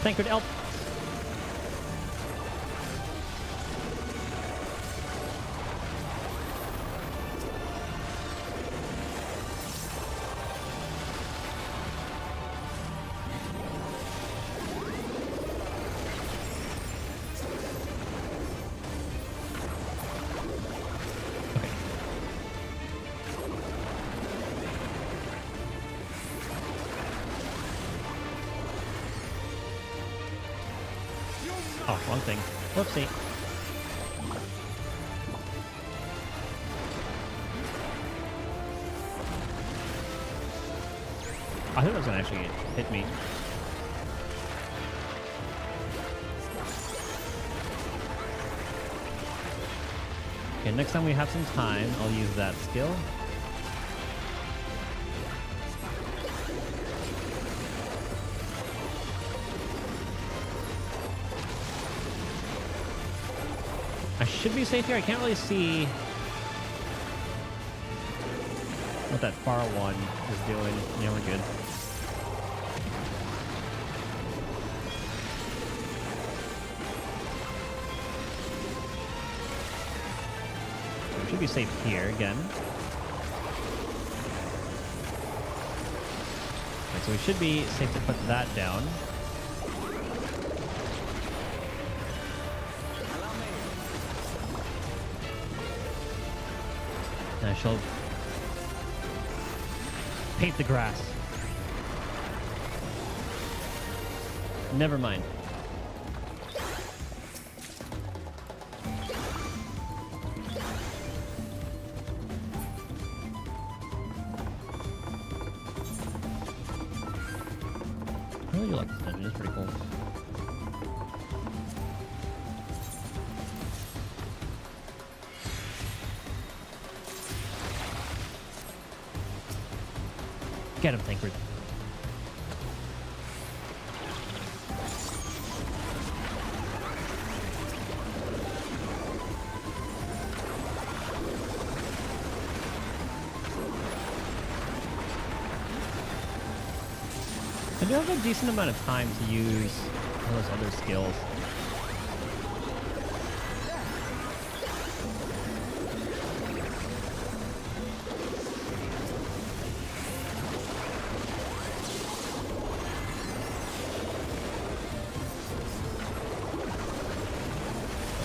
Tankard Elf. Oh, wrong thing. Whoopsie. I thought it was gonna actually hit me. Okay, next time we have some time, I'll use that skill. I should be safe here. I can't really see what that far one is doing. Yeah, we're good. We should be safe here again. Okay, so we should be safe to put that down. And I shall paint the grass. Never mind. I really do like this dungeon. It's pretty cool. Get him, Tancred. I do have a decent amount of time to use all those other skills.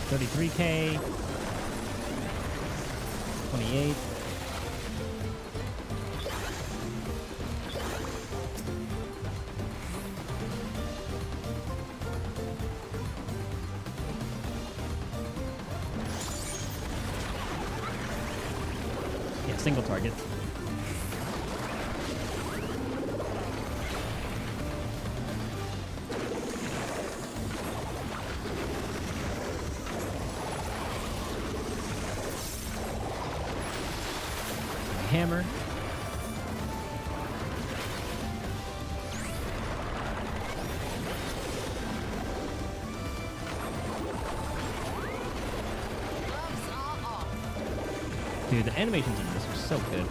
$33K, 28. Yeah, single target. Hammer. Dude, the animations in this are so good.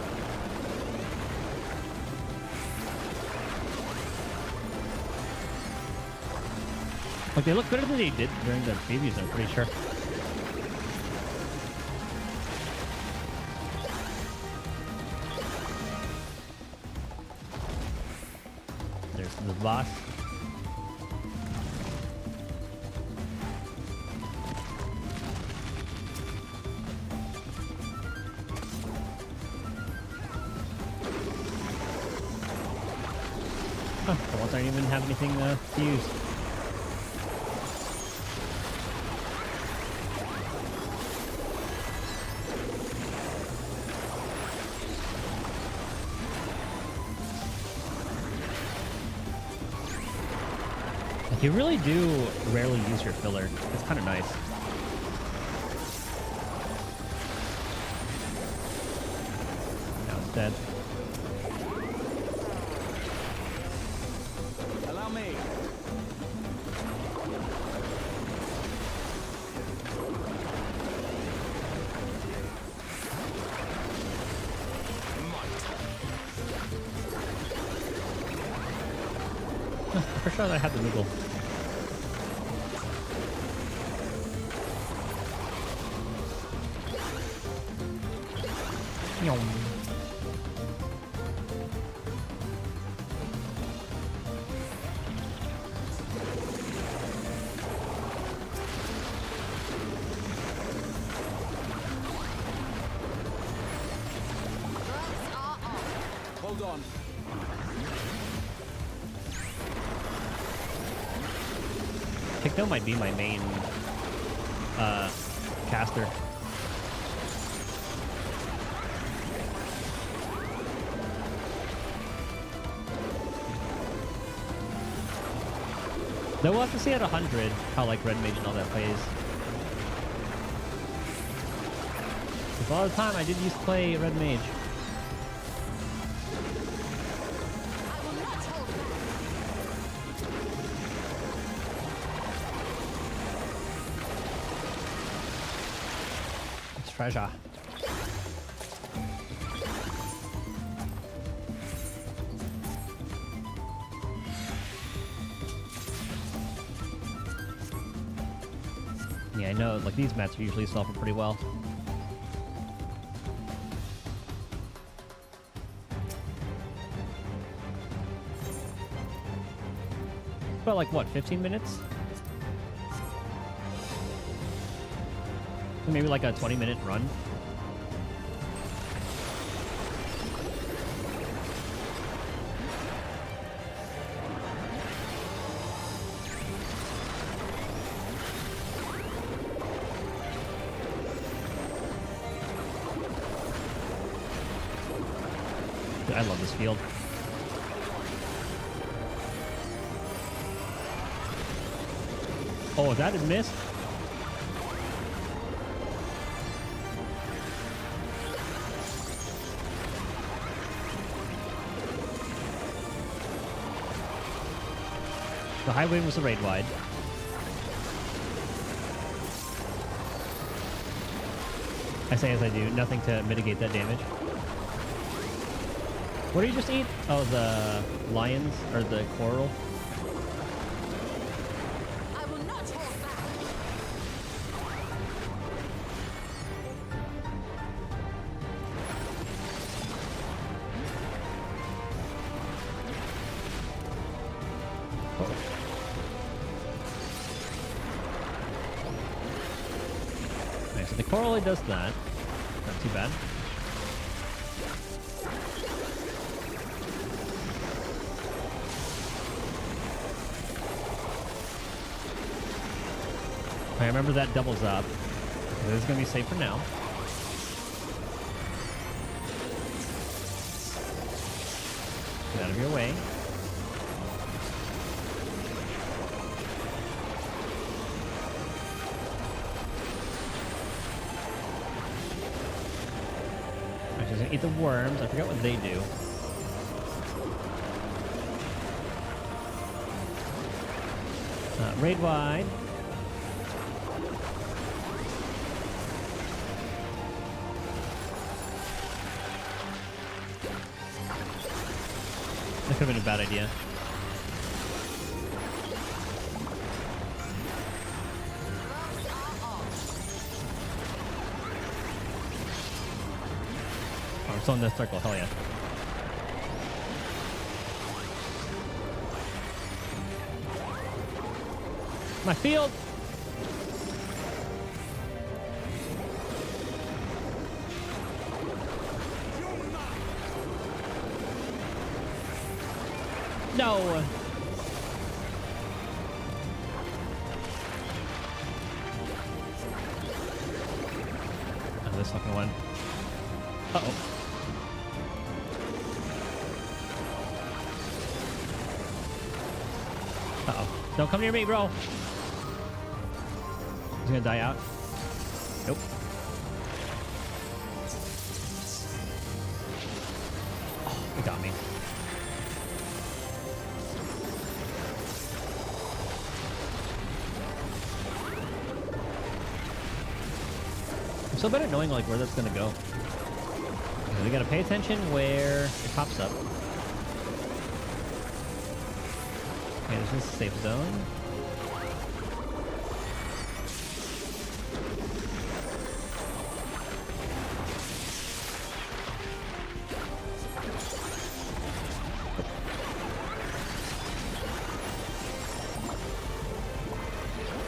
Like, they look better than they did during the previews, I'm pretty sure. There's the boss. Huh, the ones don't even have anything to use. Like, you really do rarely use your filler. It's kind of nice. Now it's dead. Allow me. For sure I had the Moogle. Yum. Hold on. Techno might be my main caster. Though we'll have to see at 100 how like Red Mage and all that plays. Because all the time I did used to play Red Mage. It's treasure. Yeah, I know, like, these mats are usually sell for pretty well. About, like, what, 15 minutes? Maybe, like, a 20-minute run? I love this field. Oh, that had missed? The high wind was the raid wide. I say as I do, nothing to mitigate that damage. What did you just eat? Oh, the lions or the coral? I will not hold back. Oh. Okay, so the coral it does that. Not too bad. I remember that doubles up. This is going to be safe for now. Get out of your way. I'm just going to eat the worms. I forgot what they do. Raid wide. That could have been a bad idea. Oh, I'm still in this circle, hell yeah. My field! No! Oh, this fucking one. Uh-oh. Uh-oh. Don't come near me, bro! He's gonna die out. Nope. Oh, it got me. I'm so bad at knowing like where that's gonna go. Okay, we gotta pay attention where it pops up. Okay, this is a safe zone.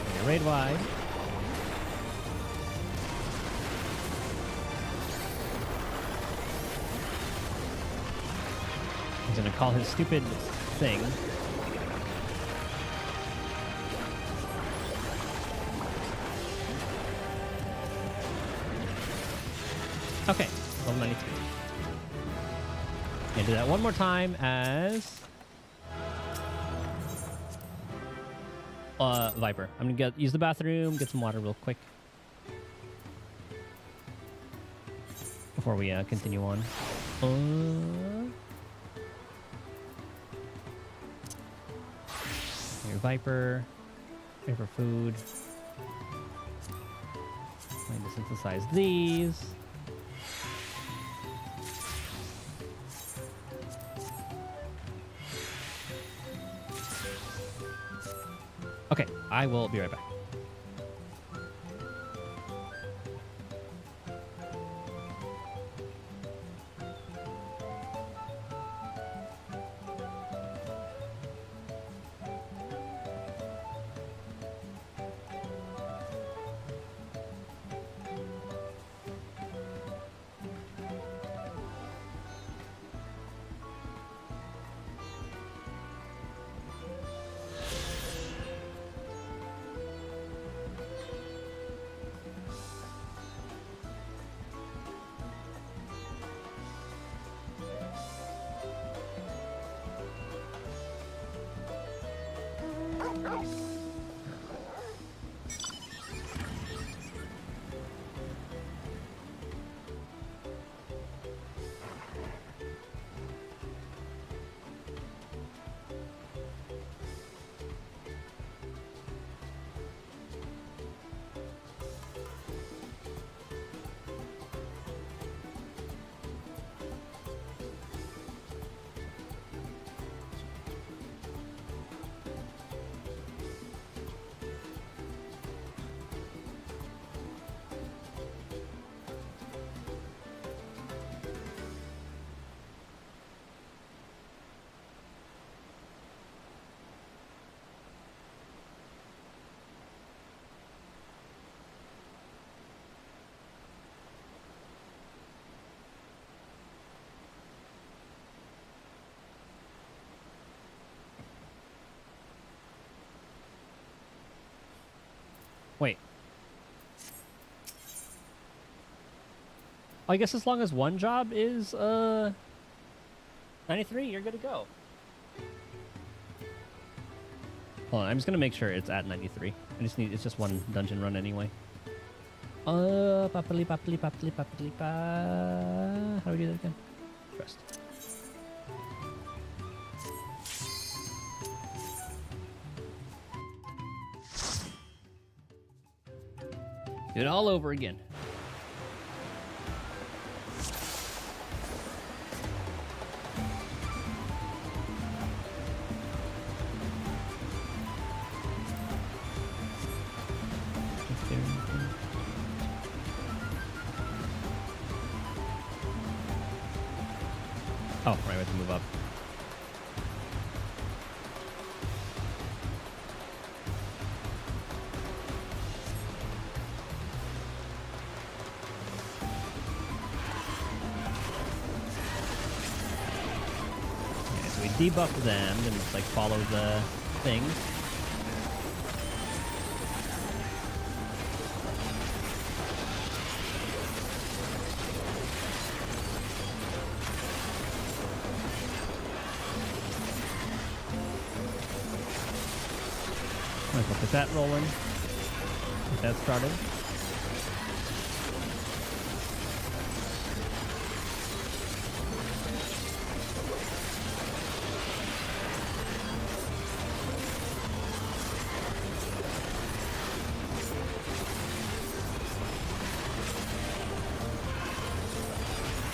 Okay, raid wide. He's gonna call his stupid thing. Okay, level 93. And do that one more time as Viper. I'm gonna use the bathroom, get some water real quick before we continue on. Here, Viper. Here for food. Going to synthesize these. Okay, I will be right back. Wait. I guess as long as one job is 93, you're good to go. Hold on, I'm just gonna make sure it's at 93. It's just one dungeon run anyway. Papali, papali, papali, papali, pa. How do we do that again? Trust. Do it all over again. Oh, right, we have to move up. Okay, so we debuff them and just like follow the things. Get that rolling. Get that started.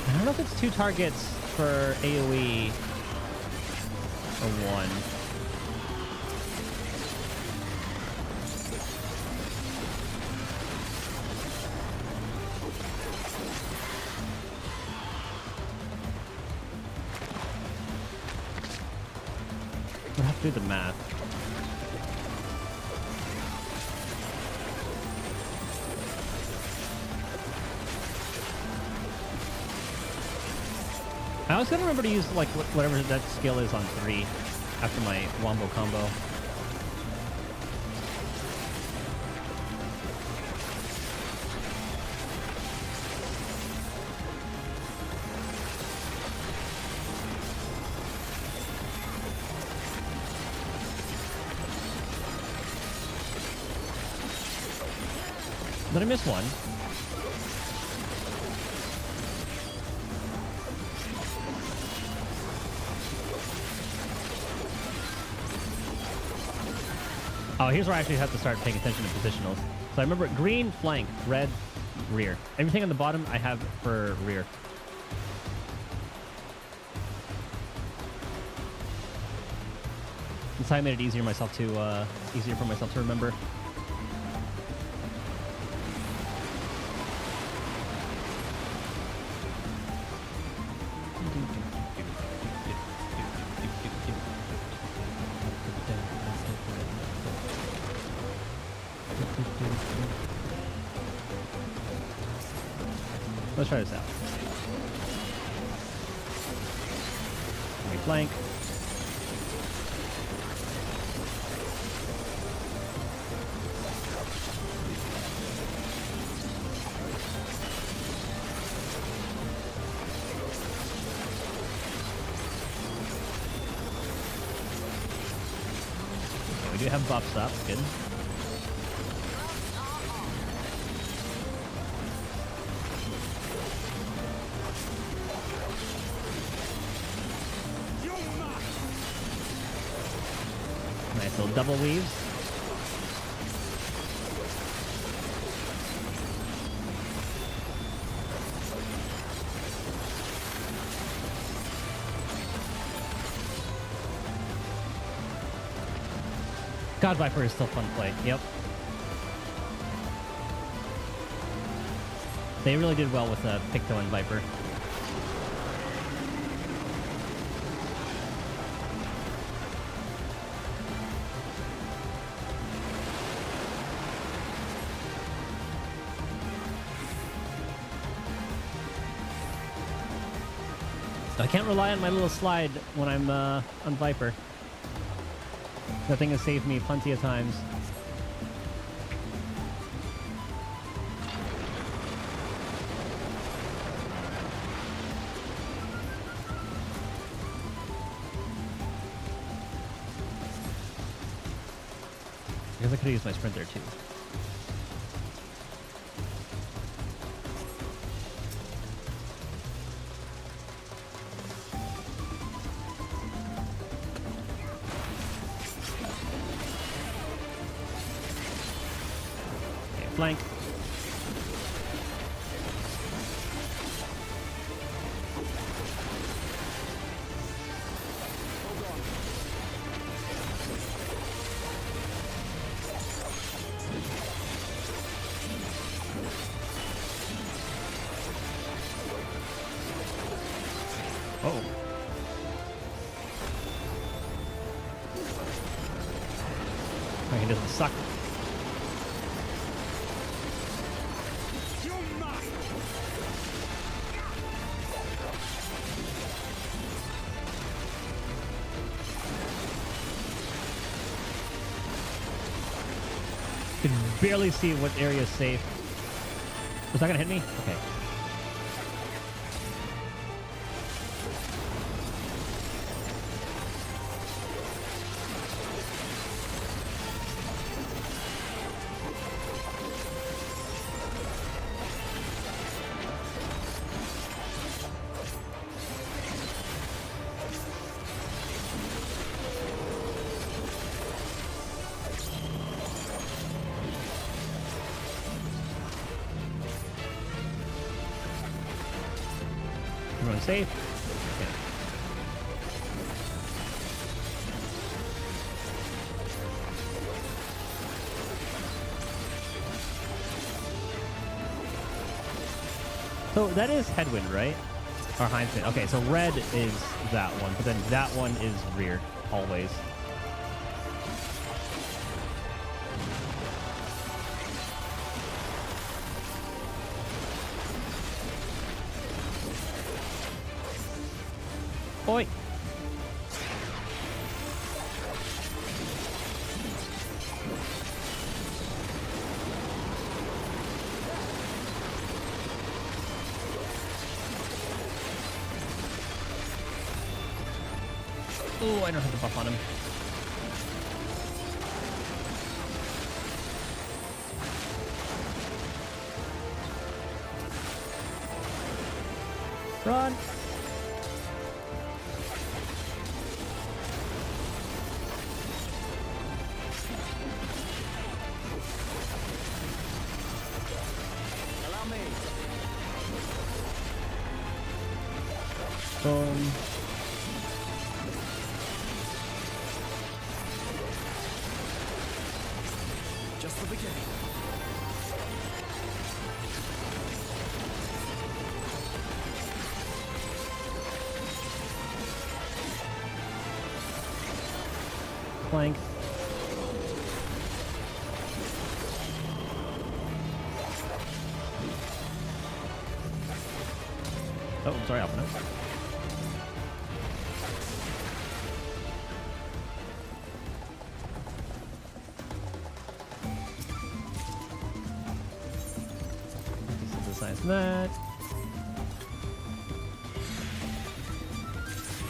I don't know if it's 2 targets for AoE or 1. We'll have to do the math. I was gonna remember to use like whatever that skill is on 3 after my wombo combo. Did I miss one? Oh, here's where I actually have to start paying attention to positionals. So I remember green, flank, red, rear. Everything on the bottom I have for rear. This time I made it easier for myself to remember. Let's try this out. Right flank. Okay, we do have buffs up. Good. Nice little double weaves. God, Viper is still fun to play. Yep. They really did well with Picto and Viper. I can't rely on my little slide when I'm on Viper. That thing has saved me plenty of times. I guess I could have used my sprint there too. Flank. Oh. He doesn't suck. Can barely see what area is safe. Was that gonna hit me? Okay. Everyone safe? Okay. So that is headwind, right? Or hindwind. Okay, so red is that one, but then that one is rear, always. Oi! Oh, I don't have the buff on him. Run! Allow me. Boom. Just the beginning. Flank. Oh, sorry, Alpha. Synthesize that.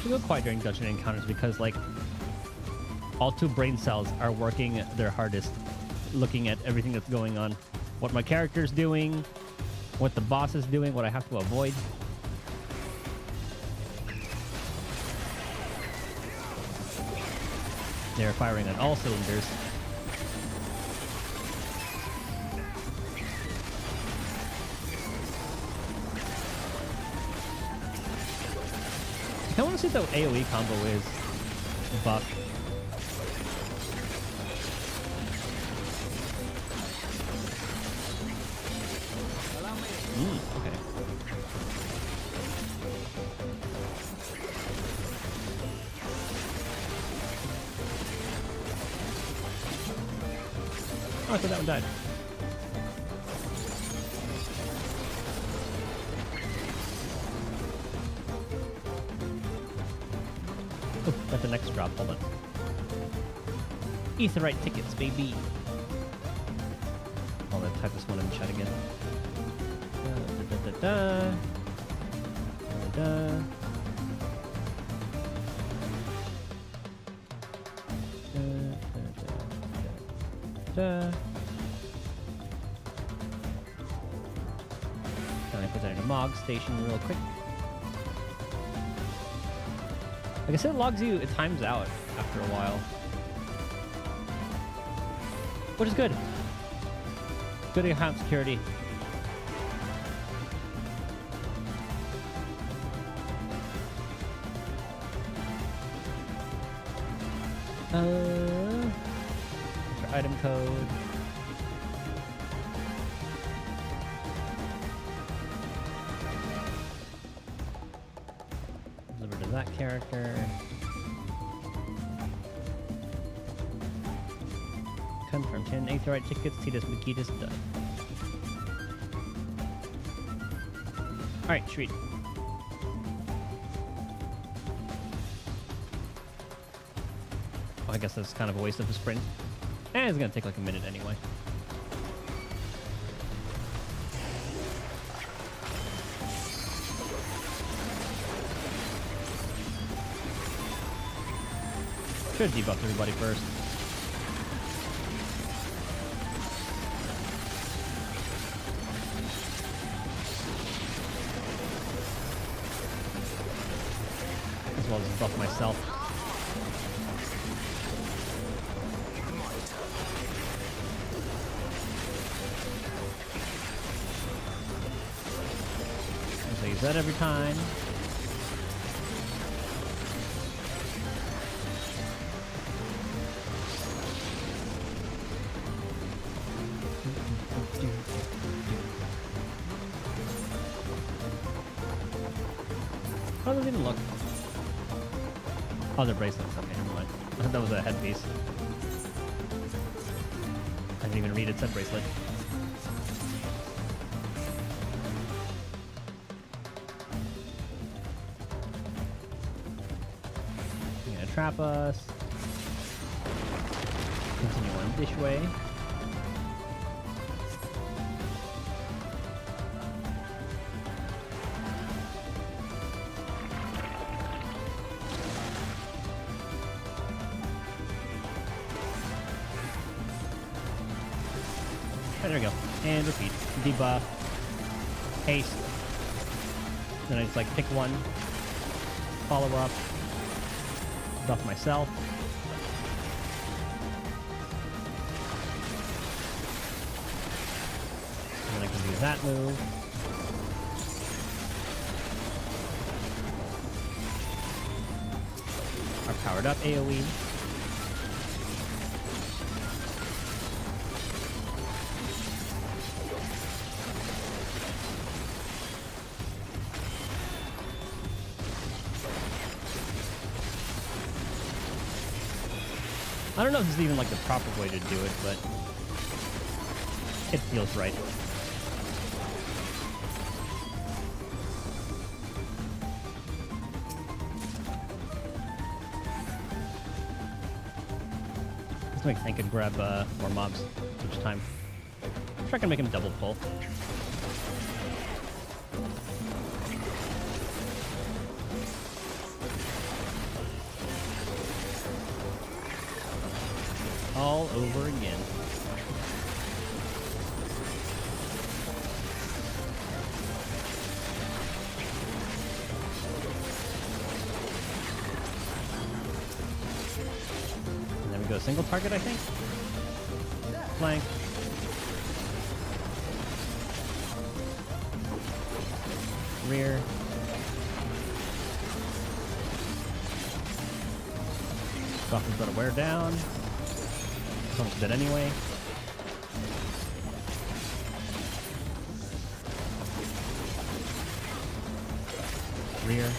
We go quiet during dungeon encounters because, like, all two brain cells are working their hardest, looking at everything that's going on. What my character's doing, what the boss is doing, what I have to avoid. They're firing on all cylinders. I want to see what the AoE combo is. Buff. Okay. Oh, I thought that one died. Oh, got the next drop. Hold on. Aetheryte tickets, baby. I'll type this one in the chat again. Da. Can I put that in a log station real quick? Like I said, it logs you, it times out after a while. Which is good. Good account security. Item code. Deliver to that character. Confirm 10 Aetheryte tickets. Titus Makitas done. Alright, sweet. I guess that's kind of a waste of a sprint. And it's gonna take like a minute anyway. Should debuff everybody first. As well as buff myself. Use that every time. How does it even look? Oh, they're bracelets. Okay, never mind. I thought that was a headpiece. I didn't even read it said bracelet. Trap us. Continue on this way. There we go. And repeat. Debuff. Haste. Then I just like pick one, follow up, buff myself. And then I can do that move. Our powered up AoE. I don't know if this is even like the proper way to do it, but it feels right. This makes me think I could grab more mobs each time. I'm sure I can make him double pull. All over again. And then we go single target, I think. Flank. Rear. Buff is gonna wear down. Almost dead anyway. Rear.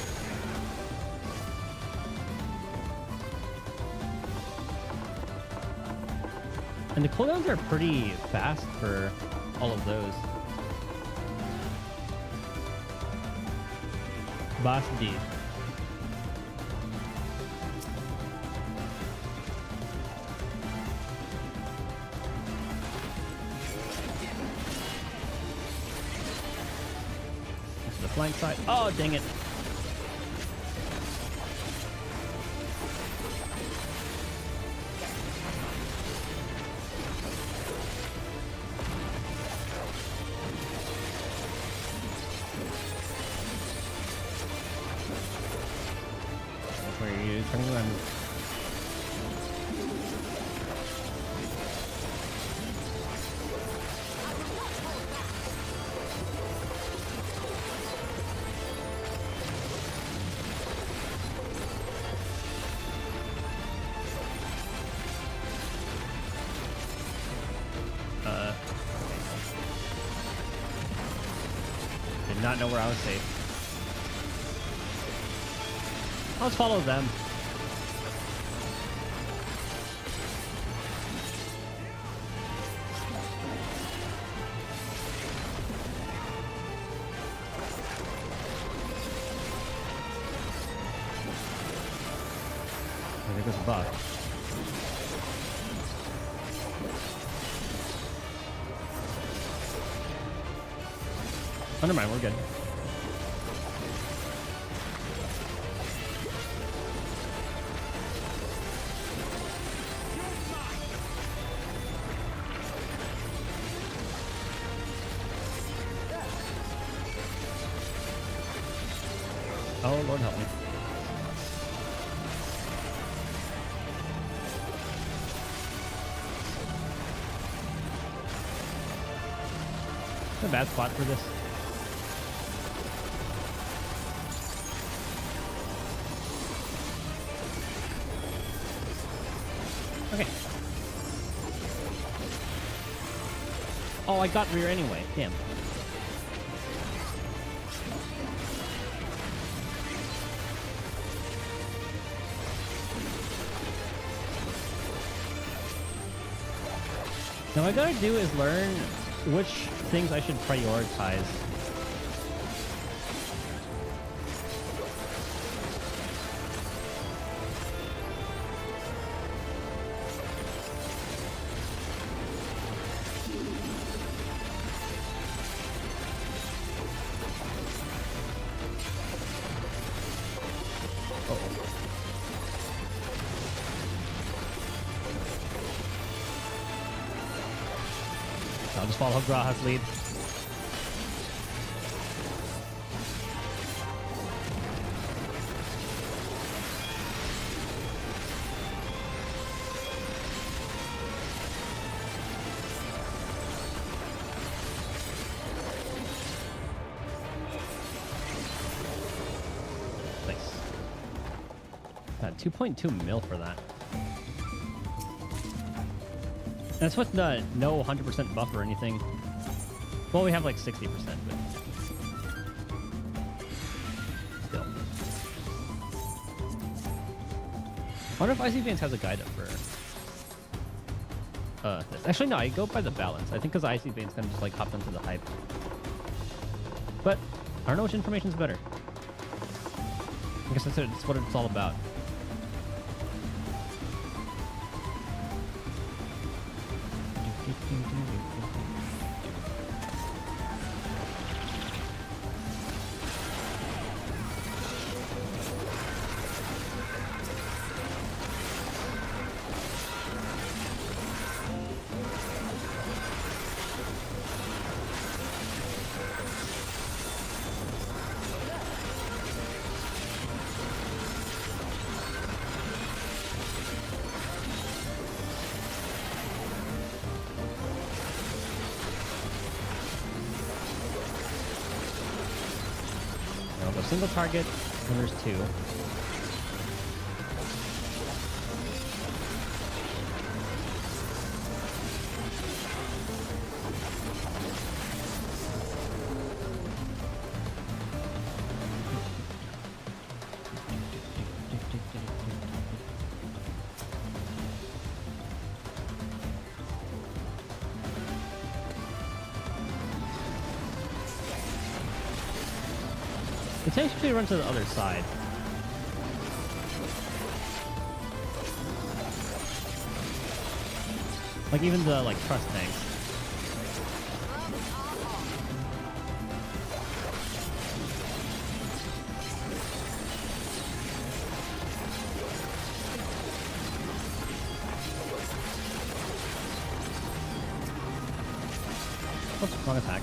And the cooldowns are pretty fast for all of those. Boss D. Flank side. Oh, dang it. Where are you turning around? Did not know where I was safe. Let's follow them. There goes a buff. Oh, never mind, we're good. Oh, Lord help me. It's a bad spot for this. Okay. Oh, I got rear anyway. Damn. Now what I gotta do is learn which things I should prioritize. I'll just follow Graha's lead. 2.2 mil for that. And it's with the no 100% buff or anything. Well, we have like 60%, but still. I wonder if Icy Veins has a guide up for this. Actually, no, I go by the balance. I think because Icy Veins kind of just like hopped into the hype. But I don't know which information is better. I guess that's what it's all about. Single target, and there's two. It actually runs to the other side. Like even the trust tanks. Oops, wrong attack.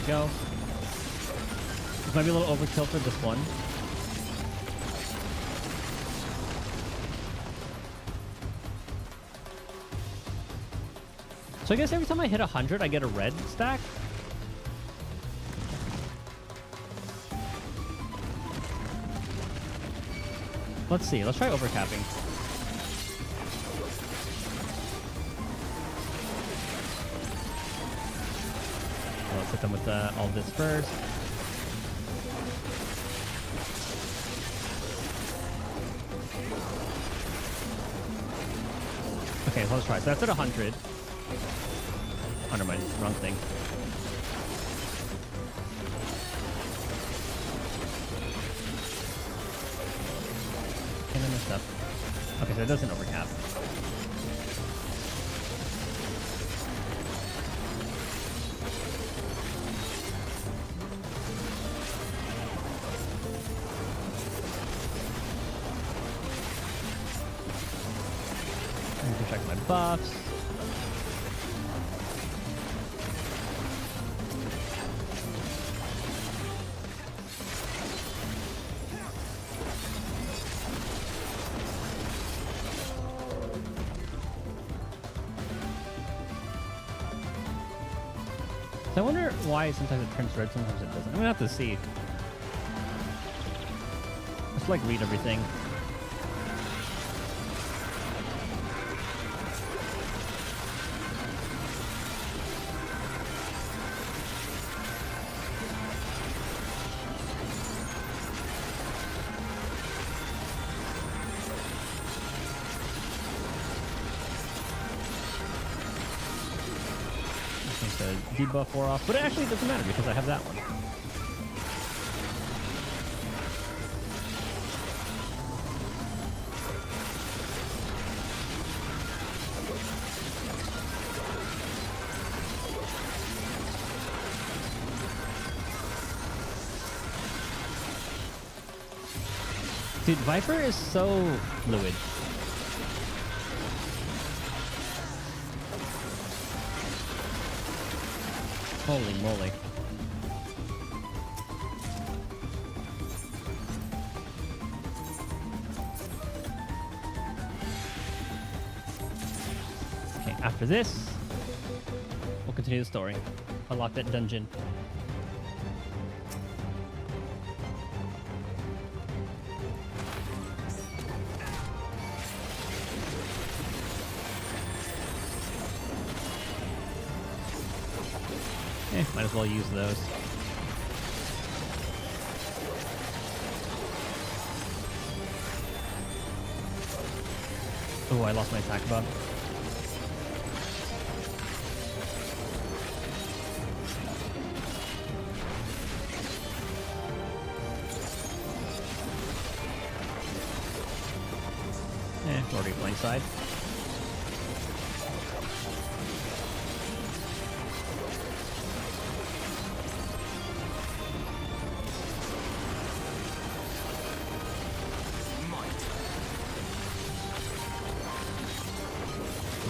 Go. This might be a little overkill for this one. So I guess every time I hit 100, I get a red stack. Let's see. Let's try overcapping. Let's hit them with all this first. Okay, so let's try. So that's at 100. Oh, never mind. Wrong thing. And then messed up. Okay, so it doesn't overcap. Check my buffs. So I wonder why sometimes it turns red, sometimes it doesn't. I'm gonna have to see. Let's read everything. Debuff wore off, but it actually doesn't matter because I have that one. Dude, Viper is so fluid. Holy moly. Okay. After this, we'll continue the story. Unlock that dungeon. Might as well use those. Oh, I lost my attack bug. Already playing side.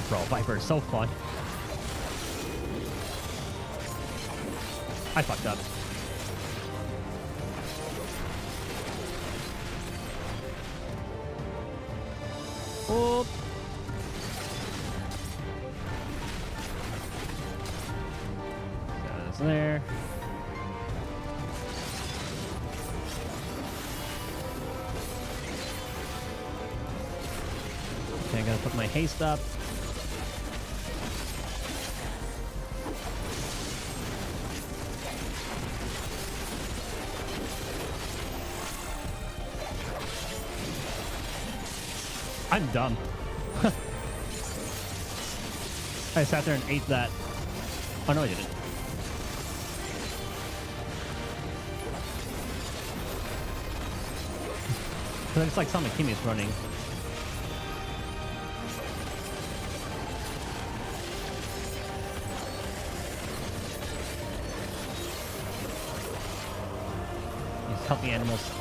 Bro, Viper is so fun. I fucked up. Oh. Got us there. Okay, I gotta put my haste up. I'm dumb. I sat there and ate that. Oh no, I didn't. Because I just like saw my teammates running. These healthy animals.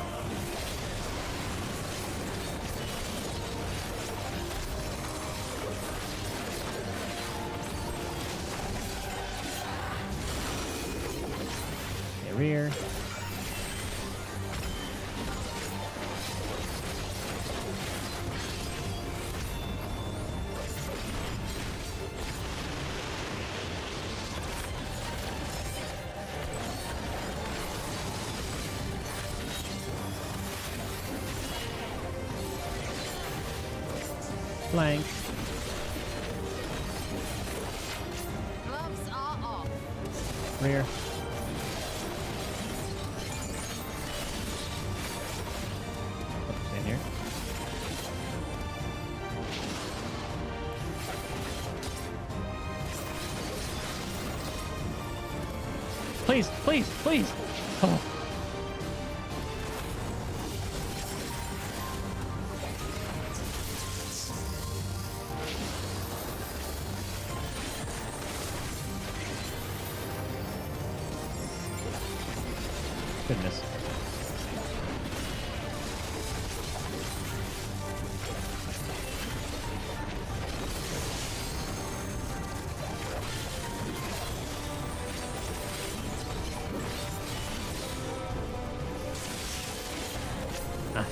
Rear. Flank. Gloves are off. Rear. Here. Please, please, please. Oh. Goodness.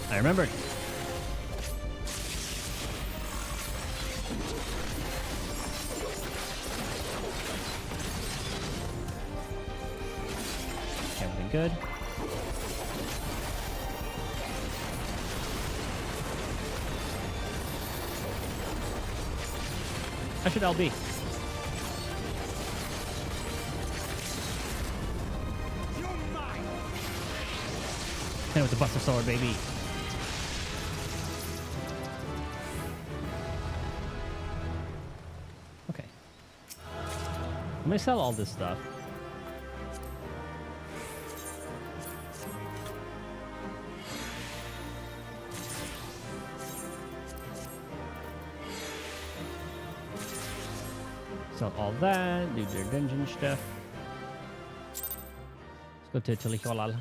I remembered. Everything good. I should LB. And with the Buster Sword, baby. Okay. I'm gonna sell all this stuff. Sell all that, do their dungeon stuff. Let's go to Tilikolal.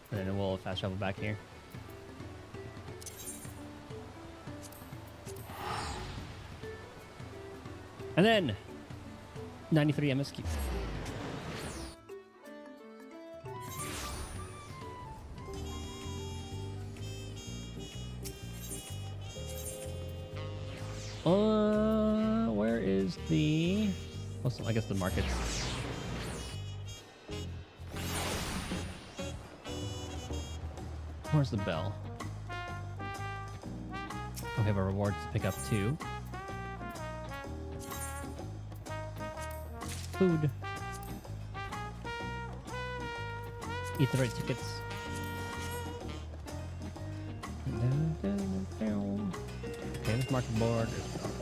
And then we'll fast travel back here. And then 93 MSQ. Where is Also, I guess the markets. Where's the bell? We have a reward to pick up too. Food. Eat the right tickets. Okay, this market board is gone.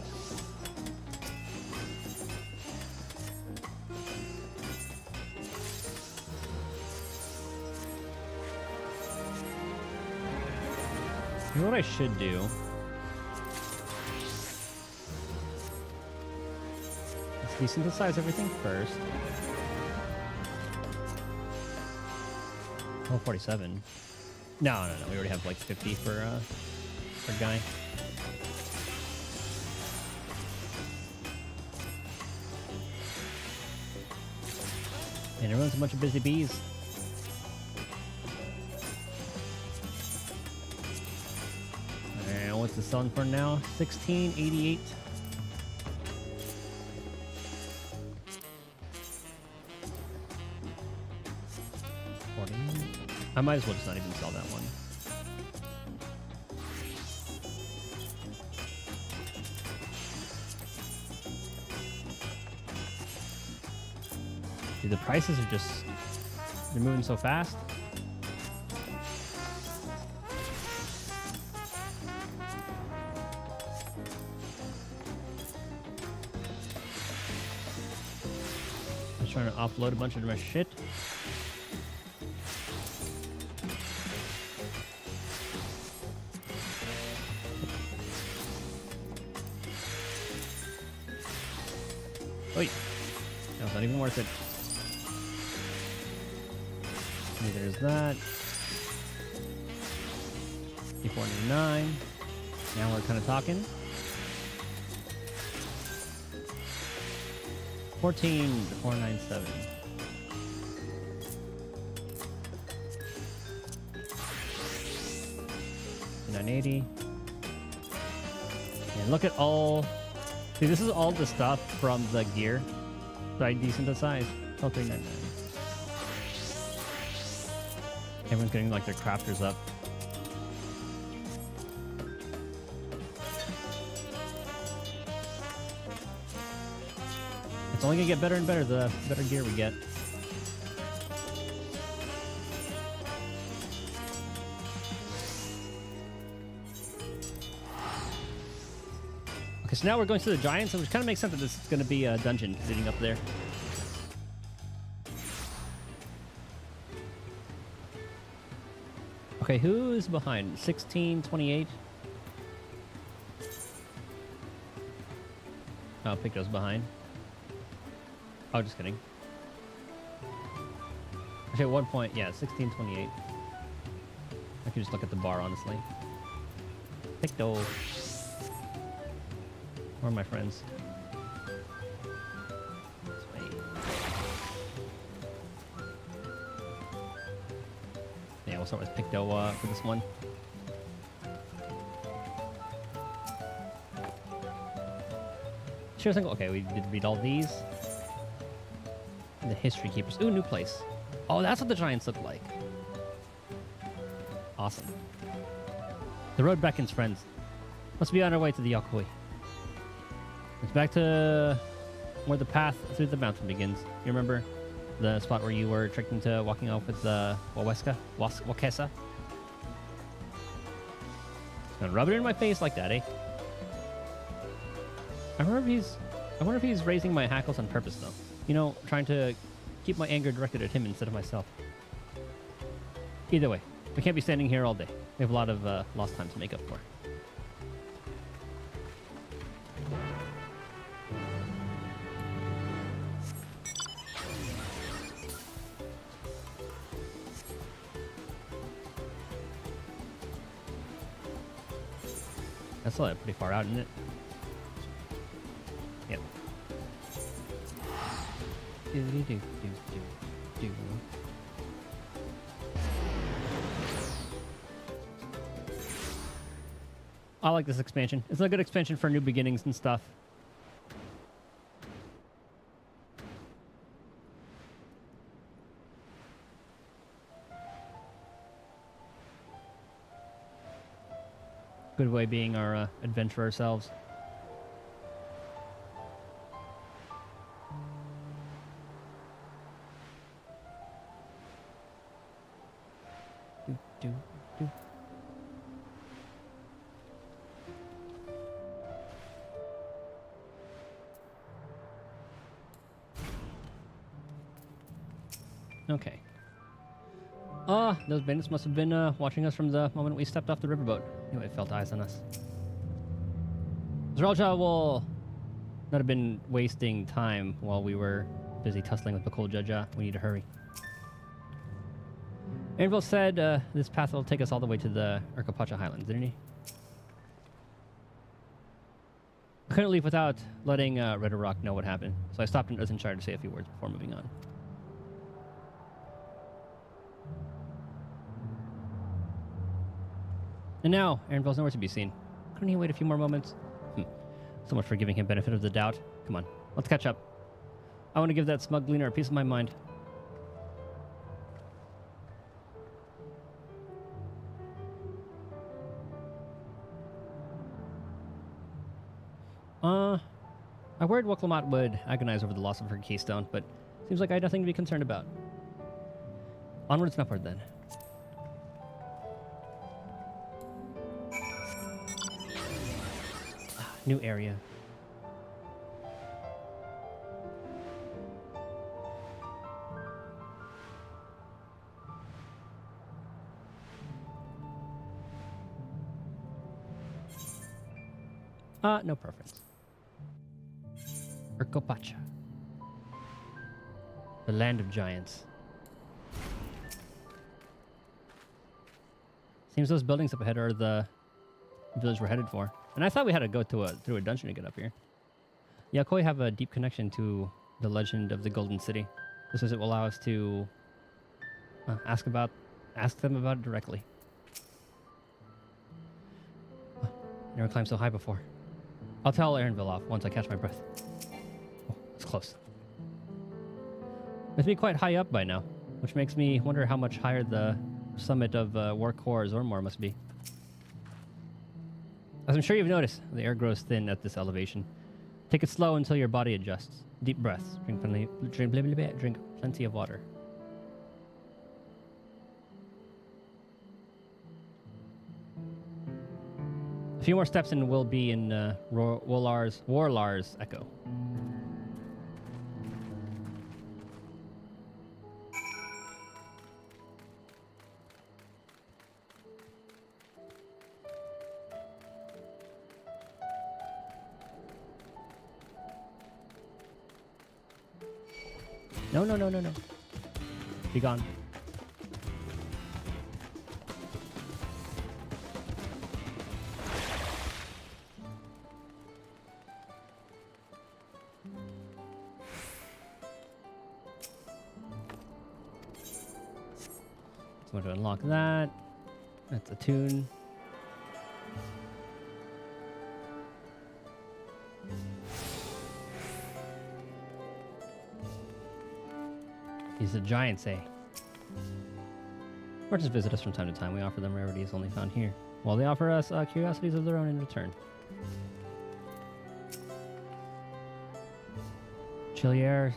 You know what I should do? Let's desynthesize everything first. Oh, 47. No. We already have like 50 for Guy. And everyone's a bunch of busy bees. And what's the selling for now? 1688. I might as well just not even sell that one. Dude, the prices are just... they're moving so fast. I'm trying to offload a bunch of my shit. Wait, no, it's not even worth it. Neither is that. 499. Now we're kind of talking. 14,497. $980. And look at all. See, this is all the stuff from the gear that I desynthesized. Oh, 399. Everyone's getting like their crafters up. It's only gonna get better and better the better gear we get. Okay, so now we're going to the Giants, which kind of makes sense that this is going to be a dungeon leading up there. Okay, who's behind? 1628. Oh, Picto's behind. Oh, just kidding. Actually, at one point, yeah, 1628. I could just look at the bar, honestly. Picto. Where are my friends? Yeah, we'll start with Picto for this one. Sure, single. Okay, we did read all these. The History Keepers. Ooh, new place. Oh, that's what the Giants look like. Awesome. The road beckons, friends. Let's be on our way to the Yokoi. It's back to where the path through the mountain begins. You remember the spot where you were tricked into walking off with Wakesa? Gonna rub it in my face like that, eh? I wonder if he's raising my hackles on purpose, though. You know, trying to keep my anger directed at him instead of myself. Either way, we can't be standing here all day. We have a lot of lost time to make up for. That's still pretty far out, isn't it? Yep. I like this expansion. It's a good expansion for new beginnings and stuff. Good way being our adventurer selves. Do, do, do. Okay. Those bandits must have been watching us from the moment we stepped off the riverboat. Anyway, felt eyes on us. Zralja will not have been wasting time while we were busy tussling with Bakul Jaja. We need to hurry. Anvil said this path will take us all the way to the Urkapacha Highlands, didn't he? I couldn't leave without letting Red Rock know what happened, so I stopped in Earthenshire to say a few words before moving on. And now, Aaronville's nowhere to be seen. Couldn't he wait a few more moments? So much for giving him benefit of the doubt. Come on, let's catch up. I want to give that smug gleaner a piece of my mind. I worried Woklamat would agonize over the loss of her keystone, but seems like I had nothing to be concerned about. Onwards and upward, then. New area. No preference. Urkapacha. The land of giants. Seems those buildings up ahead are the village we're headed for. And I thought we had to go through a dungeon to get up here. Yakoi have a deep connection to the legend of the Golden City. This visit will allow us to ask them about it directly. Never climbed so high before. I'll tell Aaronville off once I catch my breath. Oh, it's close. Must be quite high up by now, which makes me wonder how much higher the summit of Warkor Zormor must be. As I'm sure you've noticed, the air grows thin at this elevation. Take it slow until your body adjusts. Deep breaths. Drink plenty of water. A few more steps and we'll be in Warlar's Echo. No. Be gone. So I'm going to unlock that. That's a tune. These are giants, eh? Or just visit us from time to time. We offer them rarities only found here, while they offer us curiosities of their own in return. Chilly air,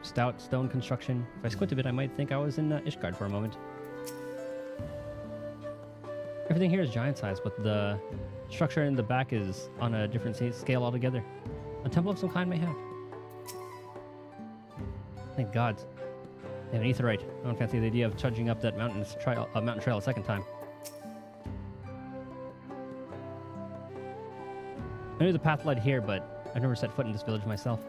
stout stone construction. If I squint a bit, I might think I was in Ishgard for a moment. Everything here is giant size, but the structure in the back is on a different scale altogether. A temple of some kind may have. Thank gods. They have an aetheryte. I don't fancy the idea of trudging up that mountain trail a second time. I knew the path led here, but I've never set foot in this village myself.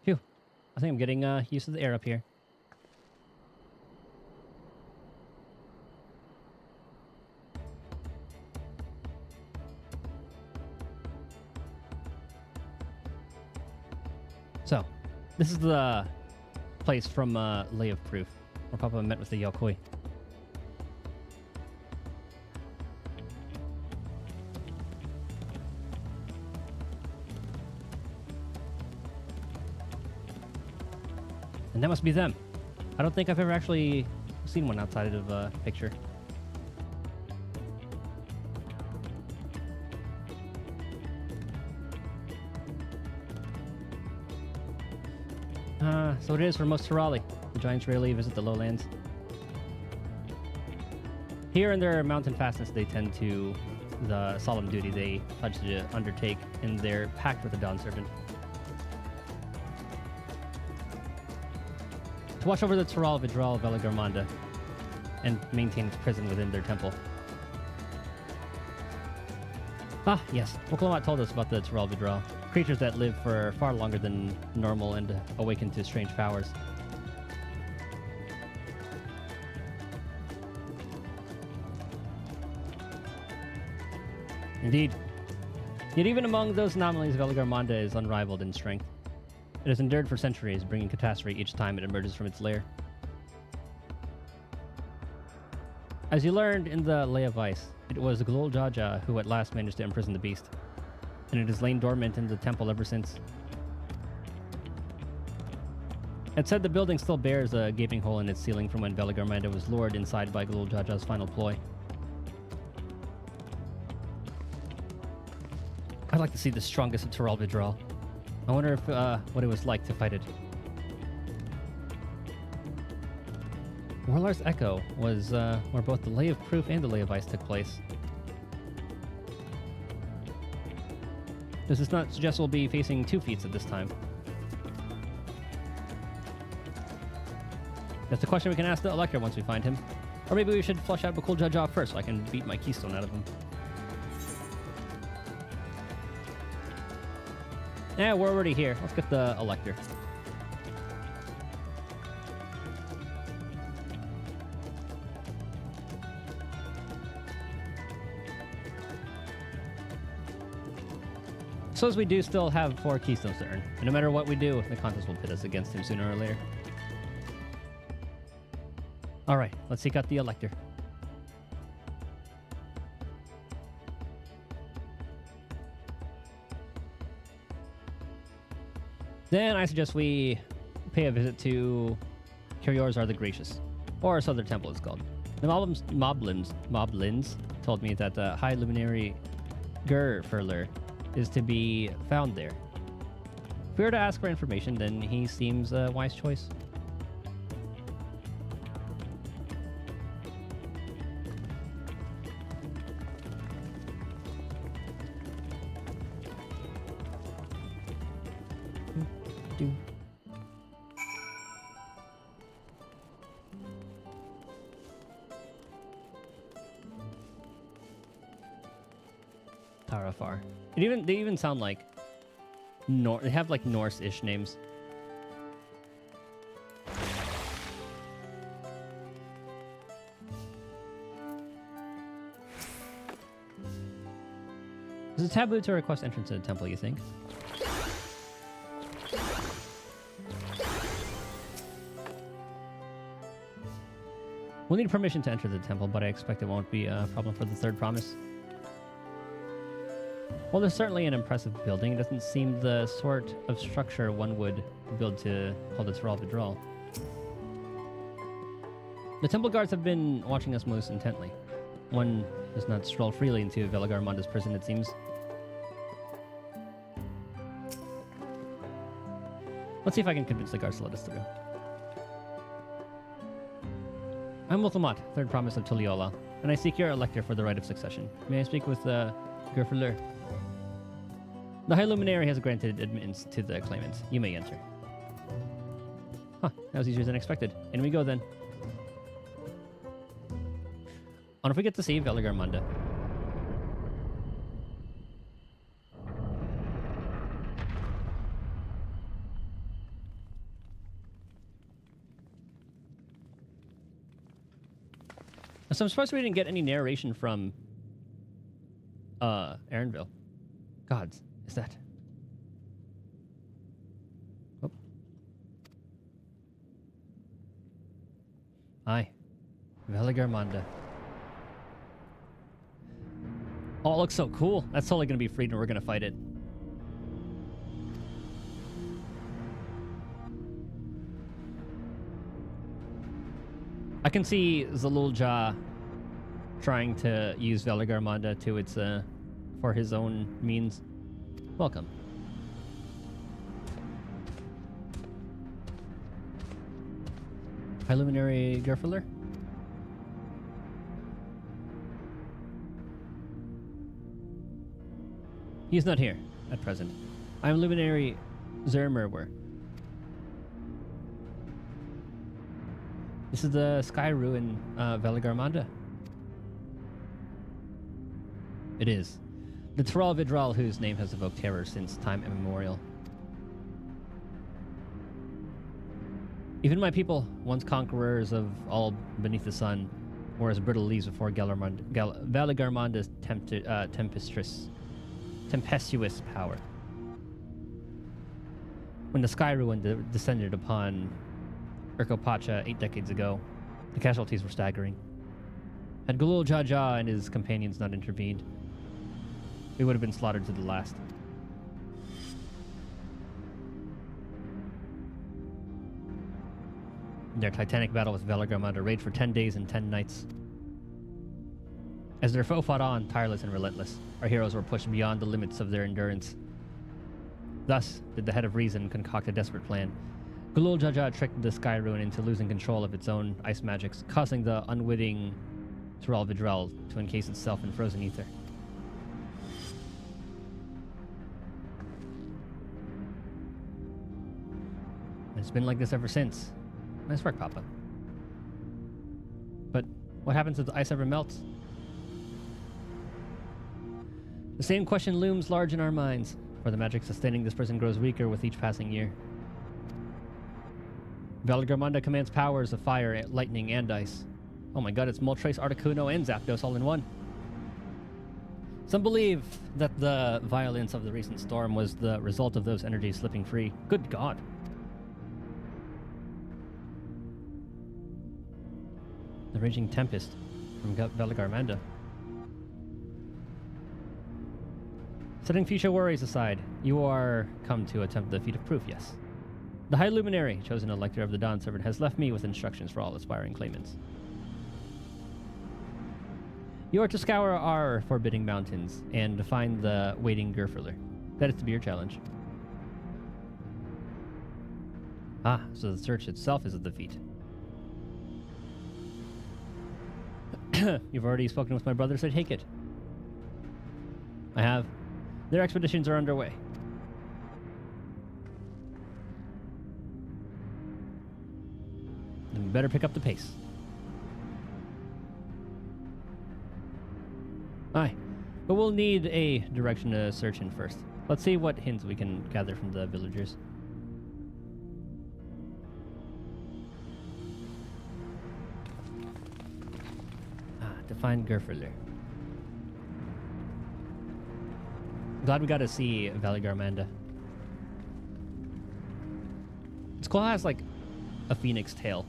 Phew. I think I'm getting used to the air up here. So, this is the place from Lay of Proof, where Papa met with the Yokoi. And that must be them. I don't think I've ever actually seen one outside of a picture. So it is for most Turali. The giants rarely visit the lowlands. Here in their mountain fastness, they tend to the solemn duty they pledge to undertake in their pact with the Dawn Serpent. To watch over the Tural Vidral Velagarmanda and maintain its prison within their temple. Ah, yes. Moklamat told us about the Tural Vidral. Creatures that live for far longer than normal and awaken to strange powers. Indeed. Yet even among those anomalies, Velagarmanda is unrivaled in strength. It has endured for centuries, bringing catastrophe each time it emerges from its lair. As you learned in the Lay of Ice, it was Glul Jaja who at last managed to imprison the beast, and it has lain dormant in the temple ever since. It said the building still bears a gaping hole in its ceiling from when Velagarmanda was lured inside by Glul Jaja's final ploy. I'd like to see the strongest of Tural Vidral. I wonder if what it was like to fight it. Warlar's Echo was where both the Lay of Proof and the Lay of Ice took place. Does this not suggest we'll be facing two feats at this time? That's a question we can ask the Elector once we find him. Or maybe we should flush out Bakul Jaja first so I can beat my keystone out of him. Yeah, we're already here. Let's get the Elector. So as we do still have 4 keystones to earn. And no matter what we do, the contest will pit us against him sooner or later. Alright, let's seek out the Elector. Then I suggest we pay a visit to Kiriorzar the Gracious, or as other temple is called. The Moblins told me that the High Luminary Gurfurler is to be found there. If we were to ask for information, then he seems a wise choice. Tarafar. They even sound like they have like Norse-ish names. Is it taboo to request entrance to the temple, you think? We'll need permission to enter the temple, but I expect it won't be a problem for the third promise. Well, there's certainly an impressive building. It doesn't seem the sort of structure one would build to hold its Tural Vidral. The temple guards have been watching us most intently. One does not stroll freely into Velagarmanda's prison, it seems. Let's see if I can convince the guards to let us through. I'm Multhamat, third promise of Tuliola, and I seek your Elector for the right of succession. May I speak with Gurfurler? The High Luminary has granted admittance to the claimant. You may enter. Huh, that was easier than expected. In we go then. On if we get to see Velagarmanda. So I'm surprised we didn't get any narration from Aaronville. Gods, is that? Oh. Aye. Velagarmanda. Oh, it looks so cool. That's totally going to be free and we're going to fight it. I can see Zalulja trying to use Veligarmanda to its for his own means. Welcome. High Luminary Gerfler? He is not here at present. I am Luminary Zermerwer. This is the Sky Ruin Veligarmanda. It is. The Tral Vidral, whose name has evoked terror since time immemorial. Even my people, once conquerors of all beneath the sun, were as brittle leaves before Veligarmanda's tempestuous power. When the Sky Ruin descended upon Urkopacha 8 decades ago, the casualties were staggering. Had Gulul Jaja and his companions not intervened, we would have been slaughtered to the last. Their titanic battle with Veligarmanda raged for 10 days and 10 nights. As their foe fought on, tireless and relentless, our heroes were pushed beyond the limits of their endurance. Thus did the Head of Reason concoct a desperate plan. Gulul Jaja tricked the Sky Ruin into losing control of its own ice magics, causing the unwitting Tral Vidral to encase itself in frozen ether. And it's been like this ever since. Nice work, Papa. But what happens if the ice ever melts? The same question looms large in our minds, for the magic sustaining this prison grows weaker with each passing year. Veligarmanda commands powers of fire, lightning, and ice. Oh my god, it's Moltres, Articuno, and Zapdos all in one. Some believe that the violence of the recent storm was the result of those energies slipping free. Good god. The raging tempest from Veligarmanda. Setting future worries aside, you are come to attempt the feat of proof, yes. The High Luminary, chosen Elector of the Dawn Servant, has left me with instructions for all aspiring claimants. You are to scour our forbidding mountains and find the waiting Gerfler. That is to be your challenge. Ah, so the search itself is a defeat. You've already spoken with my brother, said Hakit. I have. Their expeditions are underway. Then we better pick up the pace. Aye, but we'll need a direction to search in first. Let's see what hints we can gather from the villagers. To find Gerfler. Glad we got to see Veligarmanda. Its claw has like a phoenix tail.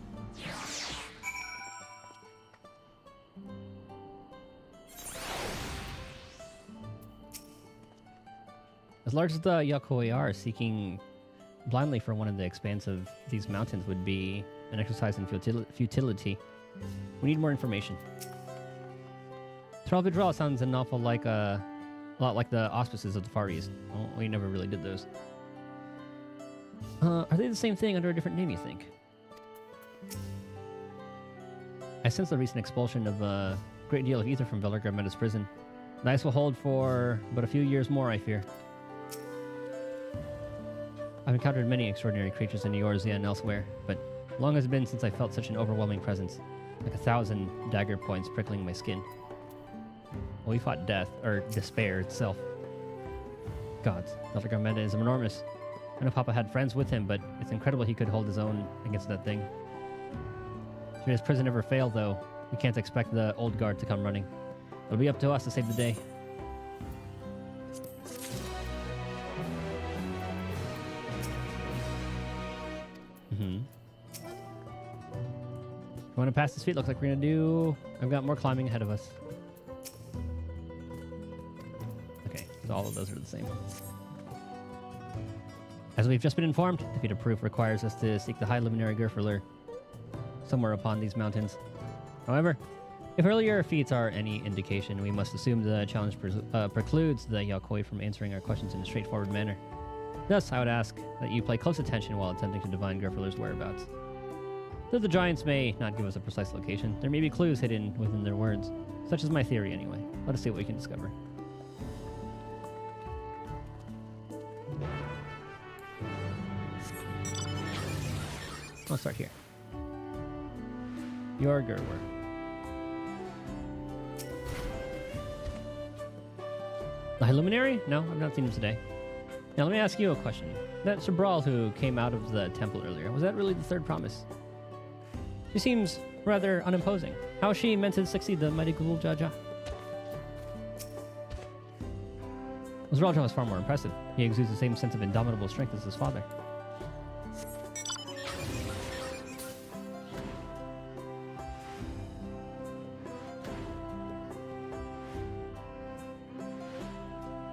As large as the Yakoi are, seeking blindly for one of the expanse of these mountains would be an exercise in futility. We need more information. Tral Vidral sounds an awful like a lot like the auspices of the Far East. Oh, we never really did those. Are they the same thing under a different name, you think? I sense the recent expulsion of a great deal of ether from Veligarmanda's prison. The ice will hold for but a few years more, I fear. I've encountered many extraordinary creatures in Eorzea and elsewhere, but long has it been since I felt such an overwhelming presence, like 1,000 dagger points prickling my skin. Well, we fought death, or despair itself. Gods, Veligarmanda is enormous. I know Papa had friends with him, but it's incredible he could hold his own against that thing. Should his prison ever fail, though, we can't expect the old guard to come running. It'll be up to us to save the day. You want to pass this feat? Looks like we're gonna do... I've got more climbing ahead of us. So all of those are the same. As we've just been informed, the feat of proof requires us to seek the High Luminary Gerfler. somewhere upon these mountains. However, if earlier feats are any indication, we must assume the challenge precludes the Yakoi from answering our questions in a straightforward manner. Thus, I would ask that you pay close attention while attempting to divine Griffler's whereabouts. Though the giants may not give us a precise location, there may be clues hidden within their words. Such is my theory anyway. Let us see what we can discover. I'll start here. Your Gerwer. The High Luminary? No, I've not seen him today. Now let me ask you a question. That Sabral who came out of the temple earlier, was that really the third promise? She seems rather unimposing. How is she meant to succeed the mighty Ghoul Jaja? Zralja was far more impressive. He exudes the same sense of indomitable strength as his father.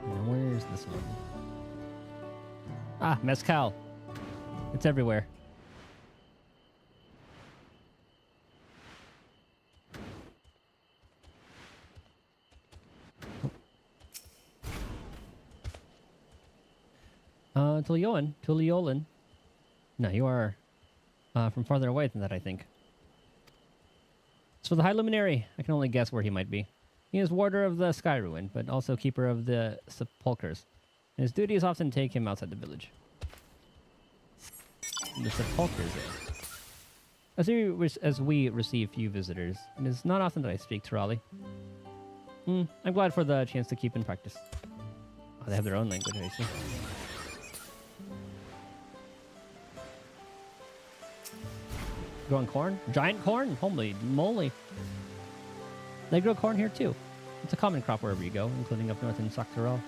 Now where's this one? Ah, Mezcal. It's everywhere. Tuliolan. No, you are from farther away than that, I think. As for the High Luminary, I can only guess where he might be. He is warder of the Sky Ruin, but also keeper of the Sepulchres. And his duties often take him outside the village. The Sepulchres, As we receive few visitors, it is not often that I speak to Raleigh. I'm glad for the chance to keep in practice. Oh, they have their own language, I see. Growing corn? Giant corn? Holy moly. They grow corn here too. It's a common crop wherever you go, including up north in Saktarel.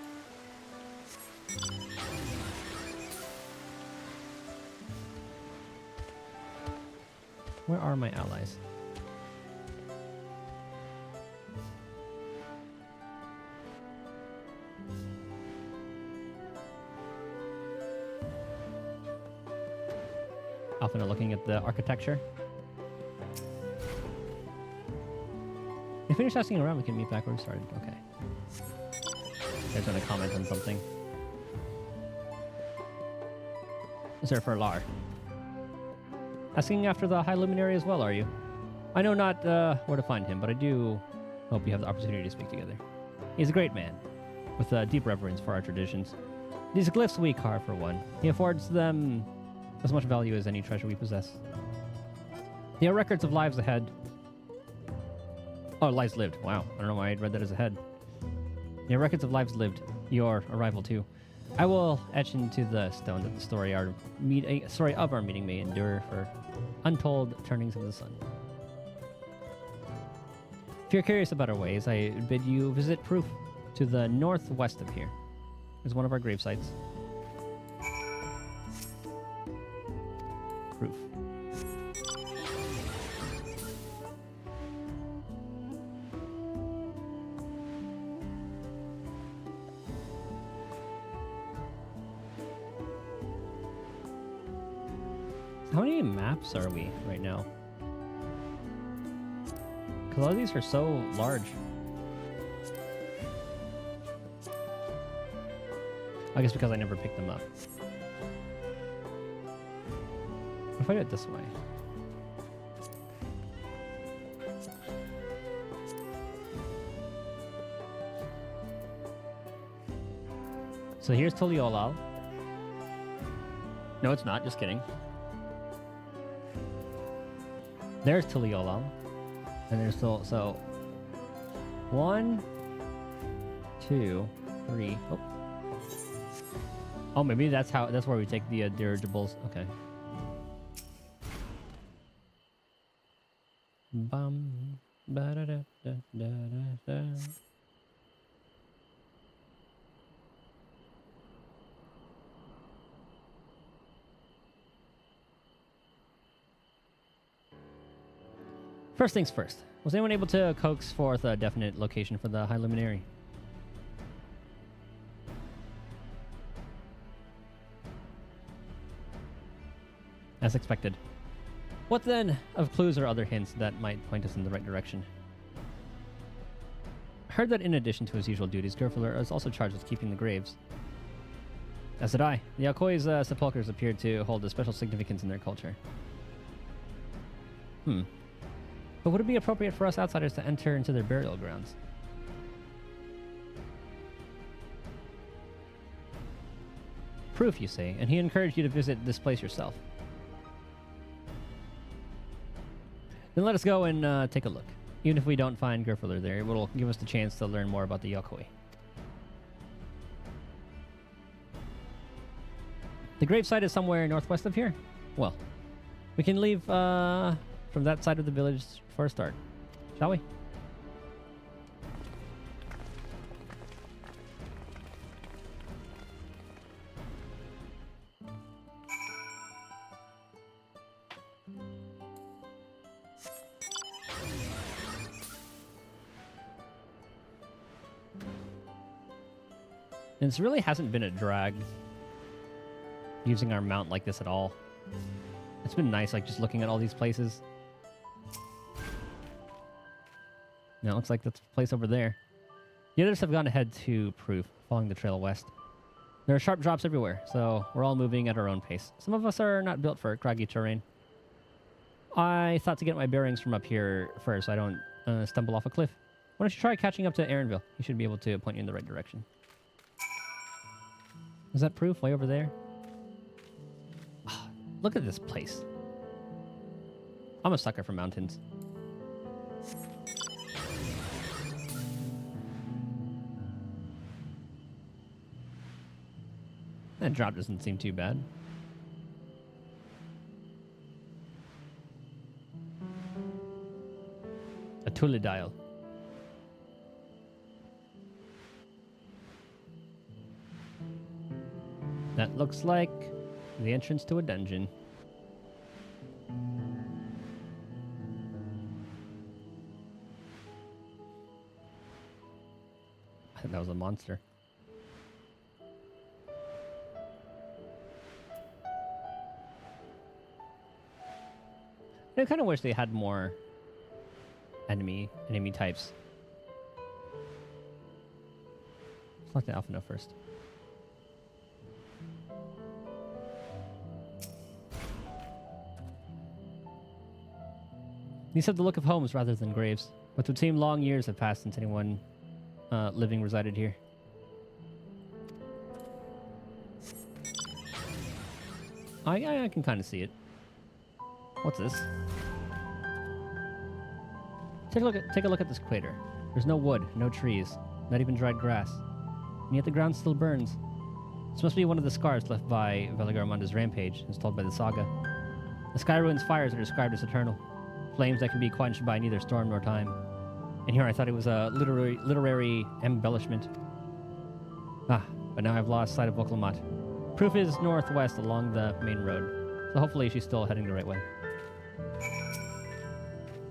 Where are my allies? Often looking at the architecture. We finished asking around, we can meet back where we started. Okay. You guys want to comment on something? Sir Furlar. Asking after the High Luminary as well, are you? I know not where to find him, but I do hope you have the opportunity to speak together. He's a great man, with a deep reverence for our traditions. These glyphs we carve for one. He affords them as much value as any treasure we possess. They are records of lives ahead. Oh, lives lived. Wow. I don't know why I read that as ahead. They are records of lives lived. Your arrival, too. I will etch into the stone that the story of our meeting may endure for untold turnings of the sun. If you're curious about our ways, I bid you visit Proof to the northwest of here. It's one of our grave sites. Proof. How many maps are we right now? Because a lot of these are so large. I guess because I never picked them up. What if I do it this way? So here's Tuliolal. No, it's not. Just kidding. There's Tuliolal. And there's still... So... 1, 2, 3... Oh. Oh, maybe that's where we take the dirigibles. Okay. Bum. Ba-da-da-da-da-da-da. First things first. Was anyone able to coax forth a definite location for the High Luminary? As expected. What then of clues or other hints that might point us in the right direction? Heard that in addition to his usual duties, Gerfler is also charged with keeping the graves. As did I. The Alcoy's sepulchres appeared to hold a special significance in their culture. But would it be appropriate for us outsiders to enter into their burial grounds? Proof, you say, and he encouraged you to visit this place yourself. Then let us go and take a look. Even if we don't find Gerfler there, it will give us the chance to learn more about the Yokoi. The gravesite is somewhere northwest of here? Well, we can leave from that side of the village for a start. Shall we? And this really hasn't been a drag using our mount like this at all. It's been nice, like, just looking at all these places. Now, it looks like that's the place over there. The others have gone ahead to Proof, following the trail west. There are sharp drops everywhere, so we're all moving at our own pace. Some of us are not built for craggy terrain. I thought to get my bearings from up here first so I don't stumble off a cliff. Why don't you try catching up to Aaronville? He should be able to point you in the right direction. Is that Proof way over there? Oh, look at this place. I'm a sucker for mountains. That drop doesn't seem too bad. A Tulidile. That looks like the entrance to a dungeon. I think that was a monster. I kind of wish they had more enemy types. Select the Alphino first. These have the look of homes rather than graves, but it would seem long years have passed since anyone living resided here. I can kind of see it. What's this? Take a look at this crater. There's no wood, no trees, not even dried grass, and yet the ground still burns. This must be one of the scars left by Veligarmonda's rampage, as told by the saga. The Sky Ruin's fires are described as eternal, flames that can be quenched by neither storm nor time. And here I thought it was a literary embellishment. But now I've lost sight of Voklamat. Proof is northwest along the main road, so hopefully she's still heading the right way.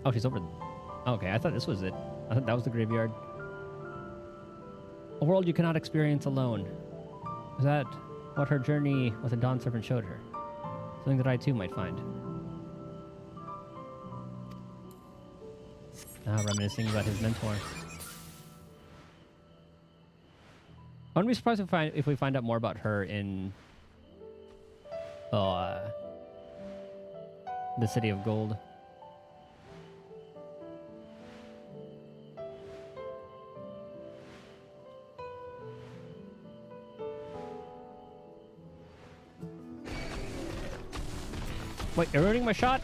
Oh, she's over. Okay, I thought this was it. I thought that was the graveyard. A world you cannot experience alone. Is that what her journey with the Dawn Servant showed her? Something that I too might find. Reminiscing about his mentor. I wouldn't be surprised if we find out more about her in the City of Gold. Wait, you're ruining my shot?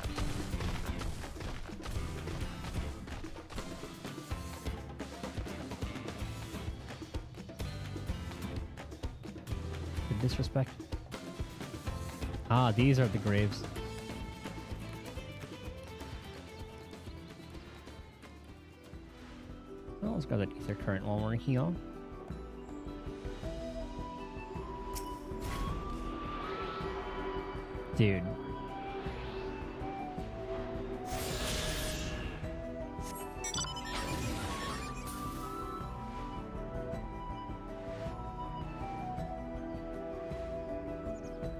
The disrespect. Ah, these are the graves. Well, let's grab that ether current while we're here. Dude.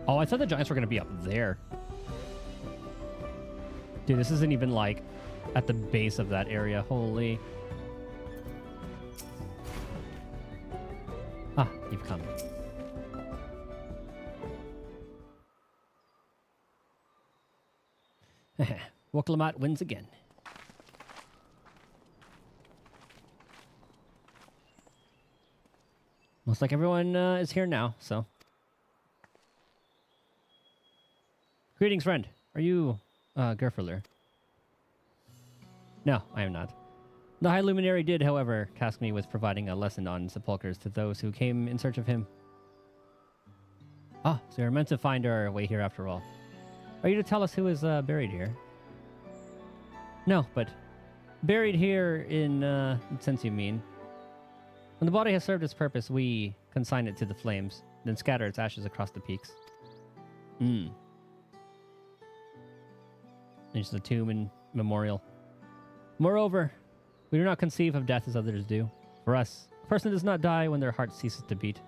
Oh, I thought the giants were going to be up there. Dude, this isn't even like at the base of that area. Holy. Ah, you've come. Woklamat wins again. Looks like everyone is here now, so. Greetings, friend. Are you Gerferler? No, I am not. The High Luminary did, however, task me with providing a lesson on sepulchres to those who came in search of him. Ah, so you're meant to find our way here after all. Are you to tell us who is buried here? No, but buried here in the sense you mean. When the body has served its purpose, we consign it to the flames, then scatter its ashes across the peaks. It's the tomb and memorial. Moreover, we do not conceive of death as others do. For us, a person does not die when their heart ceases to beat,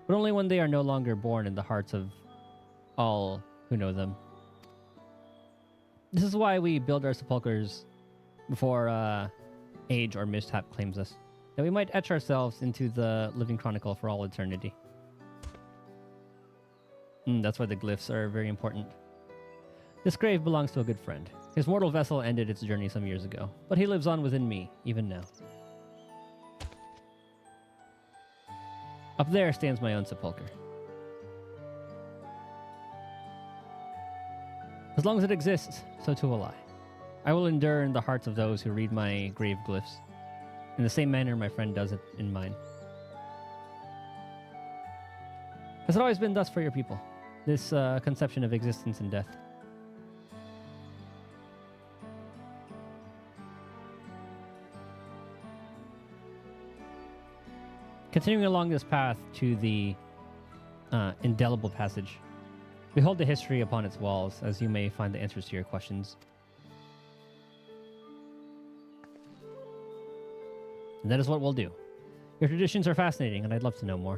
but only when they are no longer born in the hearts of all who know them. This is why we build our sepulchres before age or mishap claims us, that we might etch ourselves into the living chronicle for all eternity. That's why the glyphs are very important. This grave belongs to a good friend. His mortal vessel ended its journey some years ago, but he lives on within me, even now. Up there stands my own sepulcher. As long as it exists, so too will I. I will endure in the hearts of those who read my grave glyphs, in the same manner my friend does it in mine. Has it always been thus for your people, this conception of existence and death? Continuing along this path to the indelible passage, behold the history upon its walls, as you may find the answers to your questions. And that is what we'll do. Your traditions are fascinating, and I'd love to know more.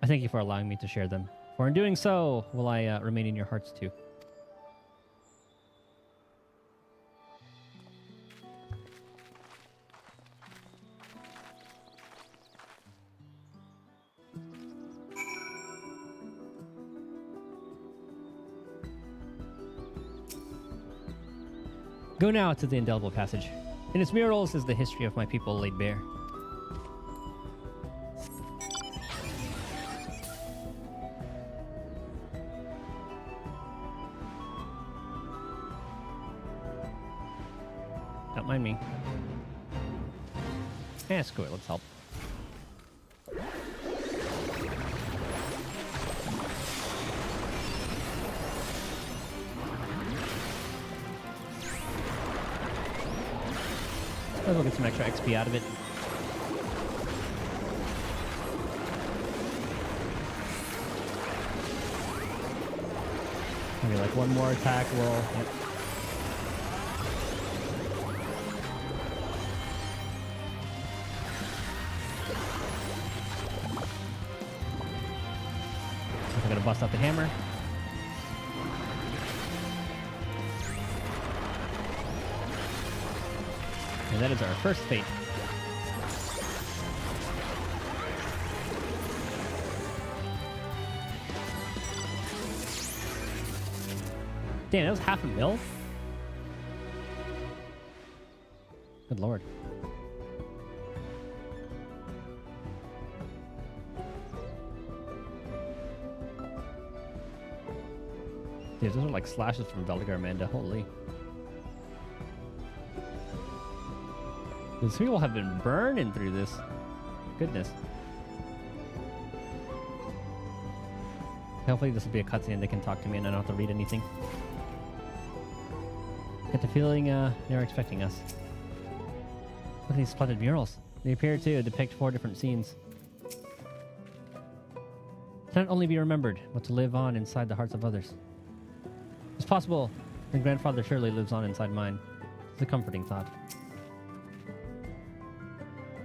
I thank you for allowing me to share them, for in doing so, will I remain in your hearts too. Go now to the indelible passage. In its murals is the history of my people laid bare. Don't mind me. Eh, screw it, let's help. We'll get some extra XP out of it. Maybe like one more attack will... Yep. I'm gonna bust out the hammer. And that is our first fate. Damn, that was half a mil? Good lord. Dude, those are like slashes from Velgar Amanda. Holy. These people have been burning through this. Goodness. Hopefully this will be a cutscene and they can talk to me and I don't have to read anything. Get the feeling they're expecting us. Look at these splendid murals. They appear to depict 4 different scenes. To not only be remembered, but to live on inside the hearts of others. It's possible that grandfather surely lives on inside mine. It's a comforting thought.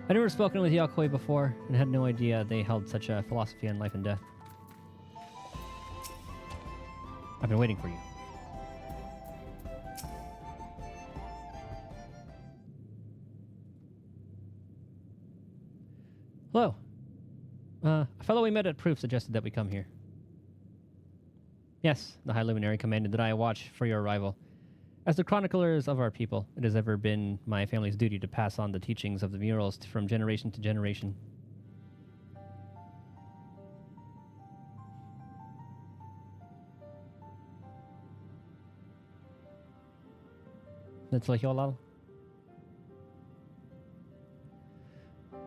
I'd never spoken with Yakoi before, and had no idea they held such a philosophy on life and death. I've been waiting for you. Hello. A fellow we met at Proof suggested that we come here. Yes, the High Luminary commanded that I watch for your arrival. As the chroniclers of our people, it has ever been my family's duty to pass on the teachings of the murals from generation to generation. That's like Yolal.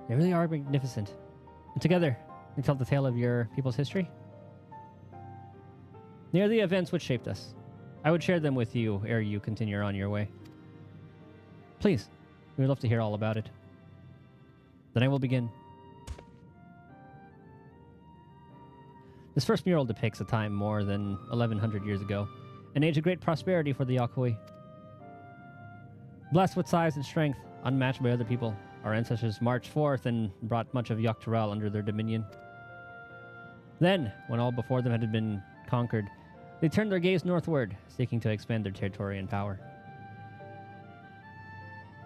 They really are magnificent. And together, we tell the tale of your people's history. They are the events which shaped us. I would share them with you ere you continue on your way. Please, we would love to hear all about it. Then I will begin. This first mural depicts a time more than 1100 years ago, an age of great prosperity for the Yakui. Blessed with size and strength, unmatched by other people, our ancestors marched forth and brought much of Yaktural under their dominion. Then, when all before them had been conquered, they turned their gaze northward, seeking to expand their territory and power.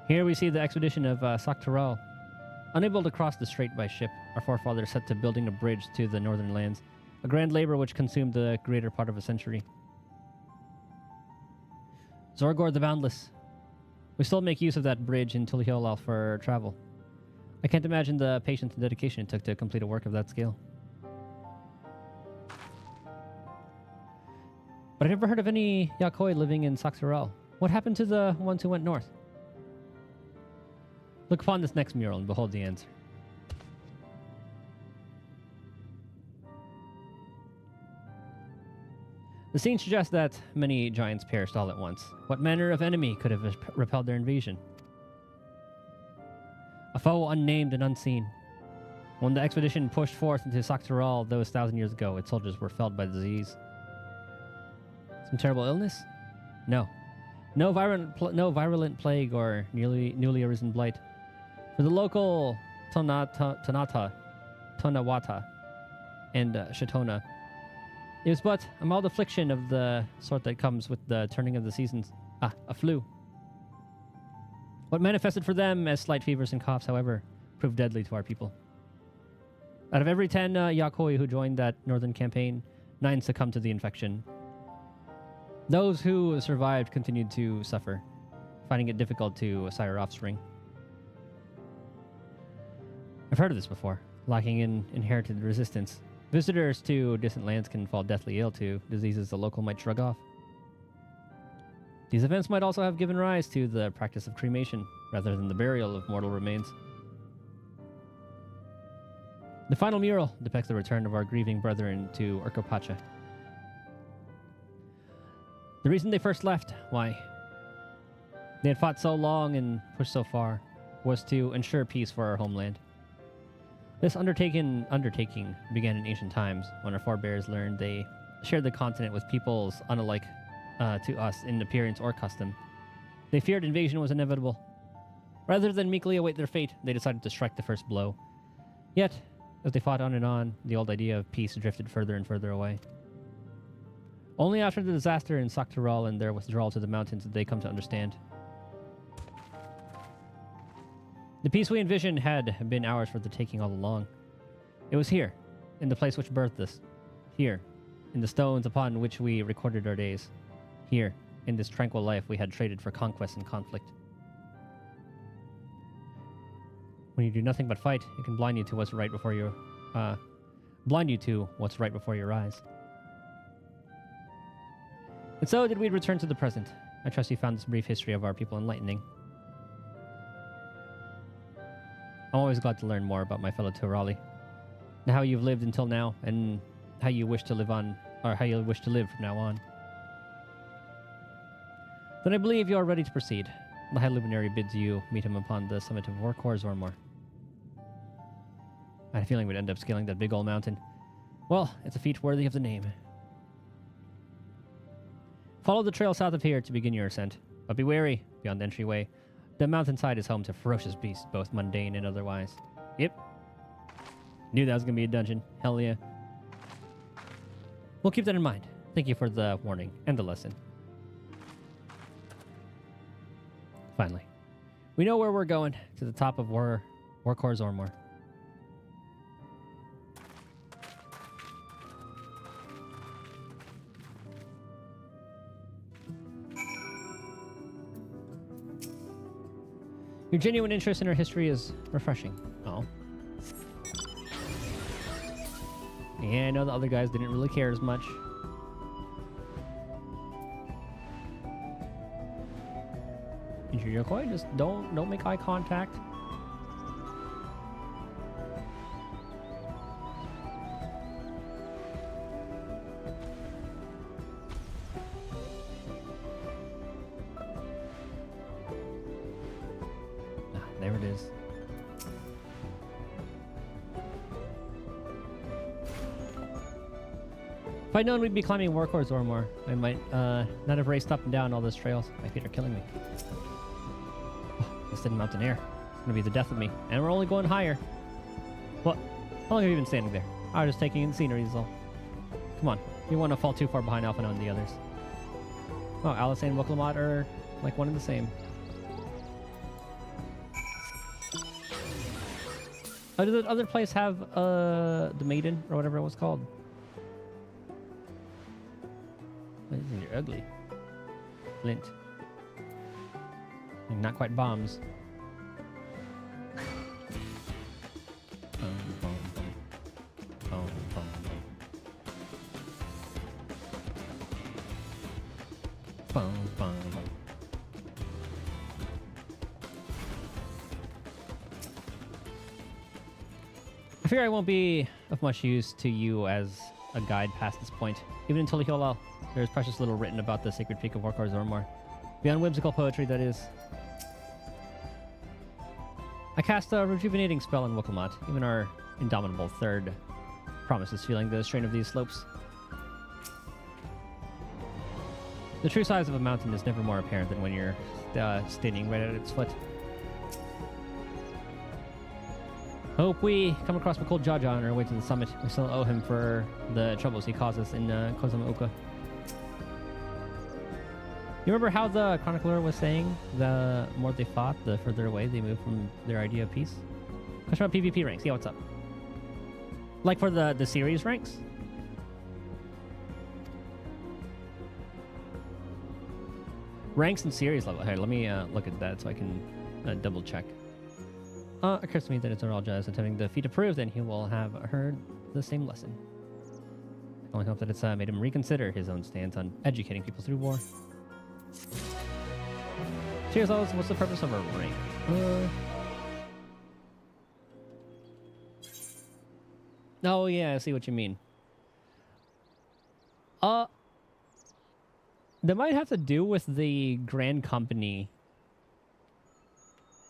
Here we see the expedition of Saktaral. Unable to cross the strait by ship, our forefathers set to building a bridge to the northern lands, a grand labor which consumed the greater part of a century. Zorgor the Boundless. We still make use of that bridge in Tuliholal for travel. I can't imagine the patience and dedication it took to complete a work of that scale. But I never heard of any Yakoi living in Saksaral. What happened to the ones who went north? Look upon this next mural and behold the answer. The scene suggests that many giants perished all at once. What manner of enemy could have repelled their invasion? A foe unnamed and unseen. When the expedition pushed forth into Saktaral those 1,000 years ago, its soldiers were felled by disease. Some terrible illness? No. No virulent plague or newly arisen blight. For the local Tonawata, and Shatona, it was but a mild affliction of the sort that comes with the turning of the seasons. A flu. What manifested for them as slight fevers and coughs, however, proved deadly to our people. Out of every 10 Yakoi who joined that northern campaign, 9 succumbed to the infection. Those who survived continued to suffer, finding it difficult to sire offspring. I've heard of this before. Lacking in inherited resistance, visitors to distant lands can fall deathly ill to diseases the local might shrug off. These events might also have given rise to the practice of cremation, rather than the burial of mortal remains. The final mural depicts the return of our grieving brethren to Urkopacha. The reason they first left, why? They had fought so long and pushed so far, was to ensure peace for our homeland. This undertaking began in ancient times, when our forebears learned they shared the continent with peoples unlike to us in appearance or custom. They feared invasion was inevitable. Rather than meekly await their fate, they decided to strike the first blow. Yet, as they fought on, the old idea of peace drifted further and further away. Only after the disaster in Saktaral and their withdrawal to the mountains did they come to understand. The peace we envisioned had been ours for the taking all along. It was here, in the place which birthed us. Here, in the stones upon which we recorded our days. Here, in this tranquil life we had traded for conquest and conflict. When you do nothing but fight, it can blind you to what's right before your eyes. And so did we return to the present. I trust you found this brief history of our people enlightening. I'm always glad to learn more about my fellow Turali, and how you've lived until now, and how you wish to live from now on. Then I believe you are ready to proceed. The High Luminary bids you meet him upon the summit of Orkor Zormor. I had a feeling we'd end up scaling that big old mountain. Well, it's a feat worthy of the name. Follow the trail south of here to begin your ascent, but be wary beyond the entryway. The mountainside is home to ferocious beasts, both mundane and otherwise. Yep. Knew that was going to be a dungeon. Hell yeah. We'll keep that in mind. Thank you. Thank you for the warning and the lesson. Finally. We know where we're going. To the top of Warcore Zormor. Your genuine interest in our history is refreshing. Oh. Yeah, I know the other guys didn't really care as much. Yokoi, just don't make eye contact. There it is. If I'd known we'd be climbing Warcore Zormor, I might not have raced up and down all those trails. My feet are killing me. This didn't mountain air. It's gonna be the death of me. And we're only going higher. What? How long have you been standing there? I was just taking in scenery is all. Come on. You want to fall too far behind Alphinaud and the others. Oh, Alice and Woklamat are like one and the same. Oh, did the other place have the maiden or whatever it was called? You're ugly. Flint. Not quite bombs. I fear I won't be of much use to you as a guide past this point. Even until Hiolal, there is precious little written about the sacred peak of Warcore Zormor. Beyond whimsical poetry, that is. I cast a rejuvenating spell on Woklamat. Even our indomitable third promises feeling the strain of these slopes. The true size of a mountain is never more apparent than when you're standing right at its foot. Hope we come across McCool Jaja on our way to the summit. We still owe him for the troubles he caused us in Kozama-uka. You remember how the chronicler was saying the more they fought, the further away they moved from their idea of peace? Question about PvP ranks. Yeah, what's up? Like for the series ranks? Ranks and series level. Here, let me look at that so I can double check. It occurs to me that it's Aralja is attempting the feat to prove, then he will have heard the same lesson. I only hope that it's made him reconsider his own stance on educating people through war. Cheers, Lois. What's the purpose of a rank? Oh, yeah, I see what you mean. That might have to do with the grand company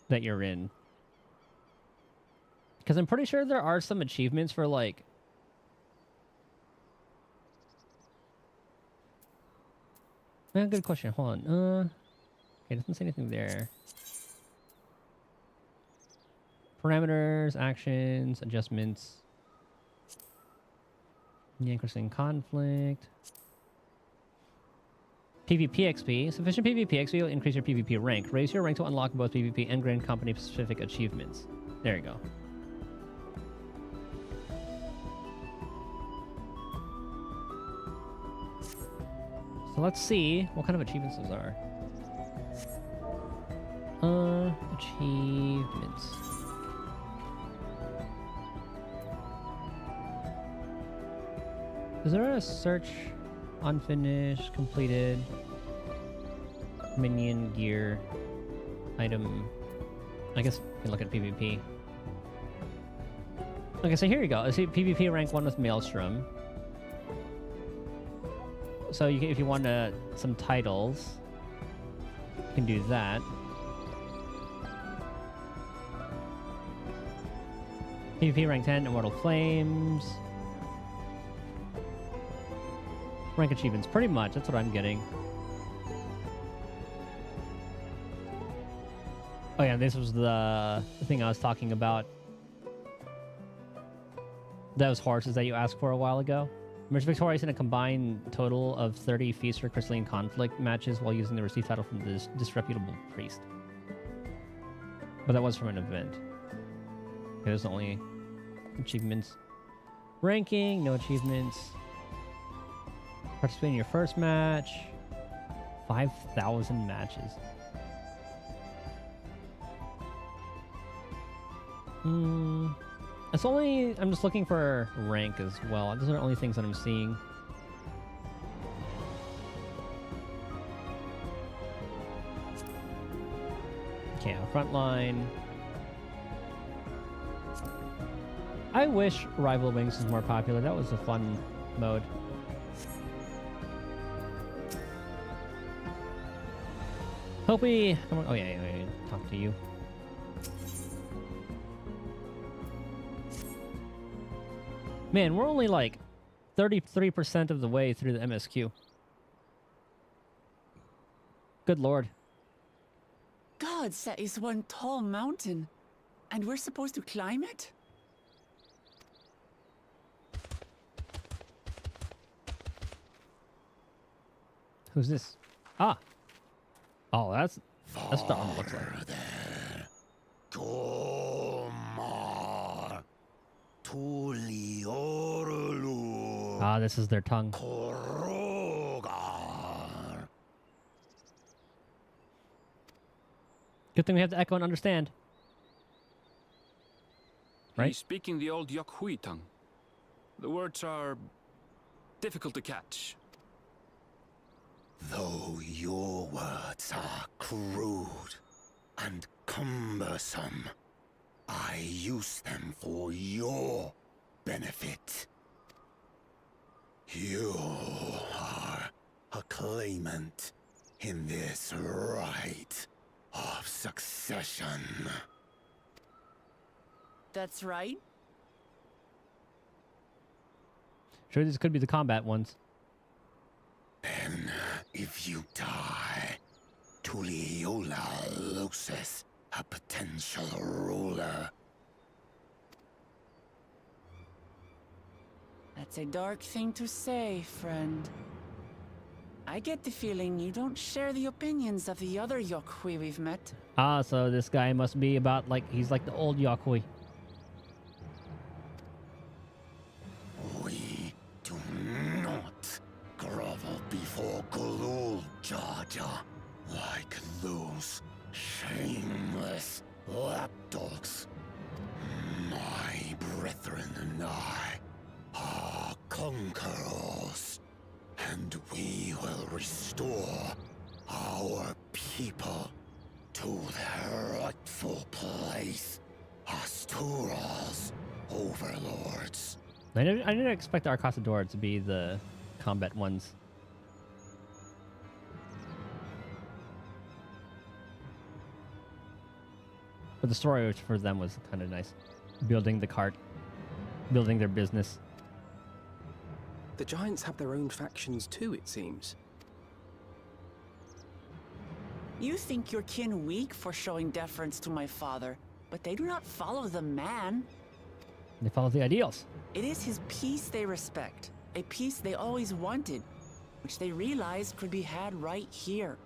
that you're in. Because I'm pretty sure there are some achievements for, like... good question. Hold on. Okay, doesn't say anything there. Parameters, actions, adjustments. Increasing conflict. PvP XP. Sufficient PvP XP will increase your PvP rank. Raise your rank to unlock both PvP and Grand Company specific achievements. There you go. So let's see what kind of achievements those are. Achievements. Is there a search, unfinished, completed, minion, gear, item? I guess we can look at PvP. Okay, so here you go. I see PvP rank 1 with Maelstrom. So you can, if you want some titles, you can do that. PvP rank 10, Immortal Flames. Rank achievements, pretty much. That's what I'm getting. Oh yeah, this was the thing I was talking about. Those horses that you asked for a while ago. Emerge victorious in a combined total of 30 Feast or Crystalline Conflict matches while using the received title from this disreputable priest. But that was from an event. It was the only achievements. Ranking, no achievements. Participate in your first match. 5,000 matches. It's only... I'm just looking for rank as well. Those are the only things that I'm seeing. Okay, frontline. I wish Rival Wings was more popular. That was a fun mode. Hope we... Oh yeah, talk to you. Man, we're only like 33% of the way through the MSQ. Good lord. Gods, that is one tall mountain. And we're supposed to climb it? Who's this? Ah. Oh, that's the arm looks like. Ah, this is their tongue. Good thing we have to echo and understand. Right? He's speaking the old Yokhui tongue. The words are difficult to catch. Though your words are crude and cumbersome, I use them for your benefit. You are a claimant in this right of succession. That's right. Sure, this could be the combat ones. Then, if you die, Tuliyola loses a potential ruler. That's a dark thing to say, friend. I get the feeling you don't share the opinions of the other Yokhui we've met. Ah, so this guy must be about like, he's like the old Yokhui. We do not grovel before Galul, Jaja, like those shameless lapdogs. My brethren and I are conquerors, and we will restore our people to their rightful place as Tura's overlords. I didn't expect our Casador to be the combat ones. But the story for them was kind of nice. Building the cart. Building their business. The giants have their own factions too, it seems. You think your kin weak for showing deference to my father, but they do not follow the man. They follow the ideals. It is his peace they respect, a peace they always wanted, which they realized could be had right here.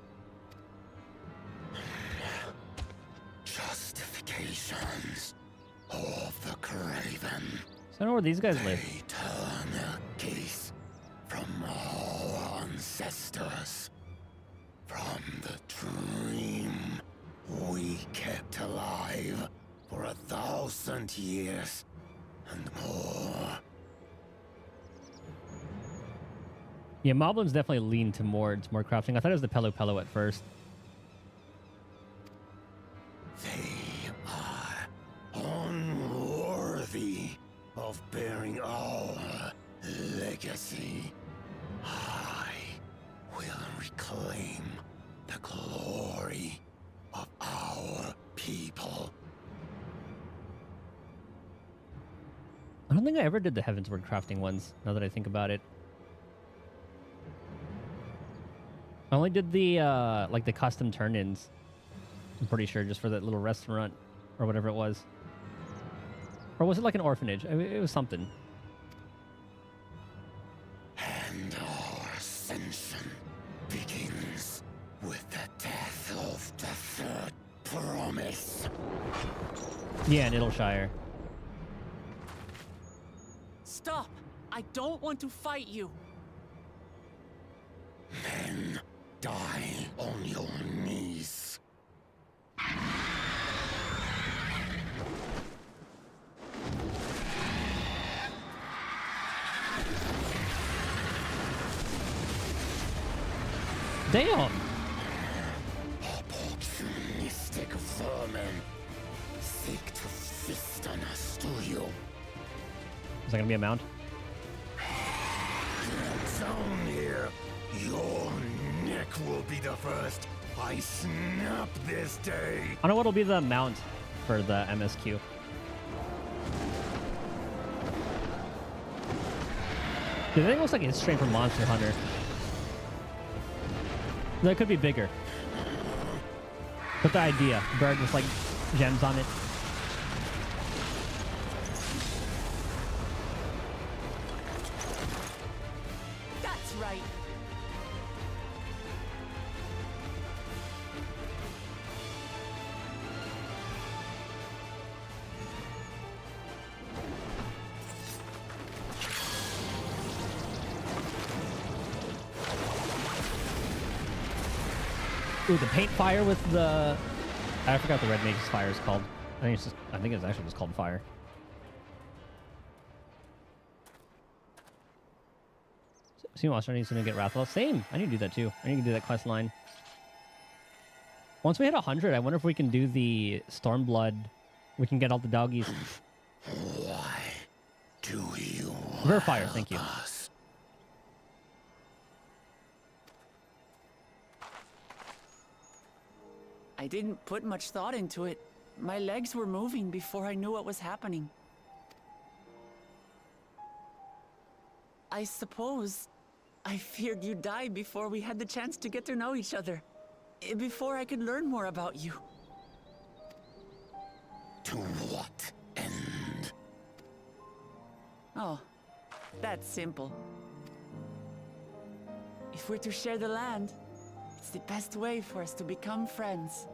Justifications of the craven. So I don't know where these guys live. They turn their gaze from our ancestors, from the dream we kept alive for 1,000 years and more. Yeah, Moblins definitely lean towards more crafting. I thought it was the Pelo Pelo at first. They are unworthy of bearing our legacy. I will reclaim the glory of our people. I don't think I ever did the Heavensward crafting ones, now that I think about it. I only did the, like the custom turn-ins. I'm pretty sure, just for that little restaurant, or whatever it was. Or was it like an orphanage? I mean, it was something. third promise. Yeah, in Idleshire. Stop! I don't want to fight you. Then die on your knees. Damn! Opportunistic vermin. Seek to feast on us, do you? Is that gonna be a mount? Down here, your neck will be the first I snap this day. I don't know what'll be the mount for the MSQ. Dude, I think it looks like it's straight from Monster Hunter. That could be bigger. But the idea, bird with like gems on it. That's right. Ooh, the paint fire with the... I forgot the Red Mage's fire is called. I think it's actually just called fire. See, Monster needs to get Wrathwell. Same. I need to do that too. I need to do that quest line. Once we hit 100, I wonder if we can do the Stormblood. We can get all the doggies. Why do you Verfire, thank you. us? I didn't put much thought into it. My legs were moving before I knew what was happening. I suppose I feared you'd die before we had the chance to get to know each other. Before I could learn more about you. To what end? Oh, that's simple. If we're to share the land, it's the best way for us to become friends.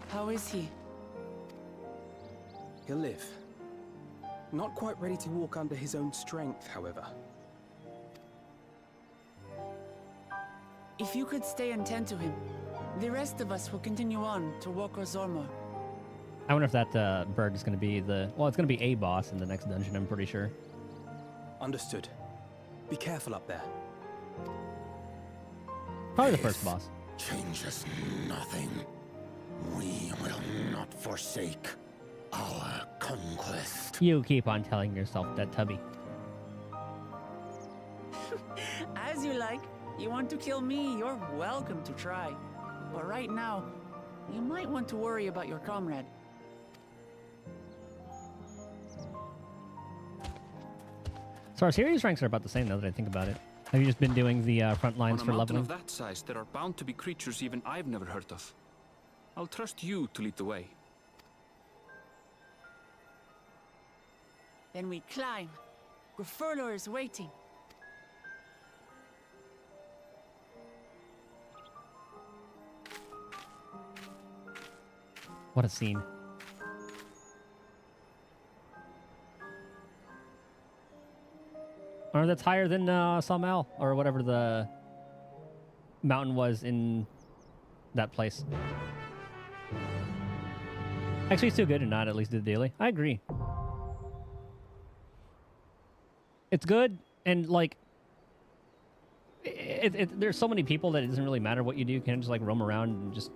How is he? He'll live. Not quite ready to walk under his own strength, however. If you could stay and tend to him, the rest of us will continue on to Woko Zormo. I wonder if that bird is going to be the... Well, it's going to be a boss in the next dungeon, I'm pretty sure. Understood. Be careful up there. Probably the first boss. Changes nothing. We will not forsake our conquest. You keep on telling yourself that, Tubby. As you like. You want to kill me, you're welcome to try. But right now, you might want to worry about your comrade. So our series ranks are about the same now that I think about it. Have you just been doing the front lines On a for mountain leveling? of that size, there are bound to be creatures even I've never heard of. I'll trust you to lead the way. Then we climb. Grufurlor is waiting. What a scene. Or that's higher than Salmal, or whatever the mountain was in that place. Actually, it's too good to not at least do the daily. I agree. It's good, and like, there's so many people that it doesn't really matter what you do. You can just like roam around and just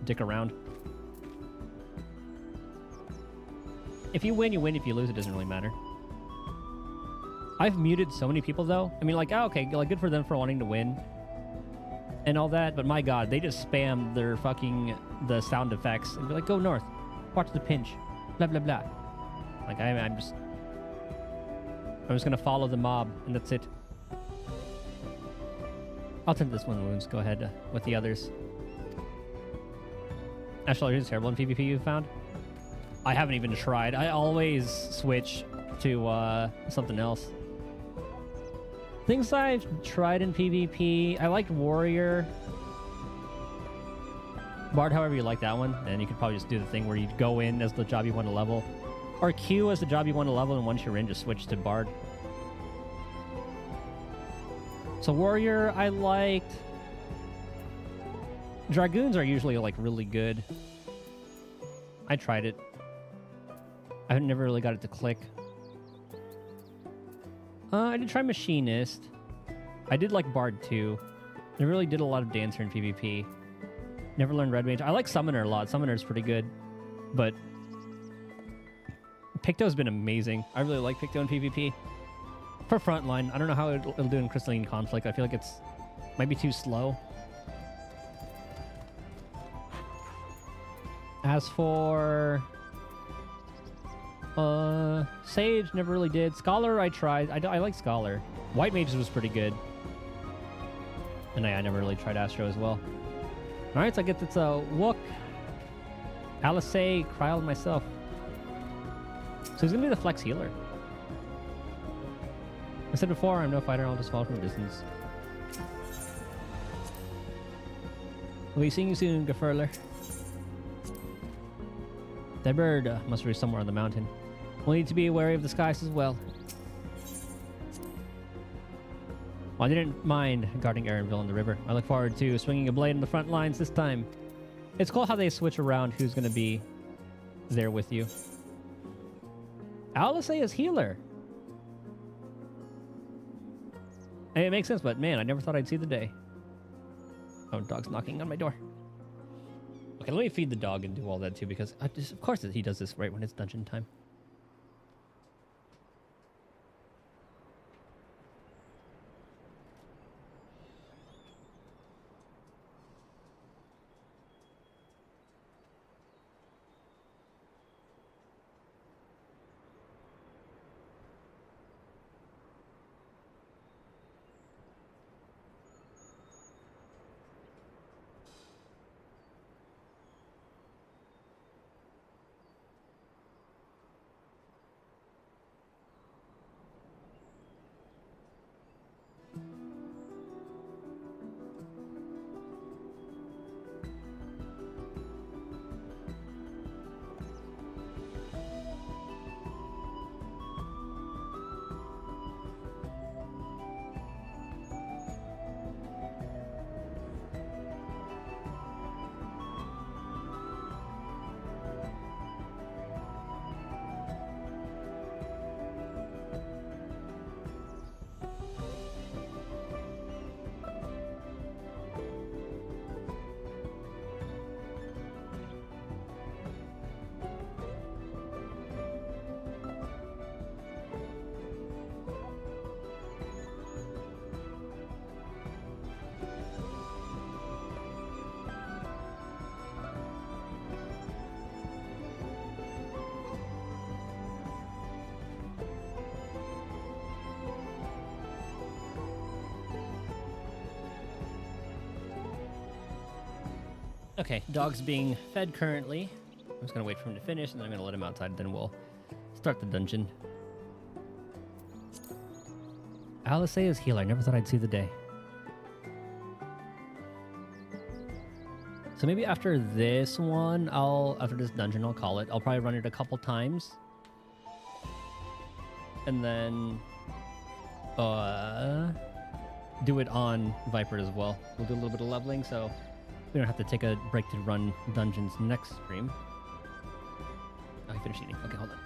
dick around. If you win, you win. If you lose, it doesn't really matter. I've muted so many people though. I mean, like, oh, okay, like good for them for wanting to win and all that. But my God, they just spam their the sound effects and be like, go north, watch the pinch, blah blah blah. Like I'm just gonna follow the mob and that's it. I'll tend this one wounds. Go ahead with the others. Actually, here's a terrible in PvP you found. I haven't even tried. I always switch to something else. Things I've tried in PvP, I liked Warrior. Bard, however you like that one, and you could probably just do the thing where you go in as the job you want to level. Or Q as the job you want to level, and once you're in, just switch to Bard. So Warrior, I liked. Dragoons are usually like really good. I tried it. I never really got it to click. I did try Machinist. I did like Bard too. I really did a lot of Dancer in PvP. Never learned Red Mage. I like Summoner a lot. Summoner's pretty good. But Picto's been amazing. I really like Picto in PvP. For Frontline, I don't know how it'll do in Crystalline Conflict. I feel like it's might be too slow. As for Sage, never really did. Scholar, I tried. I like Scholar. White Mages was pretty good. And I never really tried Astro as well. Alright, so I get this Wook, Alice, Kryl, and myself. So he's gonna be the flex healer. I said before, I'm no fighter, I'll just fall from a distance. We'll be seeing you soon, Gefurler. That bird must be somewhere on the mountain. We'll need to be wary of the skies as well. Well, I didn't mind guarding Aaronville in the river. I look forward to swinging a blade in the front lines this time. It's cool how they switch around who's going to be there with you. Alice is healer. And it makes sense, but man, I never thought I'd see the day. Oh, dog's knocking on my door. Okay, let me feed the dog and do all that too, because of course he does this right when it's dungeon time. Okay, dog's being fed currently. I'm just gonna wait for him to finish, and then I'm gonna let him outside, then we'll start the dungeon. Alice is healer. I never thought I'd see the day. So maybe after this one, after this dungeon, I'll call it. I'll probably run it a couple times. And then do it on Viper as well. We'll do a little bit of leveling, so we don't have to take a break to run dungeons next stream. Oh, he finished eating. Okay, hold on.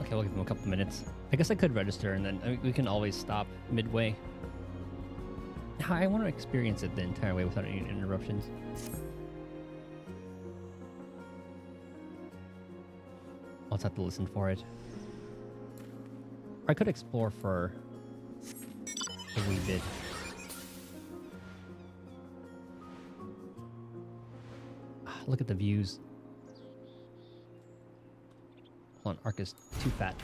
Okay, we'll give him a couple minutes. I guess I could register, and then we can always stop midway. I want to experience it the entire way without any interruptions. I'll just have to listen for it. Or I could explore for a wee bit. Look at the views. Hold on, Ark is too fat.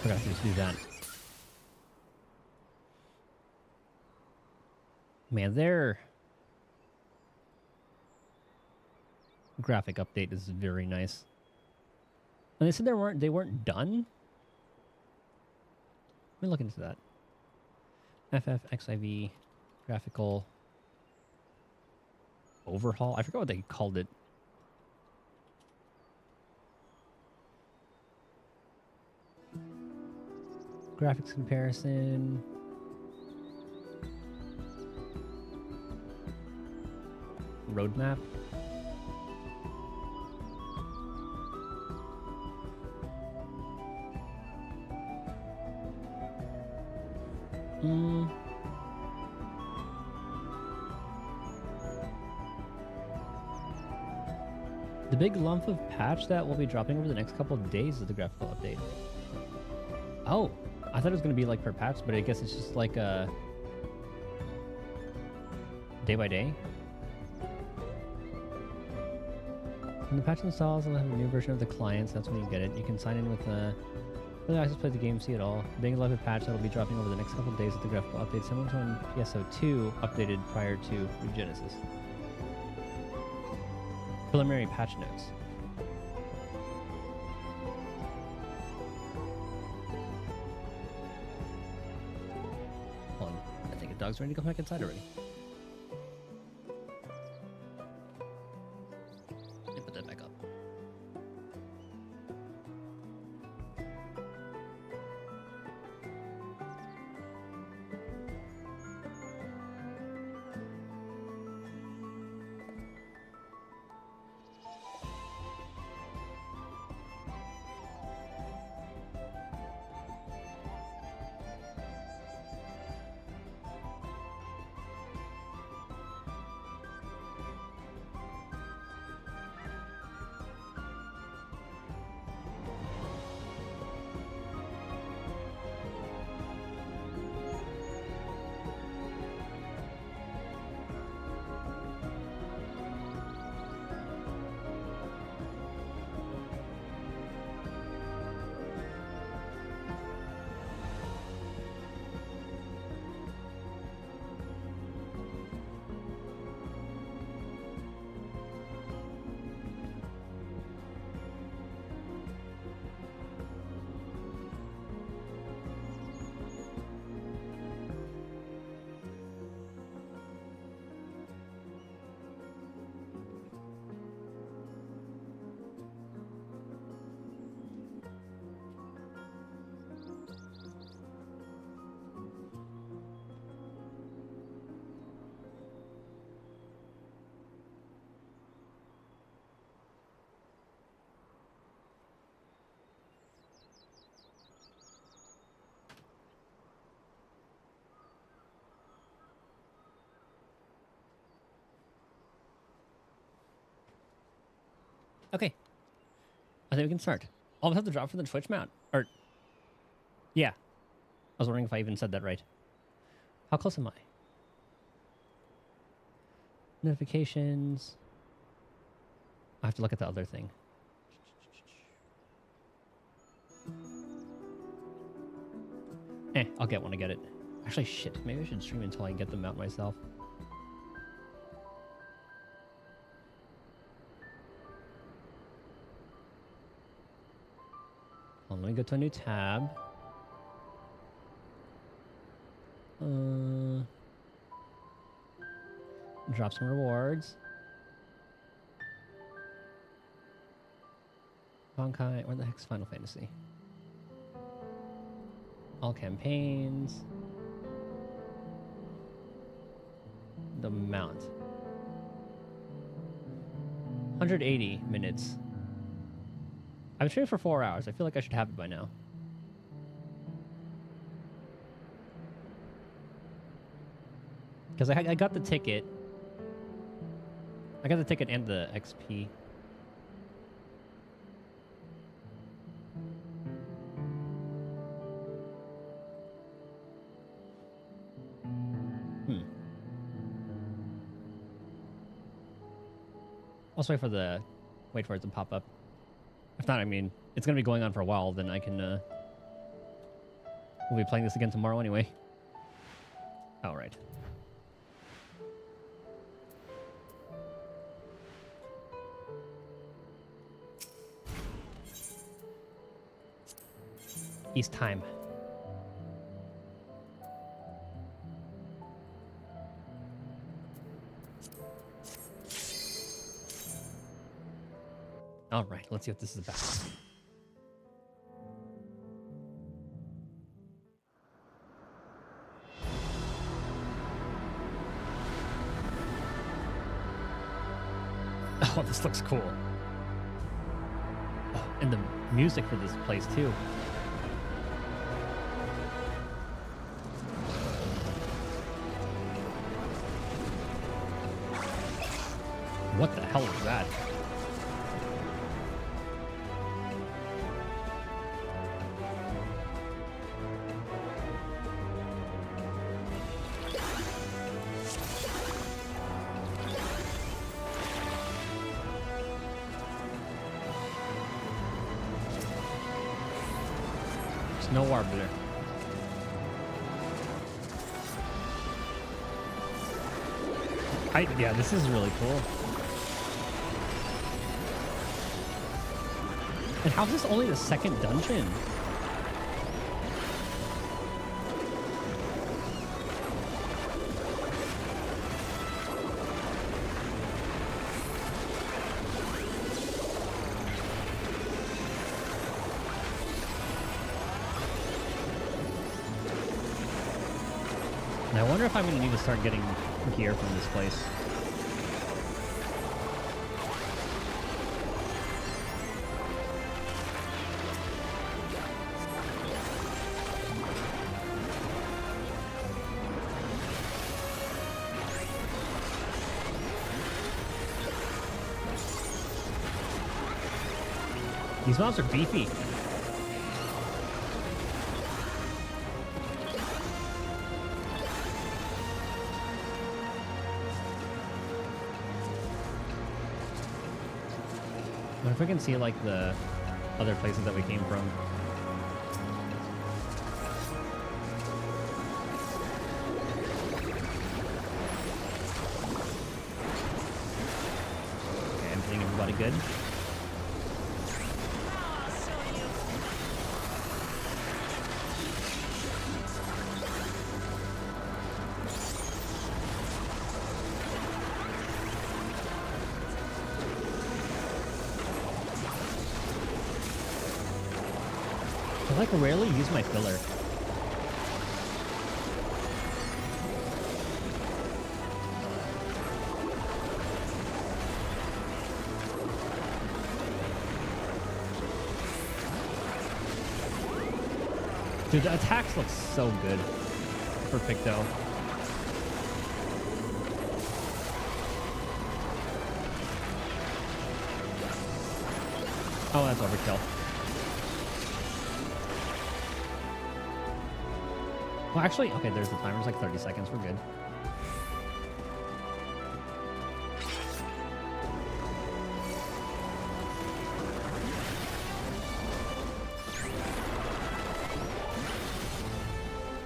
Forgot to just do that. Man, their graphic update is very nice. And they said they weren't done. Let me look into that. FFXIV graphical overhaul. I forgot what they called it. Graphics comparison. Roadmap. The big lump of patch that will be dropping over the next couple of days is the graphical update. Oh, I thought it was going to be like per patch, but I guess it's just like day by day. When the patch installs, I'll have a new version of the clients. That's when you get it. You can sign in with access play the game, see it all. The big lump of patch that will be dropping over the next couple of days with the graphical update, similar to when PSO2 updated prior to New Genesis. Preliminary patch notes. Hold on. I think a dog's ready to come back inside already. Let me put that back up. Okay. I think we can start. Almost have to drop from the Twitch mount. Or, yeah. I was wondering if I even said that right. How close am I? Notifications. I have to look at the other thing. I'll get when I get it. Actually, shit. Maybe I should stream until I get the mount myself. Let me go to a new tab. Drop some rewards. Bankai, where the heck's Final Fantasy? All campaigns. The mount. 180 minutes. I've been streaming for 4 hours. I feel like I should have it by now. Because I got the ticket. I got the ticket and the XP. Also wait for it to pop up. If not, I mean, it's gonna be going on for a while. Then I can. We'll be playing this again tomorrow anyway. All right. East time. All right, let's see what this is about. Oh, this looks cool. Oh, and the music for this place too. What the hell is that? No arbiter. Yeah, this is really cool. And how's this only the second dungeon? And I wonder if I'm going to need to start getting gear from this place. These mobs are beefy. I wonder if we can see like the other places that we came from. Okay, I'm hitting everybody good. I like rarely use my filler. Dude, the attacks look so good for Picto. Oh, that's overkill. Well, actually, okay, there's the timer. It's like 30 seconds. We're good.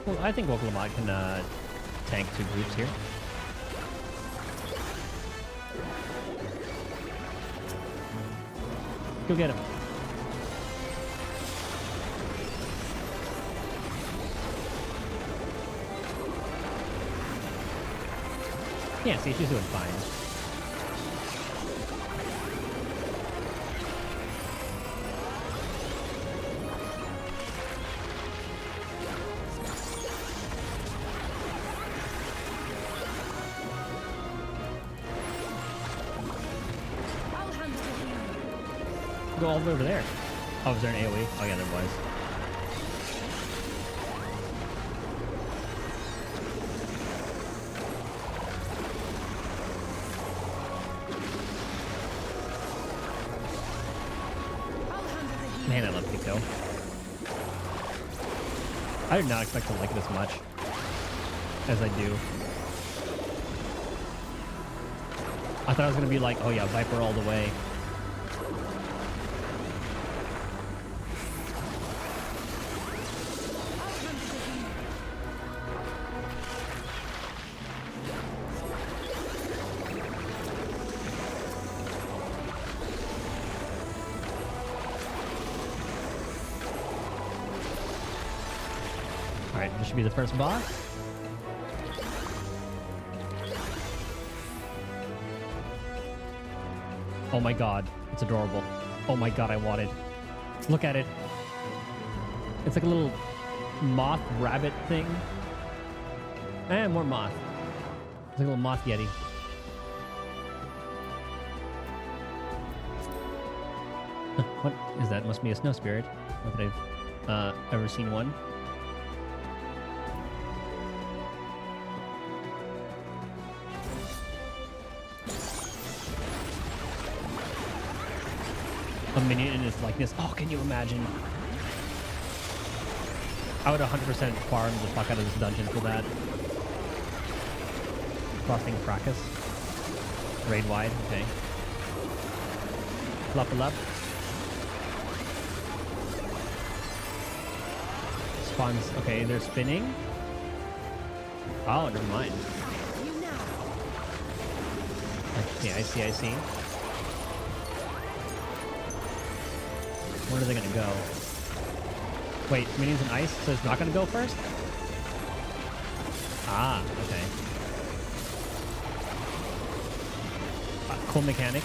Well, I think Wokalamot can tank two groups here. Go get him. Yeah, see, she's doing fine. Go all the way over there. Oh, is there an AoE? Oh yeah, there was. Man, I love Pico. I did not expect to like it as much as I do. I thought it was gonna be like, oh yeah, Viper all the way. All right, this should be the first boss. Oh my god, it's adorable. Oh my god, I want it. Look at it. It's like a little moth rabbit thing. And more moth. It's like a little moth yeti. What is that? Must be a snow spirit. Not that I've ever seen one. A minion in his likeness. Oh, can you imagine? I would 100% farm the fuck out of this dungeon for that. Crossing Fracas. Raid wide, okay. Level up. Spawns, okay, they're spinning. Oh, never mind. Okay, I see. Where are they gonna go? Wait, minions and ice, so it's not gonna go first? Ah, okay. Cool mechanic.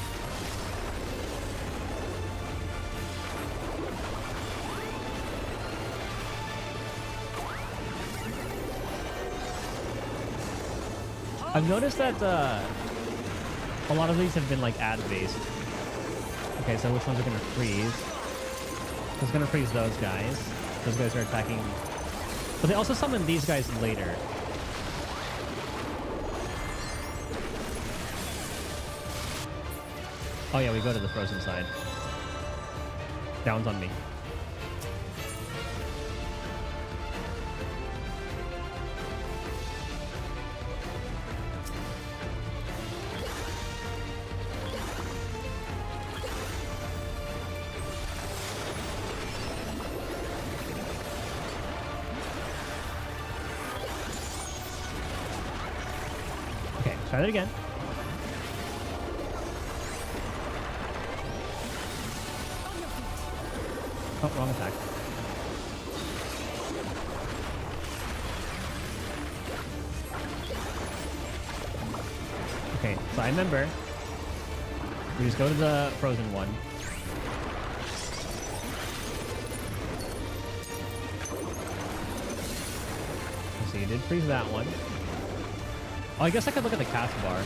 I've noticed that a lot of these have been like ad-based. Okay, so which ones are gonna freeze? It's gonna freeze those guys. Those guys are attacking. But they also summon these guys later. Oh yeah, we go to the frozen side. Down's on me. Try that again. Oh, wrong attack. Okay, so I remember. We just go to the frozen one. So you did freeze that one. Oh, I guess I could look at the cast bar.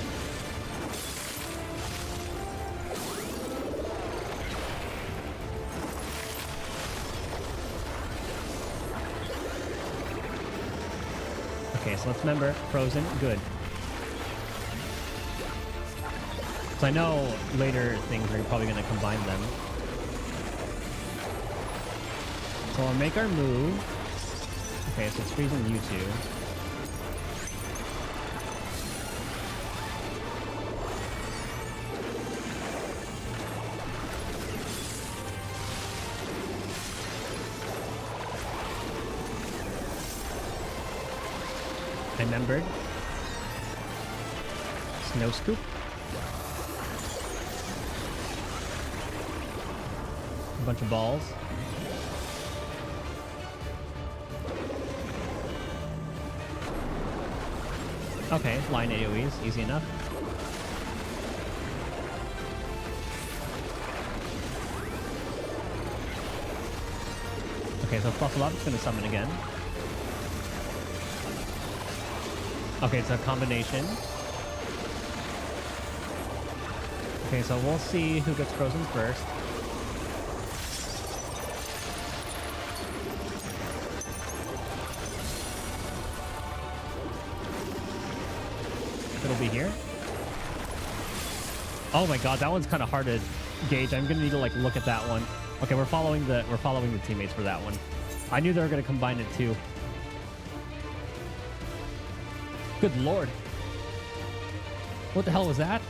Okay, so let's remember, frozen, good. So I know later things are probably going to combine them. So I'll make our move. Okay, so it's freezing you two. Remembered. Snow scoop. A bunch of balls. Okay, line AoEs, easy enough. Okay, so Fluffle Up is going to summon again. Okay, it's a combination. Okay, so we'll see who gets frozen first. It'll be here. Oh my god, that one's kind of hard to gauge. I'm gonna need to like look at that one. Okay, we're following the teammates for that one. I knew they were gonna combine it too. Good lord. What the hell was that?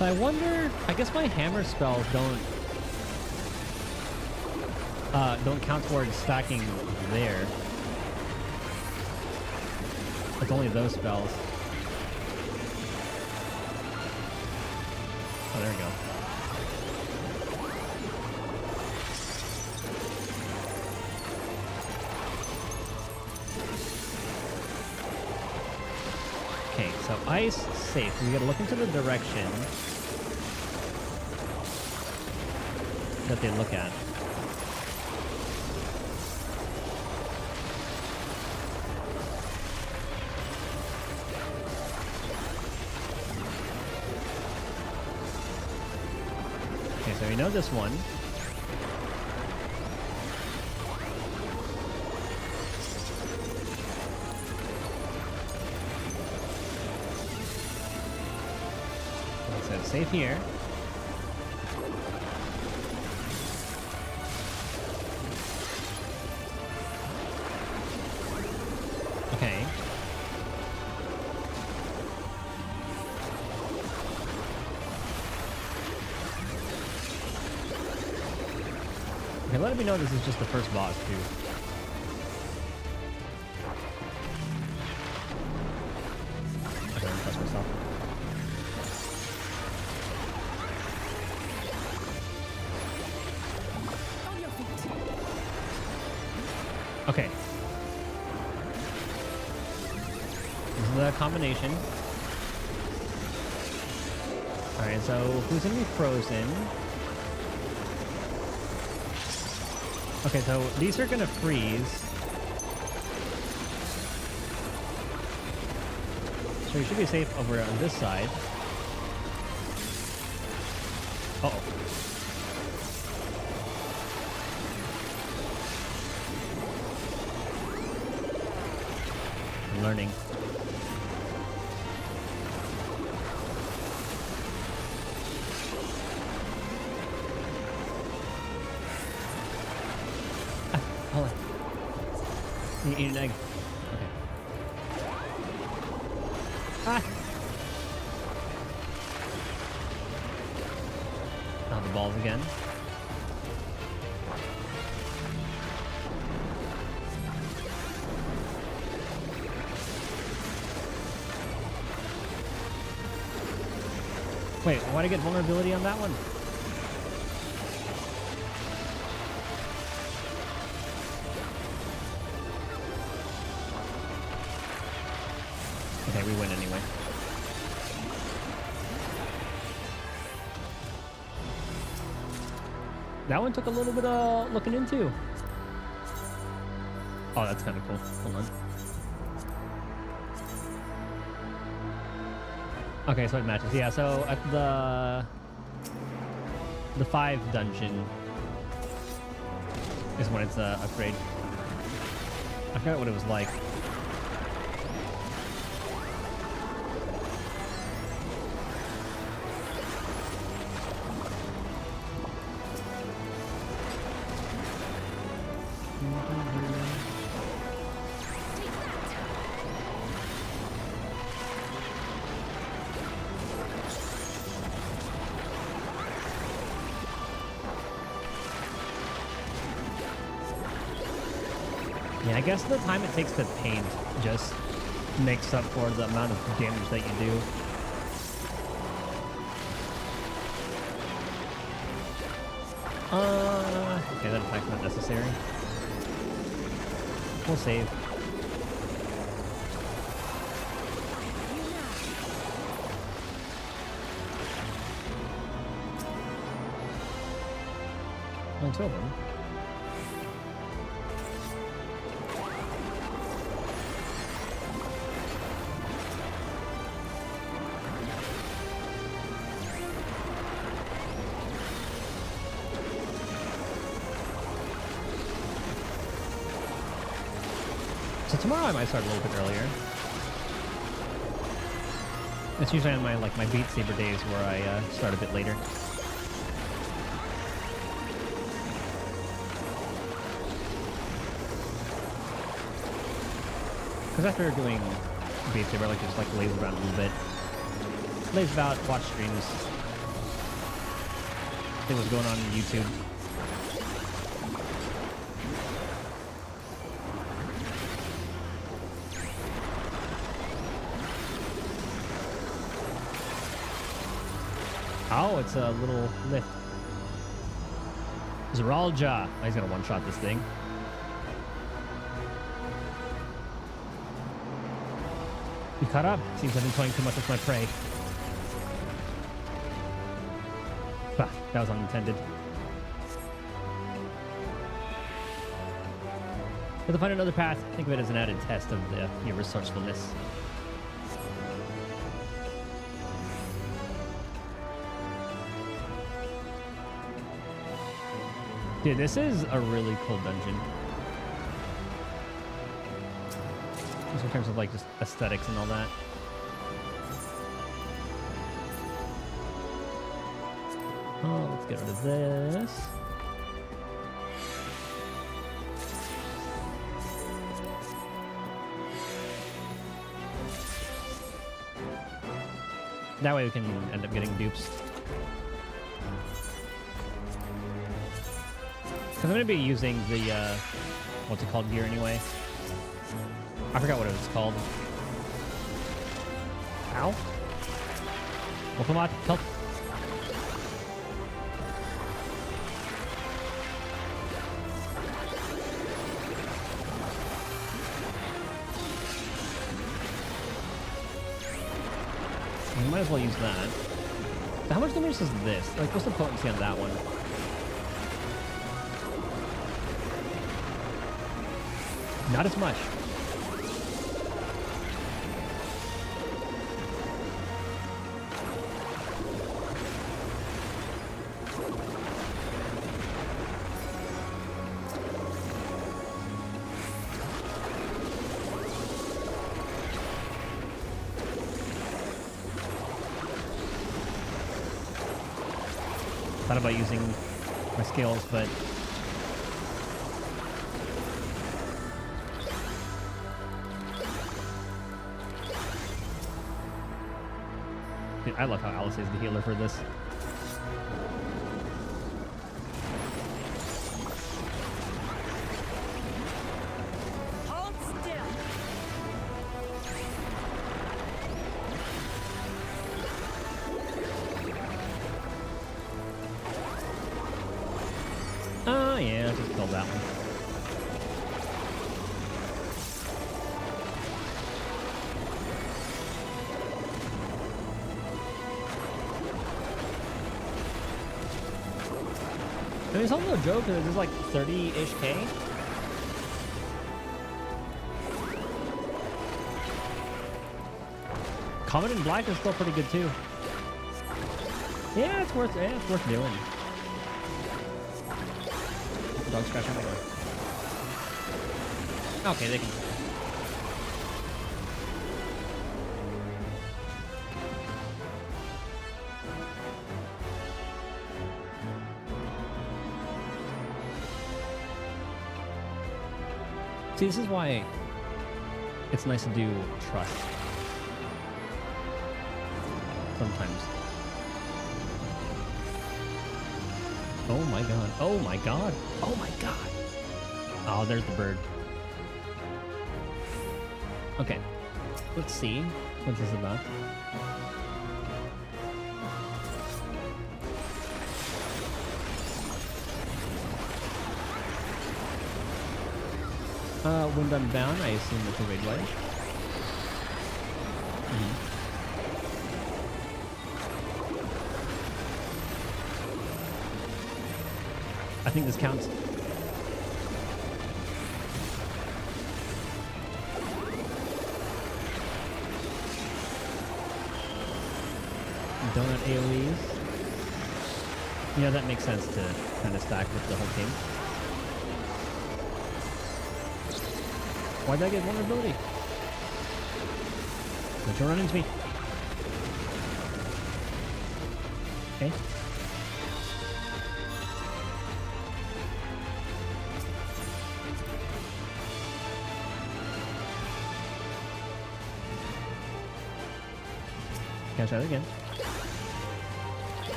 So I wonder, I guess my hammer spells don't count towards stacking there. It's only those spells. Oh, there we go. Okay, so ice safe. We gotta look into the direction that they look at. Okay, so we know this one. So safe here. Okay. Okay, let me know this is just the first boss, too. I don't trust myself. On your feet. Okay. This is the combination. Alright, so who's gonna be frozen? Okay, so these are gonna freeze. So you should be safe over on this side. Uh-oh. I'm learning. Hold on. You eat an egg. Okay. Ah! Now the balls again. Wait, why did I get vulnerability on that one? Okay, we win anyway. That one took a little bit of looking into. Oh, that's kind of cool. Hold on. Okay, so it matches. Yeah, so at the 5 dungeon is when it's a upgrade. I forgot what it was like. Yeah, I guess the time it takes to paint just makes up for the amount of damage that you do. Okay, that attack's not necessary. We'll save. Only 2 of them. So tomorrow I might start a little bit earlier. It's usually on my Beat Saber days where I start a bit later. Because after doing Beat Saber, I like to just laze around a little bit. Laze about, watch streams, exactly what's going on YouTube. Oh, it's a little lift. Zeralja. Oh, he's gonna one-shot this thing. You caught up? Seems I've been toying too much with my prey. Bah, that was unintended. You have to find another path. Think of it as an added test of your resourcefulness. Dude, this is a really cool dungeon. Just in terms of like just aesthetics and all that. Oh, let's get rid of this. That way we can end up getting dupes. Because I'm going to be using the, what's it called, gear anyway. I forgot what it was called. Ow. Well, come on, help. We might as well use that. So how much damage does this? Like, what's the potency on that one? Not as much. Thought about using my skills, but dude, I love how Alice is the healer for this. Hold still. Oh yeah, just killed that one. I mean, it's also a joke because it's like 30-ish K. Comet in Black is still pretty good too. Yeah, it's worth doing. Dog scratching my door. Okay, they can. See, this is why it's nice to do trust. Sometimes. Oh my god. Oh my god. Oh my god. Oh, there's the bird. Okay. Let's see what this is about. Wind Unbound, I assume it's a raid way. I think this counts. Donut AoEs. Yeah, that makes sense to kind of stack with the whole team. Why'd I get vulnerability? Don't you run into me. Okay. Can I try that again?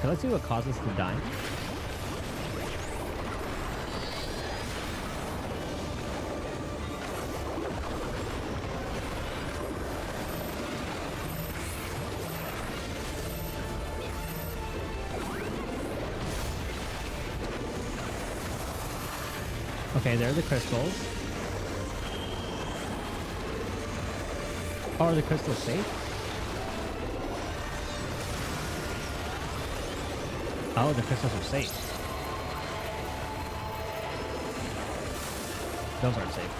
Okay, let's see what causes to die. Okay, there are the crystals. Oh, are the crystals safe? Oh, the crystals are safe. Those aren't safe.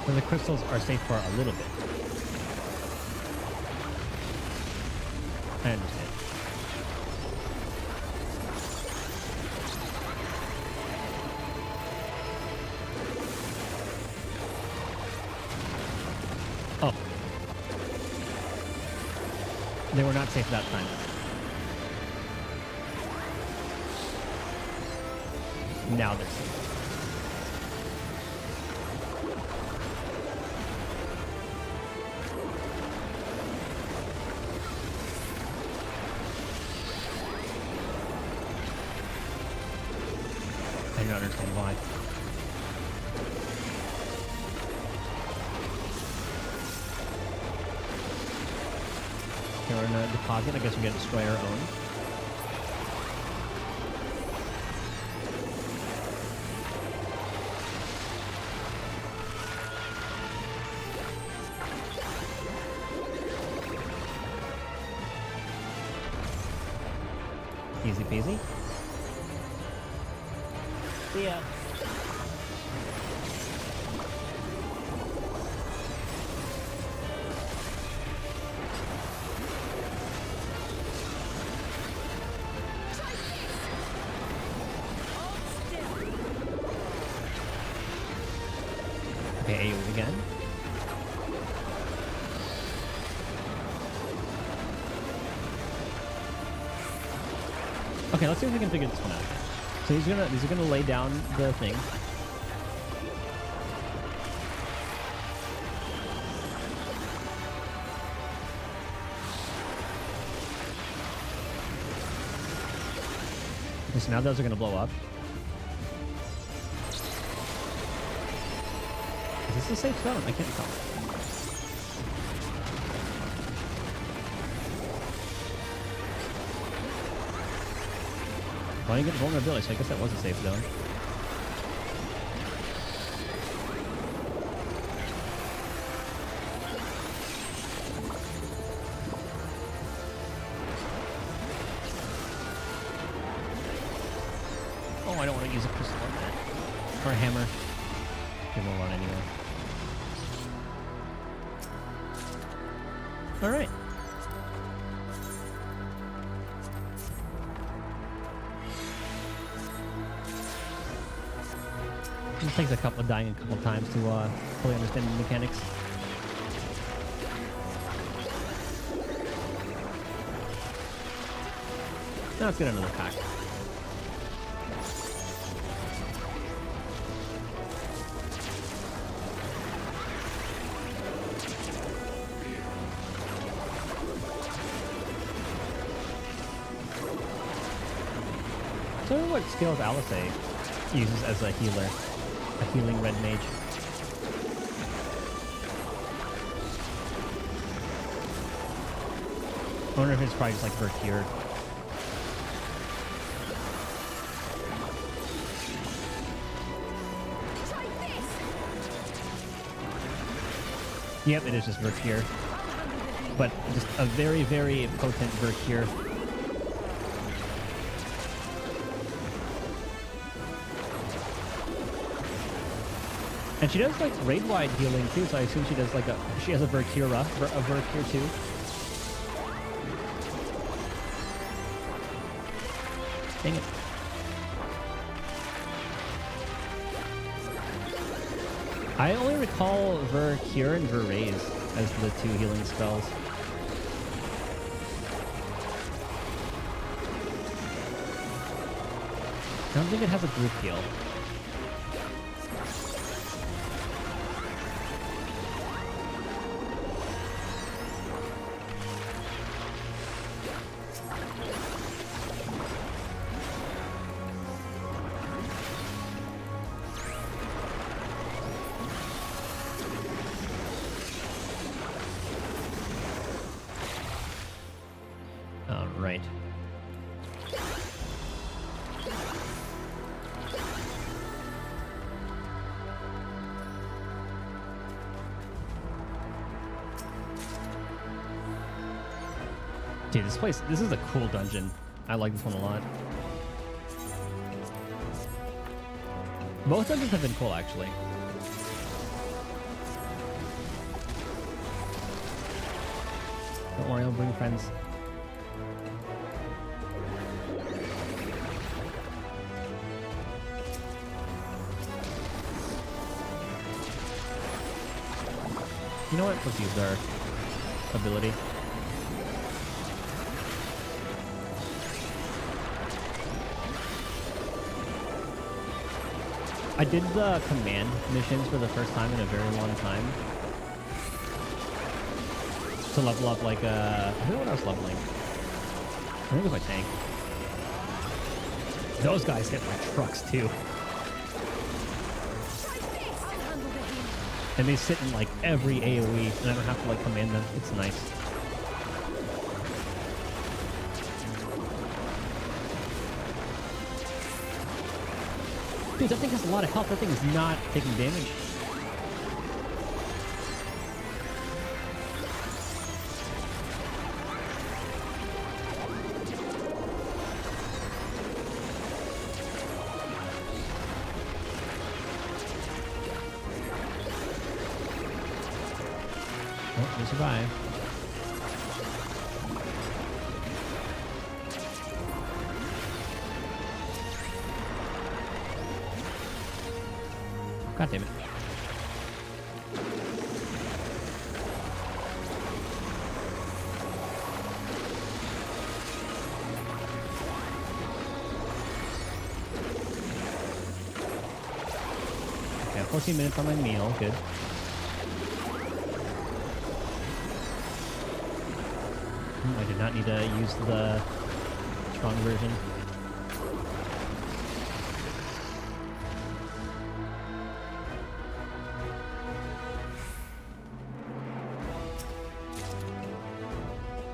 So the crystals are safe for a little bit. I understand. Oh. They were not safe that time. Now they're safe. I don't understand why. We're in a deposit. I guess we gotta destroy our own. Easy peasy. See ya. Okay, AoE again. Okay, let's see if we can figure this one out. So these are gonna lay down the thing. Okay, so now those are gonna blow up. Is this a safe zone? I can't tell. Well, you get vulnerability, so I guess that was a safe zone. Oh, I don't want to use a crystal on that. Or a hammer. It won't run anyway. Alright. It takes a couple of dying a couple times to fully understand the mechanics. Now let's get another pack. So what skills Alice uses as a healer? A healing red mage. I wonder if it's probably just like Vercure. Yep, it is just Vercure. But just a very, very potent Vercure. And she does like raid-wide healing too, so I assume she does like she has a Vercure too. Dang it. I only recall Vercure and Verraise as the two healing spells. I don't think it has a group heal. Dude, this is a cool dungeon. I like this one a lot. Both dungeons have been cool, actually. Don't worry, I'll bring friends. You know what? Let's use our ability. I did the command missions for the first time in a very long time. To level up like I don't know what I was leveling. I think it was my tank. Those guys hit my trucks too. And they sit in like every AoE and I don't have to like command them. It's nice. Dude, that thing has a lot of health. That thing is not taking damage. Oh, we survive. God damn it. Okay, 14 minutes on my meal. Good. I did not need to use the strong version.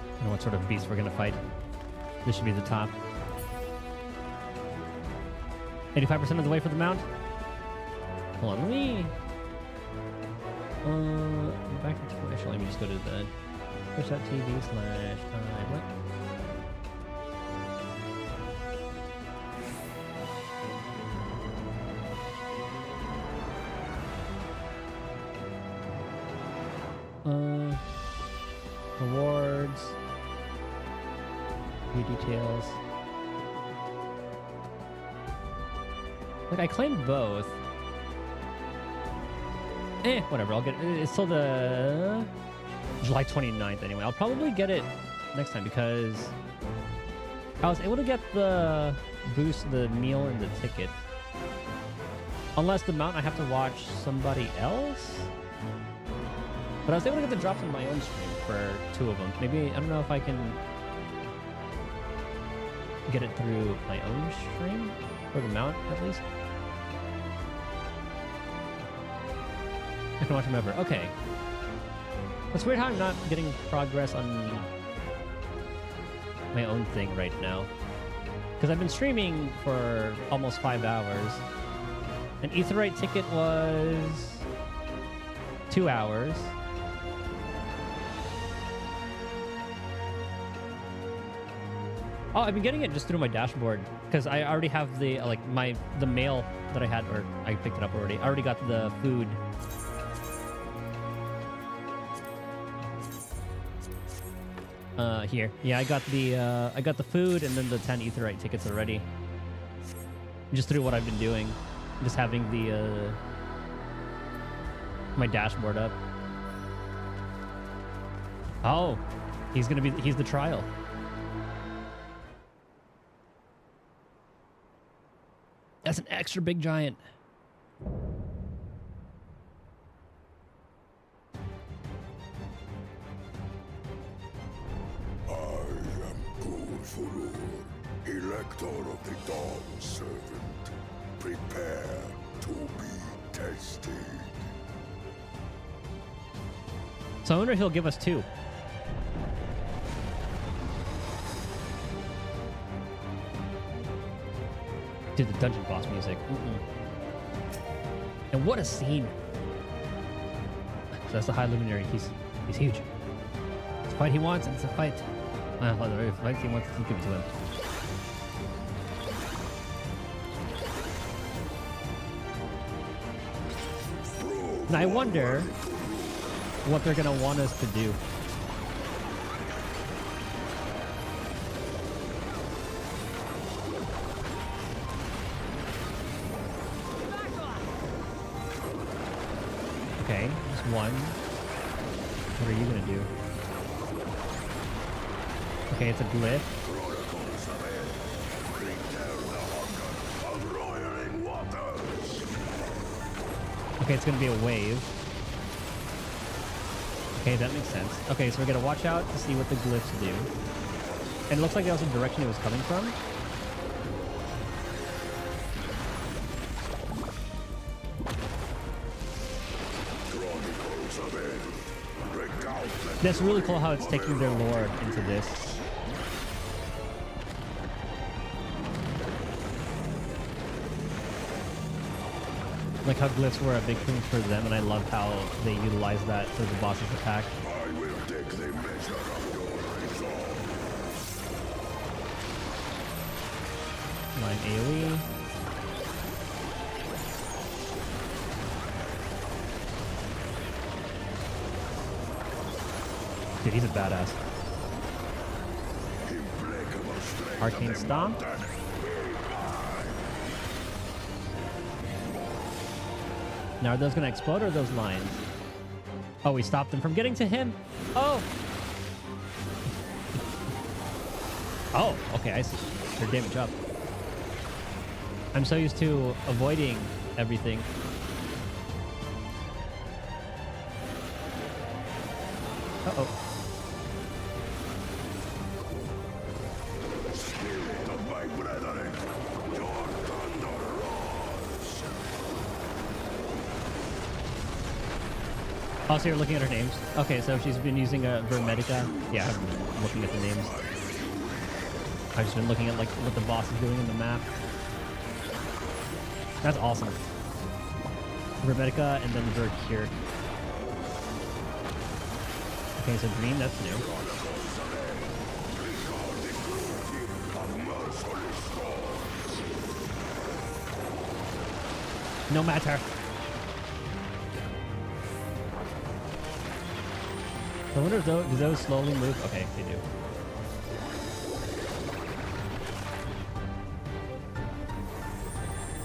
I don't know what sort of beast we're gonna fight. This should be the top. 85% of the way for the mount. Hold on, let me back to Twitch. Let me just go to the twitch.tv/what? Rewards. View details. Like, I claimed both. Whatever, I'll get it. It's till the July 29th anyway. I'll probably get it next time because I was able to get the boost, the meal, and the ticket. Unless the mount I have to watch somebody else? But I was able to get the drops on my own stream for 2 of them. Maybe, I don't know if I can get it through my own stream? Or the mount, at least? I can watch them ever. Okay. It's weird how I'm not getting progress on my own thing right now. Because I've been streaming for almost 5 hours. An Aetheryte ticket was 2 hours. Oh, I've been getting it just through my dashboard because I already have the the mail that I had, or I picked it up already. I already got the food. Here, yeah, I got the food and then the 10 Aetheryte tickets already. Just through what I've been doing, just having the my dashboard up. Oh, he's the trial. That's an extra big giant. I am Gulfurur, Elector of the Dawn Servant. Prepare to be tested. So I wonder if he'll give us 2. Dude, the dungeon boss music. And what a scene. So that's the High Luminary. He's huge. It's a fight he wants, and it's a fight If I see wants to give it to him. And I wonder what they're gonna want us to do. Okay, there's one. What are you gonna do? Okay, it's a glyph. Okay, it's gonna be a wave. Okay, that makes sense. Okay, so we're gonna watch out to see what the glyphs do. And it looks like that was the direction it was coming from. That's really cool how it's taking their lore into this. Like how glyphs were a big thing for them, and I love how they utilize that for the boss's attack. I will take the measure of your resolve. Line AoE. Dude, he's a badass. Arcane Stomp. Now, are those going to explode or are those lines? Oh, we stopped them from getting to him. Oh. Oh, okay, I see. They're damage up. I'm so used to avoiding everything. Uh-oh. Spirit of my brethren, your thunder roars. Oh, so you're looking at her names. Okay, so she's been using a Vermedica. Yeah, I've been looking at the names. I've just been looking at like what the boss is doing in the map. That's awesome. Vermedica and then Vercure. Okay, so green, that's new. No matter. I wonder if those, do those slowly move? Okay, they do.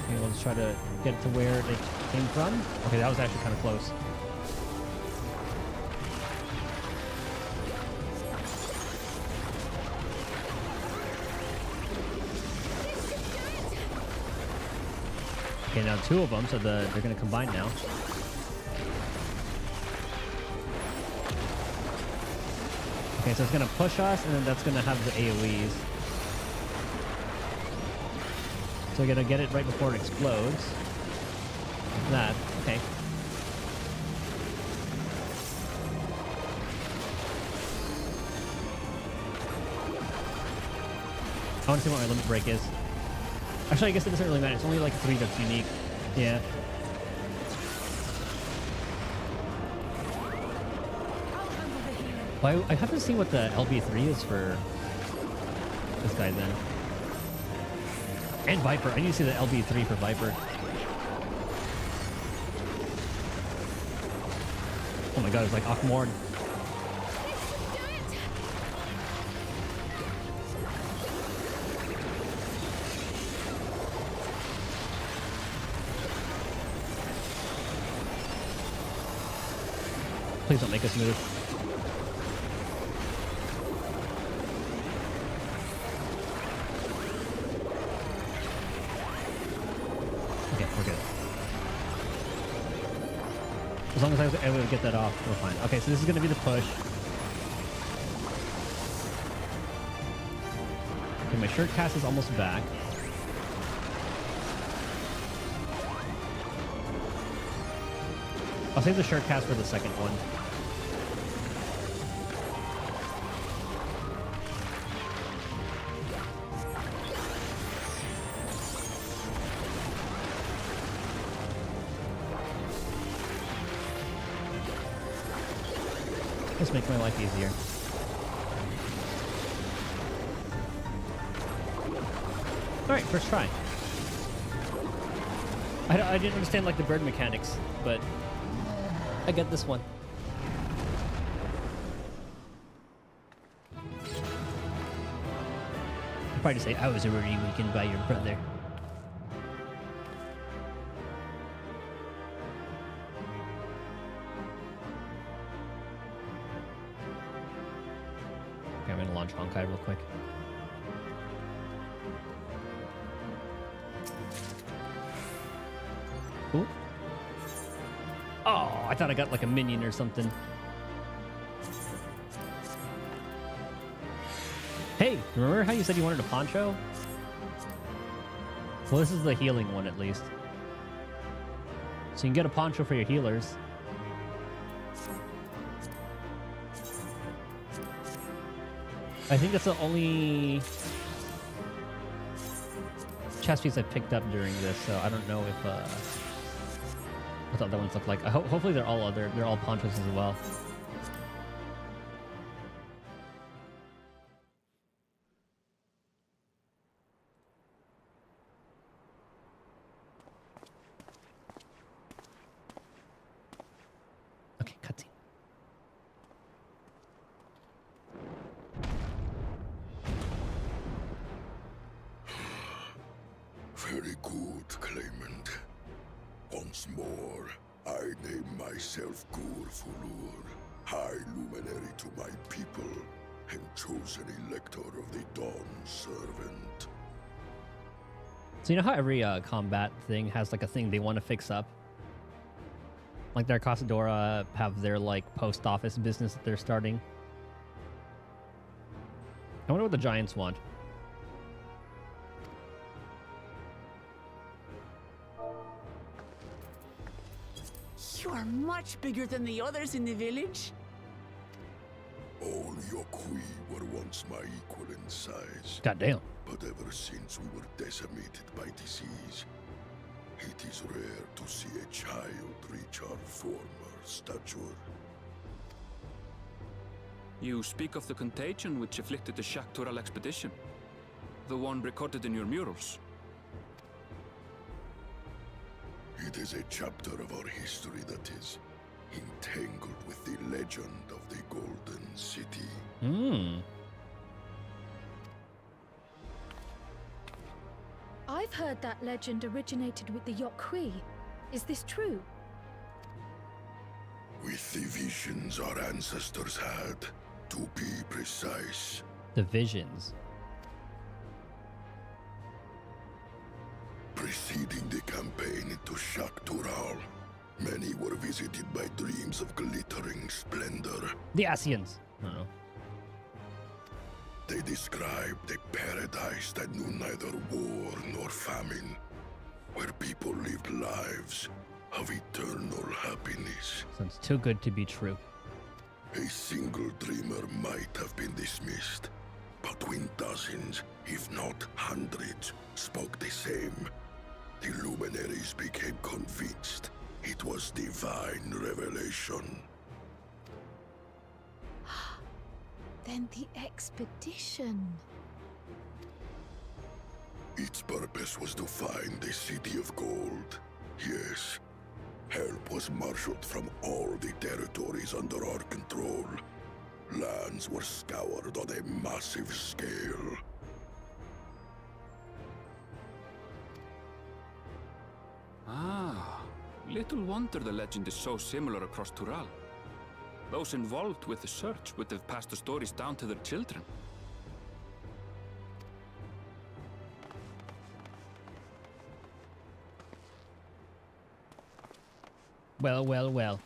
Okay, let's try to get it to where it came from. Okay, that was actually kind of close. Okay, now two of them, so they're going to combine now. Okay, so it's going to push us, and then that's going to have the AoEs. So we're going to get it right before it explodes. Like that. Okay. I want to see what my limit break is. Actually, I guess it doesn't really matter. It's only like 3 that's unique. Yeah. Well, I haven't seen what the lv3 is for this guy then. And Viper. I need to see the lv3 for Viper. Oh my god, it's like Akmorn. Please don't make us move. Okay, we're good. As long as I was able to get that off, we're fine. Okay, so this is going to be the push. Okay, my shirt cast is almost back. I'll save the shirt cast for the second one. Just make my life easier. Alright, first try. I didn't understand like the bird mechanics, but I get this one. I'll probably say I was already weakened by your brother. Okay, I'm gonna launch Honkai real quick. Ooh. Oh, I thought I got like a minion or something. Hey, remember how you said you wanted a poncho? Well, this is the healing one at least. So you can get a poncho for your healers. I think that's the only chest piece I picked up during this, so I don't know if what the other ones look like. Hopefully they're all ponchos as well. Okay, cutscene. Very good, Claimant. Once more, I name myself Gur-Fulur, High Luminary to my people, and chosen Elector of the Dawn Servant. So you know how every combat thing has like a thing they want to fix up? Like their Casadora have their like post office business that they're starting. I wonder what the Giants want. You are much bigger than the others in the village. All Yokui were once my equal in size. Goddamn. But ever since we were decimated by disease, it is rare to see a child reach our former stature. You speak of the contagion which afflicted the Shaktural expedition. The one recorded in your murals. It is a chapter of our history that is entangled with the legend of the Golden City. I've heard that legend originated with the Yokui. Is this true? With the visions our ancestors had, to be precise. The visions. Preceding the campaign into Shaktural, many were visited by dreams of glittering splendor. The Asians. I don't know. They described a paradise that knew neither war nor famine, where people lived lives of eternal happiness. Sounds too good to be true. A single dreamer might have been dismissed, but when dozens, if not hundreds, spoke the same, the luminaries became convinced it was divine revelation. Then the expedition. Its purpose was to find the City of Gold. Yes, help was marshaled from all the territories under our control. Lands were scoured on a massive scale. Ah, little wonder the legend is so similar across Tural. Those involved with the search would have passed the stories down to their children. Well, well, well.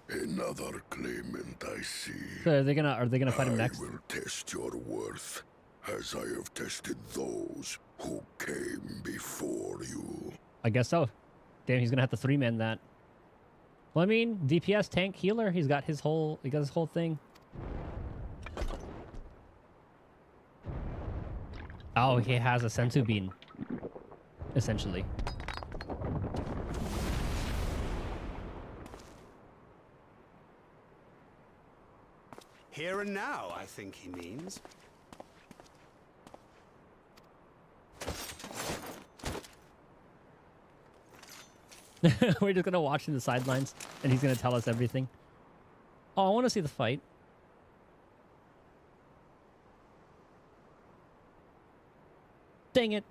Another claimant, I see. So are they gonna fight him next? I will test your worth, as I have tested those who came before you. I guess so. Damn, he's gonna have to three-man that. Well, I mean, DPS, tank, healer. He got his whole thing. Oh, he has a sensu bean, essentially. Here and now, I think he means. We're just gonna watch in the sidelines, and he's gonna tell us everything. Oh, I want to see the fight. Dang it.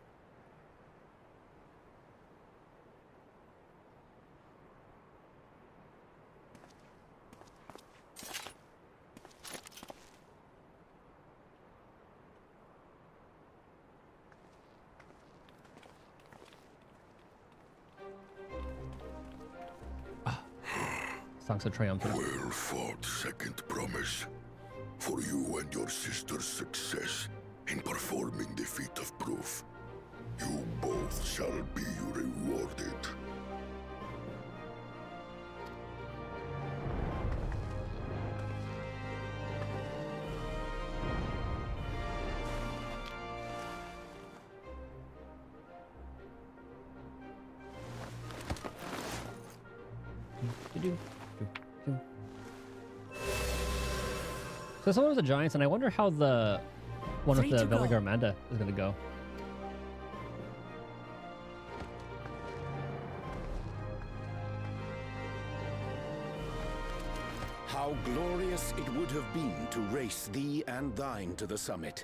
Songs of triumphant. Well fought, second promise. For you and your sister's success in performing the feat of proof. You both shall be rewarded. So someone was the Giants, and I wonder how the one with the Veligar Amanda is going to go. How glorious it would have been to race thee and thine to the summit.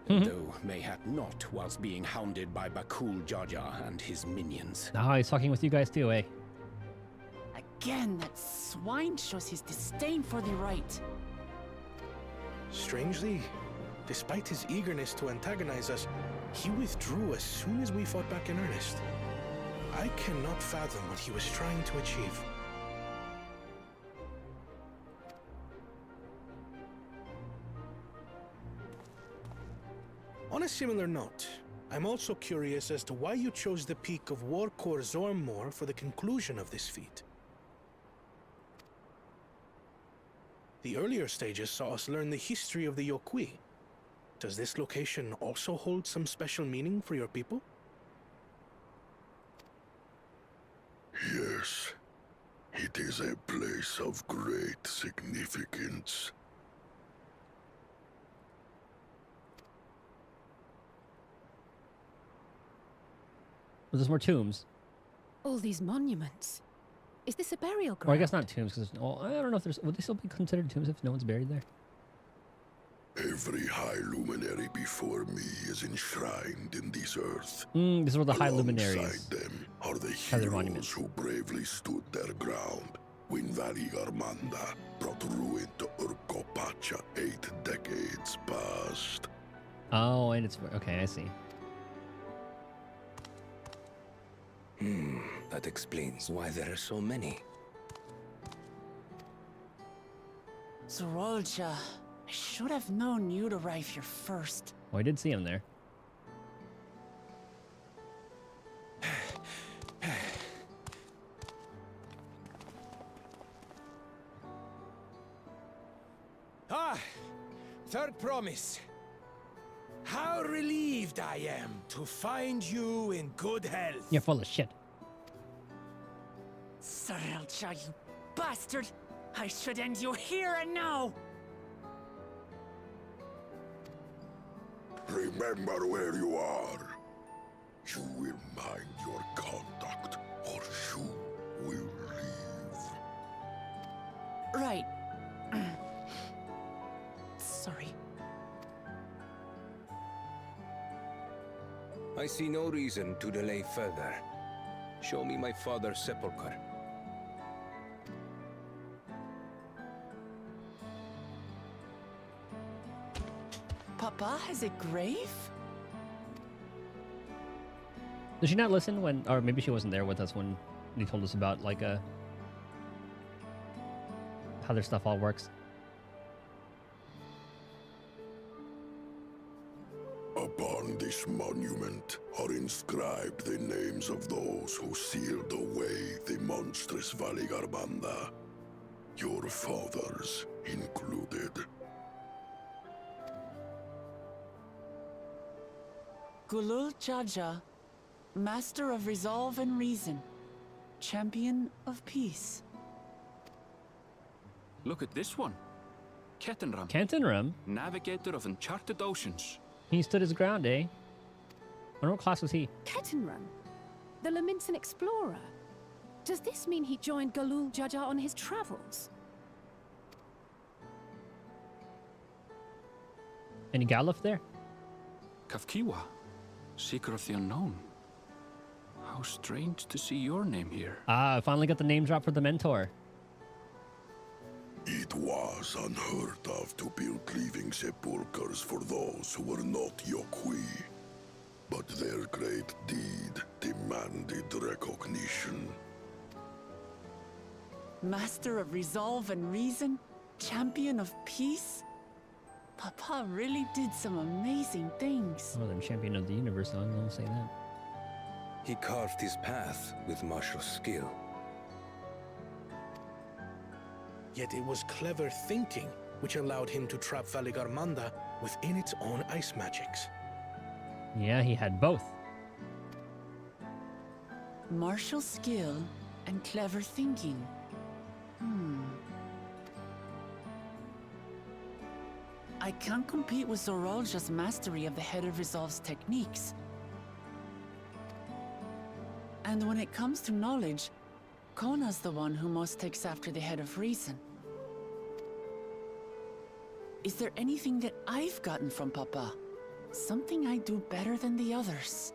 Though mayhap not whilst being hounded by Bakul Jaja and his minions. Ah, he's talking with you guys too, eh? Again, that swine shows his disdain for the right. Strangely, despite his eagerness to antagonize us, he withdrew as soon as we fought back in earnest. I cannot fathom what he was trying to achieve. On a similar note, I'm also curious as to why you chose the peak of Warkor Zormor for the conclusion of this feat. The earlier stages saw us learn the history of the Yokui. Does this location also hold some special meaning for your people? Yes, it is a place of great significance. There's more tombs. All these monuments. Is this a burial ground? Or I guess not tombs, because well, I don't know if there's... Would they still be considered tombs if no one's buried there? Every high luminary before me is enshrined in this earth. These are the high Alongside luminaries. them are the Feather heroes monuments. who bravely stood their ground when Valigarmanda brought ruin to Urkopacha 8 decades past. Oh, and it's... Okay, I see. That explains why there are so many. Zorolja, I should have known you'd arrive here first. Oh, I did see him there. Third promise. How relieved I am to find you in good health. You're full of shit. Zorolja, you bastard! I should end you here and now! Remember where you are. You will mind your conduct, or you will leave. Right. Sorry. I see no reason to delay further. Show me my father's sepulchre. Papa has a grave? Did she not listen when... Or maybe she wasn't there with us when he told us about, like, how their stuff all works. Upon this monument are inscribed the names of those who sealed away the monstrous Valigarmanda, your fathers included. Gulul Jaja, Master of Resolve and Reason, Champion of Peace. Look at this one. Kettenram. Kettenram? Navigator of uncharted oceans. He stood his ground, eh? I wonder what class was he? Kettenram? The Laminson explorer? Does this mean he joined Galul Jaja on his travels? Any Galuf there? Kafkiwa, Seeker of the Unknown. How strange to see your name here. Ah, I finally got the name drop for the mentor. It was unheard of to build living sepulchres for those who were not Yokwi. But their great deed demanded recognition. Master of resolve and reason? Champion of peace? Papa really did some amazing things. More than champion of the universe, I won't say that. He carved his path with martial skill. Yet it was clever thinking which allowed him to trap Valigarmanda within its own ice magics. Yeah, he had both. Martial skill and clever thinking. I can't compete with Zoralja's mastery of the Head of Resolve's techniques. And when it comes to knowledge, Kona's the one who most takes after the Head of Reason. Is there anything that I've gotten from Papa? Something I do better than the others?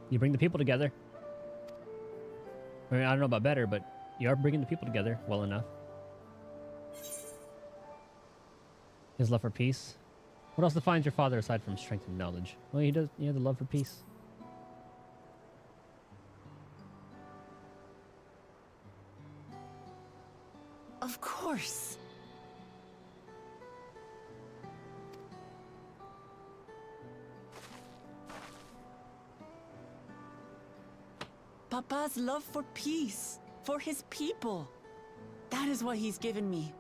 You bring the people together. I mean, I don't know about better, but you are bringing the people together well enough. His love for peace. What else defines your father aside from strength and knowledge? Well, he does. You know, the love for peace. Of course. Papa's love for peace, for his people. That is what he's given me.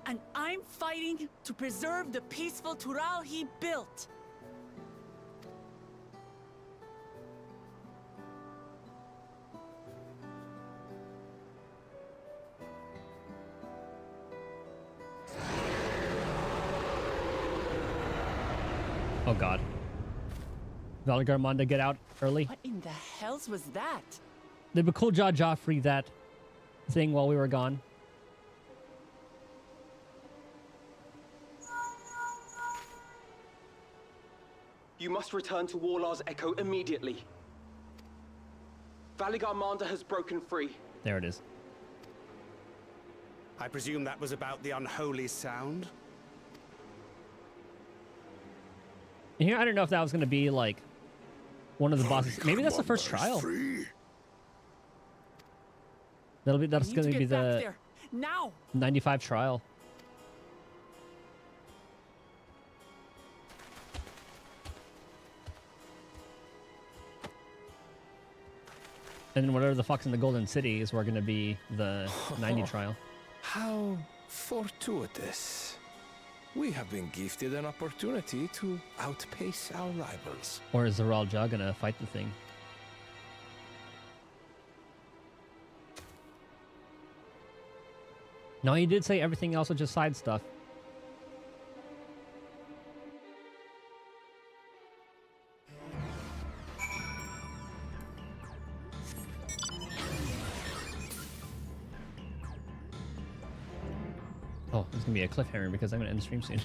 And I'm fighting to preserve the peaceful Tural he built. Oh god. Valigarmanda get out early? What in the hells was that? Did Bakul Jaja free that thing while we were gone? You must return to Warlar's Echo immediately. Valigarmanda has broken free. There it is. I presume that was about the unholy sound? Here, I don't know if that was going to be like one of the bosses. Maybe that's the first trial. That's going to be the now 95 trial. And then whatever the fuck's in the Golden City is where going to be the 90 trial. How fortuitous. We have been gifted an opportunity to outpace our rivals. Or is Zoralja gonna fight the thing? No, he did say everything else was just side stuff. Oh, there's gonna be a cliffhanger because I'm gonna end the stream soon.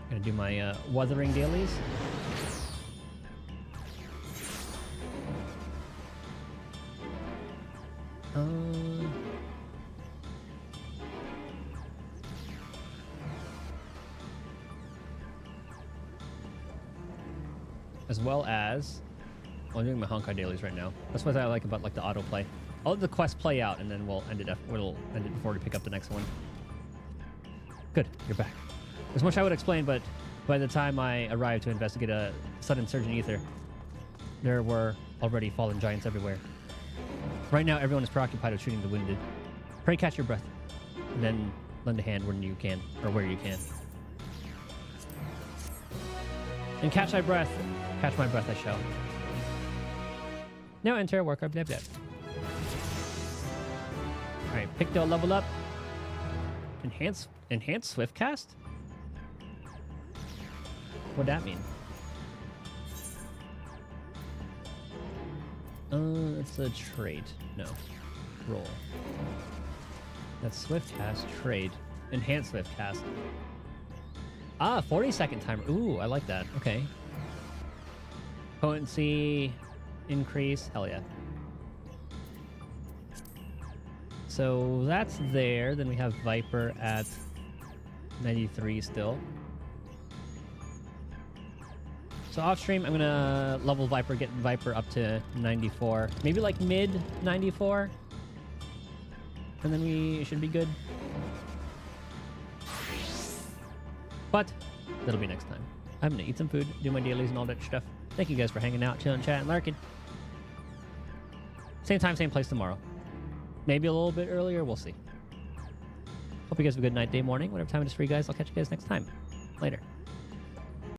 Gonna do my weathering dailies. As well as I'm doing my Honkai dailies right now. That's what I like about like the autoplay. I'll let the quest play out and then we'll end it before we pick up the next one. Good, you're back. There's much I would explain, but by the time I arrived to investigate a sudden surge in ether, there were already fallen giants everywhere. Right now, everyone is preoccupied with shooting the wounded. Pray catch your breath, and then lend a hand when you can, or where you can. And catch my breath. Catch my breath, I shall. Now enter worker blah blah. Alright, Picto level up. Enhanced Swift Cast? What'd that mean? It's a trade. No. Roll. That's Swift Cast, trade. Enhanced Swift Cast. Ah, 40-second timer. Ooh, I like that. Okay. Potency increase. Hell yeah. So that's there. Then we have Viper at 93 still. So off stream, I'm gonna level Viper, get Viper up to 94. Maybe like mid 94. And then we should be good. But that'll be next time. I'm gonna eat some food, do my dailies and all that stuff. Thank you guys for hanging out, chilling, chatting, lurking. Same time, same place tomorrow. Maybe a little bit earlier, we'll see. Hope you guys have a good night, day, morning, whatever time it is for you guys. I'll catch you guys next time. Later.